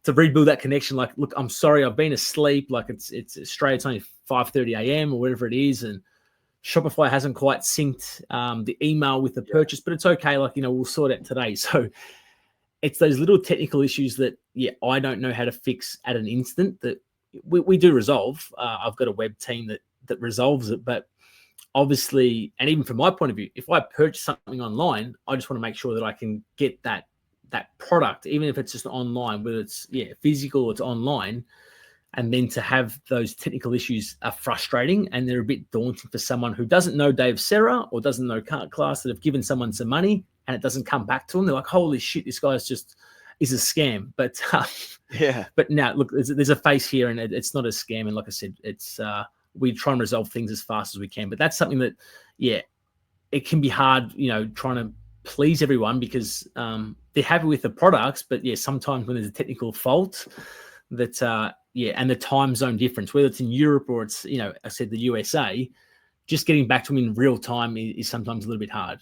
rebuild that connection. Like, look, I'm sorry, I've been asleep. Like, it's Australia, it's only 5:30 a.m. or whatever it is, and Shopify hasn't quite synced the email with the purchase, but it's okay. Like, we'll sort it today. So it's those little technical issues that, I don't know how to fix at an instant, that we do resolve. I've got a web team that resolves it, but obviously, and even from my point of view, if I purchase something online, I just want to make sure that I can get that product, even if it's just online, whether it's physical or it's online. And then to have those technical issues are frustrating, and they're a bit daunting for someone who doesn't know Dave Sera or doesn't know kart class, that have given someone some money and it doesn't come back to them. They're like, holy shit, this guy's is a scam. But but now look, there's a face here, and it's not a scam. And like I said, it's we try and resolve things as fast as we can. But that's something that, it can be hard, trying to please everyone, because they're happy with the products. But sometimes when there's a technical fault, that and the time zone difference, whether it's in Europe or it's, I said the USA, just getting back to them in real time is sometimes a little bit hard.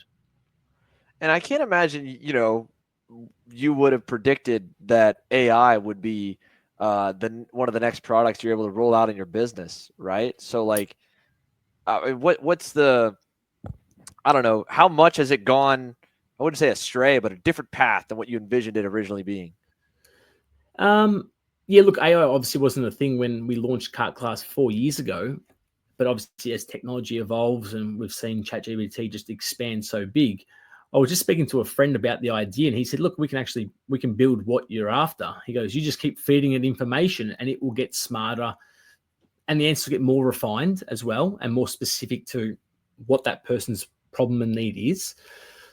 And I can't imagine, you would have predicted that AI would be one of the next products you're able to roll out in your business, right? So, like, what's the, I don't know, how much has it gone, I wouldn't say astray, but a different path than what you envisioned it originally being? Look, AI obviously wasn't a thing when we launched Kart Class 4 years ago, but obviously as technology evolves and we've seen ChatGPT just expand so big, I was just speaking to a friend about the idea, and he said, look, we can build what you're after. He goes, you just keep feeding it information and it will get smarter, and the answers will get more refined as well and more specific to what that person's problem and need is.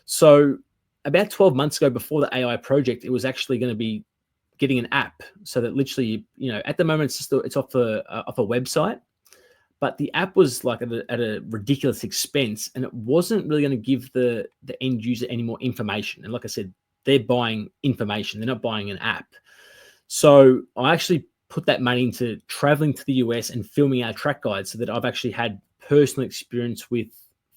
So about 12 months ago, before the AI project, it was actually going to be getting an app, so that literally, at the moment it's off a website, but the app was like at a ridiculous expense, and it wasn't really going to give the end user any more information. And like I said, they're buying information; they're not buying an app. So I actually put that money into traveling to the US and filming our track guides, so that I've actually had personal experience with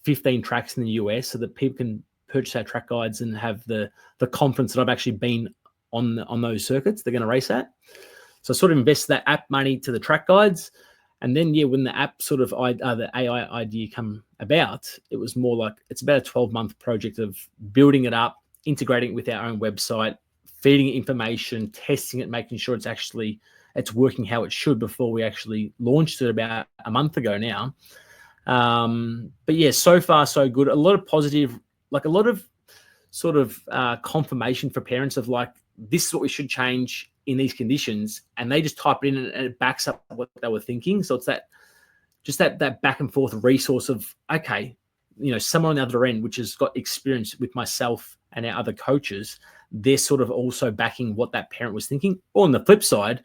15 tracks in the US, so that people can purchase our track guides and have the confidence that I've actually been on those circuits they're going to race at. So I sort of invest that app money to the track guides. And then, yeah, when the app sort of the AI idea come about, it was more like it's about a 12-month project of building it up, integrating it with our own website, feeding it information, testing it, making sure it's working how it should before we actually launched it about a month ago now. But yeah, so far so good. A lot of positive, like a lot of sort of confirmation for parents of like, this is what we should change in these conditions, and they just type it in and it backs up what they were thinking. So it's that back and forth resource of, okay, someone on the other end, which has got experience with myself and our other coaches, they're sort of also backing what that parent was thinking. Or on the flip side,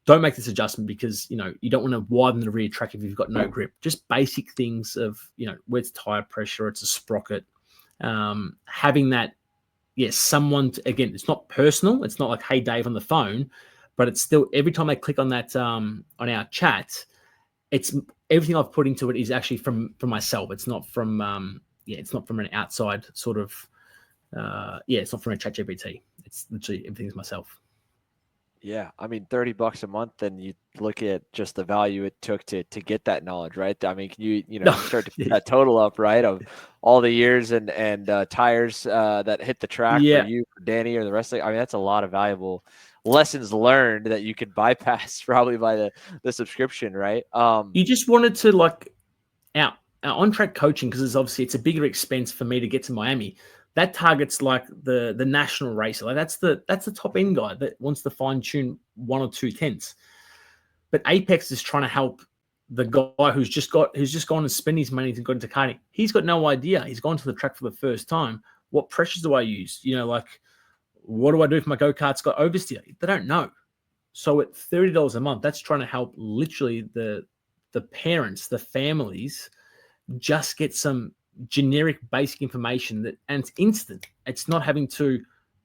don't make this adjustment because, you don't want to widen the rear track if you've got no grip. Just basic things of, where it's tire pressure, it's a sprocket, having that, someone again, it's not personal. It's not like, hey, Dave on the phone, but it's still, every time I click on that, on our chat, it's everything I've put into it is actually from myself. It's not from, it's not from an outside sort of, it's not from a chat GPT. It's literally everything's myself. Yeah, I mean, $30 a month, and you look at just the value it took to get that knowledge, right? I mean, can you start to put that total up, right, of all the years and tires that hit the track for you, for Danny, or the rest of it. I mean, that's a lot of valuable lessons learned that you could bypass probably by the subscription, right? You just wanted to like our on-track coaching, because it's a bigger expense for me to get to Miami. That targets like the national racer. Like that's the top end guy that wants to fine tune 1 or 2 tenths. But Apex is trying to help the guy who's just gone and spent his money to go into karting. He's got no idea. He's gone to the track for the first time. What pressures do I use? Like, what do I do if my go-kart's got oversteer? They don't know. So at $30 a month, that's trying to help literally the parents, the families, just get some generic basic information and it's instant. It's not having to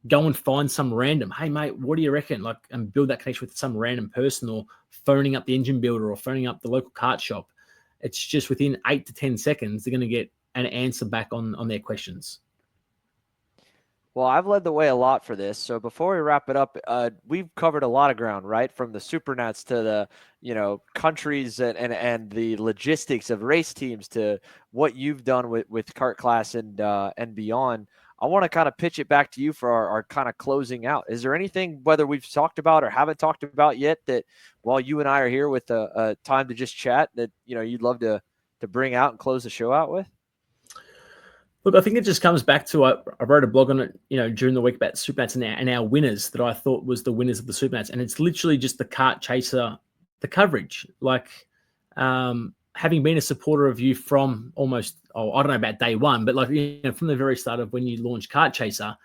go and find some random, hey mate, what do you reckon? Like, and build that connection with some random person, or phoning up the engine builder or phoning up the local kart shop. It's just within 8 to 10 seconds, they're going to get an answer back on their questions. Well, I've led the way a lot for this. So before we wrap it up, we've covered a lot of ground, right? From the Supernats to the, countries and the logistics of race teams to what you've done with Kart Class and beyond. I want to kind of pitch it back to you for our kind of closing out. Is there anything, whether we've talked about or haven't talked about yet, that while you and I are here with a time to just chat, that, you'd love to bring out and close the show out with? Look, I think it just comes back to, I wrote a blog on it, during the week about Supernats and our winners that I thought was the winners of the Supernats. And it's literally just the kart chaser, the coverage. Like, having been a supporter of you from almost, I don't know about day one, but like, from the very start of when you launched Kart Chaser,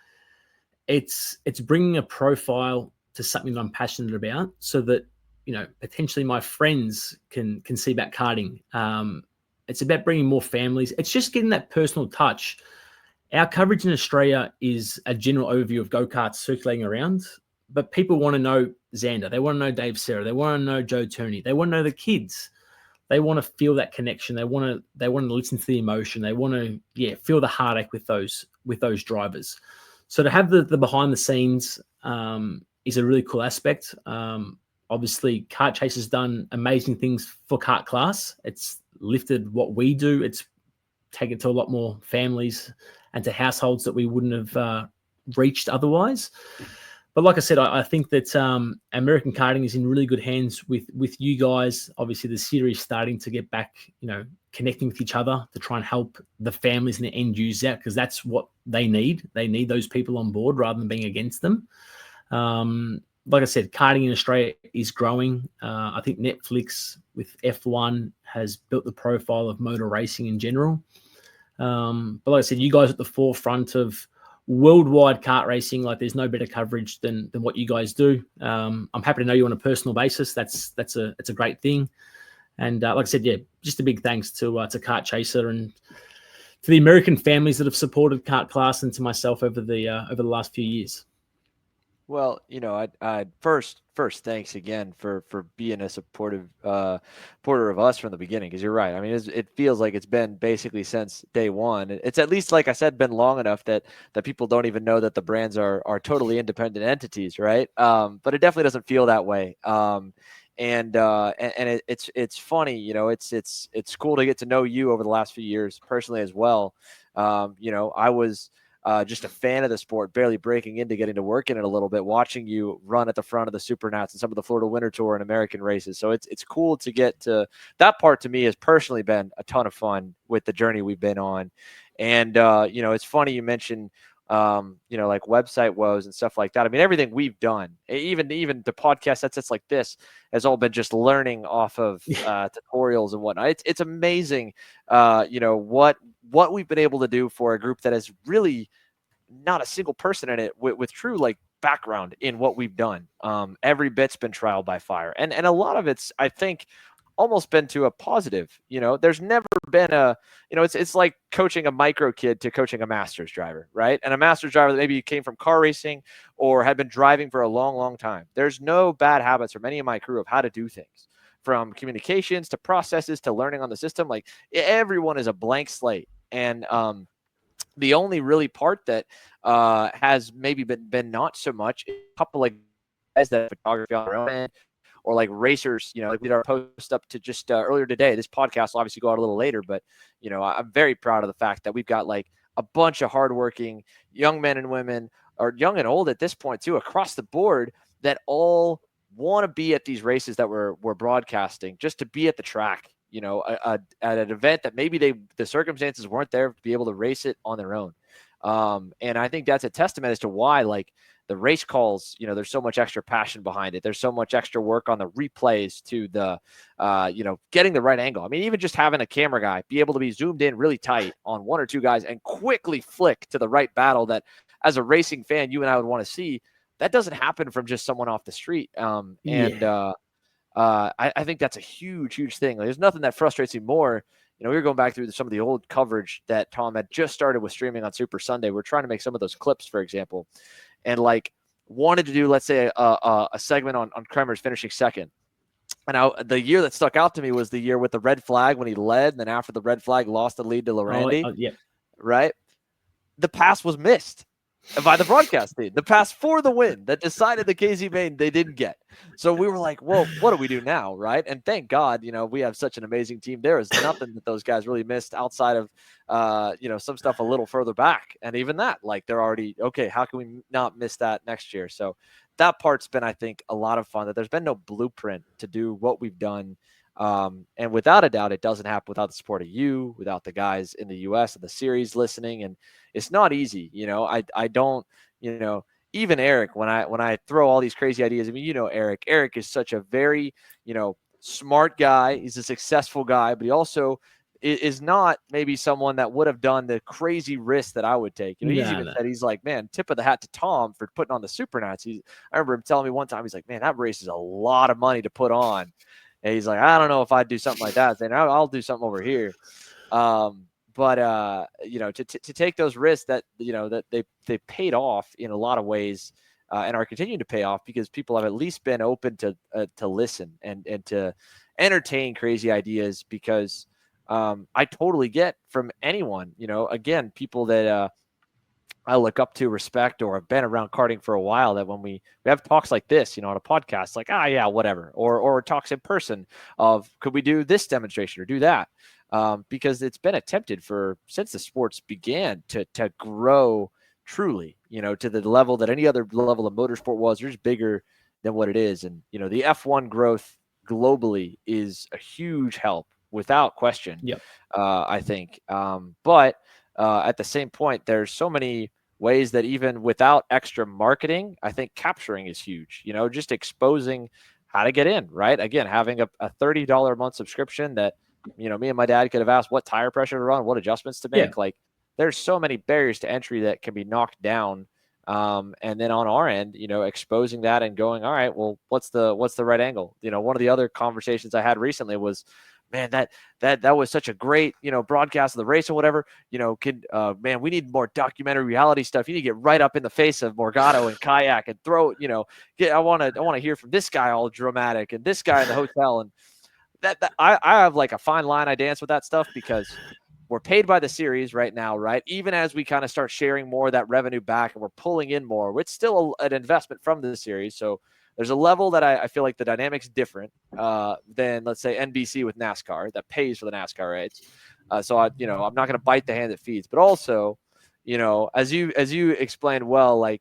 it's bringing a profile to something that I'm passionate about, so that, potentially my friends can see about karting. It's about bringing more families. It's just getting that personal touch. Our coverage in Australia is a general overview of go-karts circulating around, but people want to know Xander. They want to know Dave Sera. They want to know Joe Turney. They want to know the kids. They want to feel that connection. They want to listen to the emotion. They want to, feel the heartache with those drivers. So to have the behind the scenes is a really cool aspect. Obviously, Kart Chase has done amazing things for Kart Class. It's lifted what we do. It's taken to a lot more families and to households that we wouldn't have reached otherwise. But like I said, I think that American karting is in really good hands with you guys. Obviously, the series starting to get back, connecting with each other to try and help the families and the end users out, because that's what they need. They need those people on board rather than being against them. Like I said, karting in Australia is growing. I think Netflix with F1 has built the profile of motor racing in general. But like I said, you guys are at the forefront of worldwide kart racing. Like, there's no better coverage than what you guys do. I'm happy to know you on a personal basis. That's a great thing. And like I said, yeah, just a big thanks to Kart Chaser and to the American families that have supported Kart Class and to myself over the last few years. Well, I first thanks again for being a supporter of us from the beginning. Because you're right. I mean, it feels like it's been basically since day one. It's at least, like I said, been long enough that people don't even know that the brands are totally independent entities, right? But it definitely doesn't feel that way. And it's funny, it's cool to get to know you over the last few years personally as well. I was just a fan of the sport, barely breaking into getting to work in it a little bit, watching you run at the front of the Supernats and some of the Florida Winter Tour and American races. So it's cool to get to that part. To me, has personally been a ton of fun with the journey we've been on. And it's funny you mentioned like website woes and stuff like that. I mean, everything we've done, even the podcast that's like this, has all been just learning off of tutorials and whatnot. It's amazing, what we've been able to do for a group that has really not a single person in it with true like background in what we've done. Every bit's been trial by fire, and a lot of it's, I think, almost been to a positive. There's never been it's like coaching a micro kid to coaching a master's driver, right? And a master's driver that maybe came from car racing or had been driving for a long, long time. There's no bad habits from any of my crew of how to do things, from communications to processes to learning on the system. Like, everyone is a blank slate. And the only really part that has maybe been not so much, a couple like guys that have photography on their own end, or like racers, like we did our post up to just earlier today. This podcast will obviously go out a little later, but I'm very proud of the fact that we've got like a bunch of hardworking young men and women, or young and old at this point too, across the board, that all want to be at these races that we're broadcasting, just to be at the track, at an event that maybe the circumstances weren't there to be able to race it on their own. And I think that's a testament as to why, like, the race calls, there's so much extra passion behind it. There's so much extra work on the replays to the, getting the right angle. I mean, even just having a camera guy be able to be zoomed in really tight on one or two guys and quickly flick to the right battle that, as a racing fan, you and I would want to see. That doesn't happen from just someone off the street. I think that's a huge, huge thing. Like, there's nothing that frustrates me more. We were going back through some of the old coverage that Tom had just started with streaming on Super Sunday. We're trying to make some of those clips, for example, and like wanted to do, let's say, a segment on Kremer's finishing second. And the year that stuck out to me was the year with the red flag when he led, and then after the red flag lost the lead to Laurandi. Yeah. Right? The pass was missed by the broadcast team. The pass for the win that decided the KZ main they didn't get. So we were like, well, what do we do now, right? And thank God, we have such an amazing team. There is nothing that those guys really missed outside of, some stuff a little further back. And even that, like, they're already, okay, how can we not miss that next year? So that part's been, I think, a lot of fun, that there's been no blueprint to do what we've done. And without a doubt, it doesn't happen without the support of you, without the guys in the US and the series listening. And it's not easy. I don't, even Eric, when I throw all these crazy ideas, I mean, Eric is such a very, smart guy. He's a successful guy, but he also is not maybe someone that would have done the crazy risk that I would take. He's even said, he's like, man, tip of the hat to Tom for putting on the Supernats. I remember him telling me one time, he's like, man, that race is a lot of money to put on. And he's like, I don't know if I'd do something like that. Then I'll do something over here. But to take those risks that, that they paid off in a lot of ways, and are continuing to pay off, because people have at least been open to listen and to entertain crazy ideas, because I totally get from anyone, again, people that I look up to, respect, or have been around karting for a while, that when we have talks like this, on a podcast, like, yeah, whatever, or talks in person of, could we do this demonstration or do that? Because it's been attempted since the sports began to grow truly, to the level that any other level of motorsport was, or just bigger than what it is. And, the F1 growth globally is a huge help, without question. Yep. I think. But at the same point, there's so many ways that even without extra marketing, I think capturing is huge. Just exposing how to get in, right? Again, having a $30 a month subscription that, me and my dad could have asked what tire pressure to run, what adjustments to make. Yeah. Like, there's so many barriers to entry that can be knocked down And then on our end, exposing that and going, all right, well, what's the right angle? One of the other conversations I had recently was, man, that was such a great, broadcast of the race or whatever, man, we need more documentary reality stuff. You need to get right up in the face of Morgado and Kayak and throw, I want to hear from this guy all dramatic and this guy in the hotel. And that I have like a fine line I dance with that stuff because we're paid by the series right now, right? Even as we kind of start sharing more of that revenue back and we're pulling in more, it's still an investment from the series. So there's a level that I feel like the dynamic's different than, let's say, NBC with NASCAR that pays for the NASCAR rights. So I'm not going to bite the hand that feeds, but also, as you explained well, like,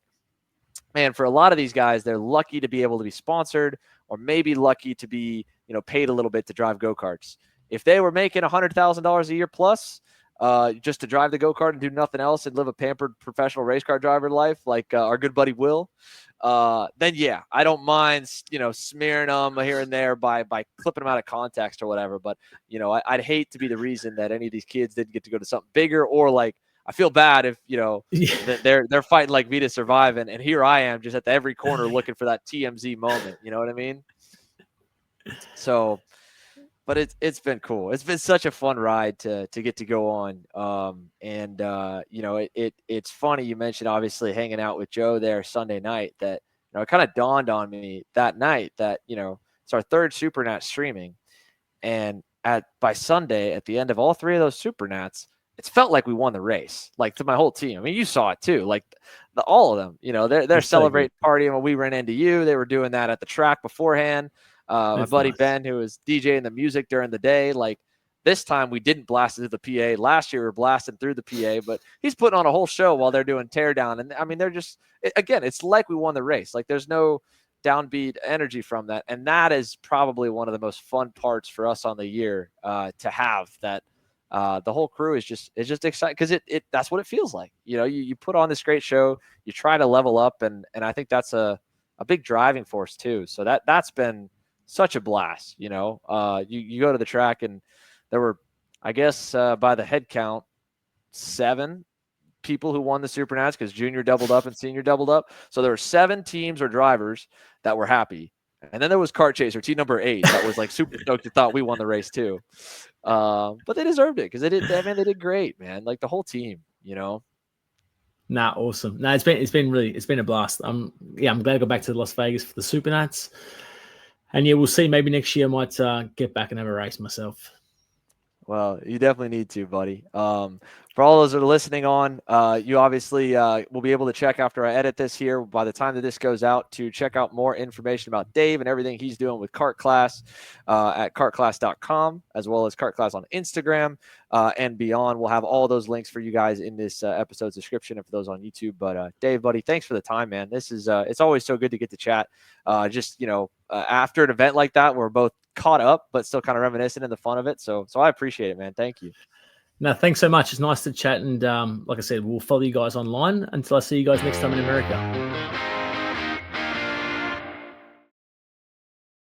man, for a lot of these guys, they're lucky to be able to be sponsored or maybe lucky to be, paid a little bit to drive go-karts. If they were making $100,000 a year plus just to drive the go-kart and do nothing else and live a pampered professional race car driver life like our good buddy Will, then yeah, I don't mind, smearing them here and there by clipping them out of context or whatever. But, I'd hate to be the reason that any of these kids didn't get to go to something bigger, or like, I feel bad if, that they're fighting like me to survive. And here I am just at every corner looking for that TMZ moment. You know what I mean? So, but it's been cool. It's been such a fun ride to get to go on. It's funny you mentioned obviously hanging out with Joe there Sunday night. That it kind of dawned on me that night that it's our third Supernats streaming, and by Sunday at the end of all three of those Supernats, it's felt like we won the race. Like, to my whole team. I mean, you saw it too. Like all of them. They're celebrating, partying when we ran into you. They were doing that at the track beforehand. My buddy nice. Ben, who was DJing the music during the day, like this time we didn't blast it through the PA. Last year we were blasting through the PA, but he's putting on a whole show while they're doing teardown. And I mean, they're just, again, it's like we won the race. Like, there's no downbeat energy from that. And that is probably one of the most fun parts for us on the year to have that. The whole crew is just excited because that's what it feels like. You put on this great show, you try to level up, and I think that's a big driving force too. So that's been such a blast. You go to the track and there were, I guess, by the head count, 7 people who won the Supernats because junior doubled up and senior doubled up. So there were 7 teams or drivers that were happy. And then there was Kart Chaser, team number 8, that was like super stoked and thought we won the race too. But they deserved it because they did great, man. Like the whole team, Nah, awesome. Nah, it's been a blast. I'm glad to go back to Las Vegas for the Supernats. And yeah, we'll see. Maybe next year I might get back and have a race myself. Well, you definitely need to, buddy. For all those that are listening on, you obviously will be able to check after I edit this here by the time that this goes out to check out more information about Dave and everything he's doing with Kart Class at kartclass.com, as well as Kart Class on Instagram and beyond. We'll have all those links for you guys in this episode's description and for those on YouTube. But Dave, buddy, thanks for the time, man. This is it's always so good to get to chat. After an event like that, we're both caught up, but still kind of reminiscent in the fun of it. So I appreciate it, man. Thank you. No, thanks so much. It's nice to chat. And like I said, we'll follow you guys online until I see you guys next time in America.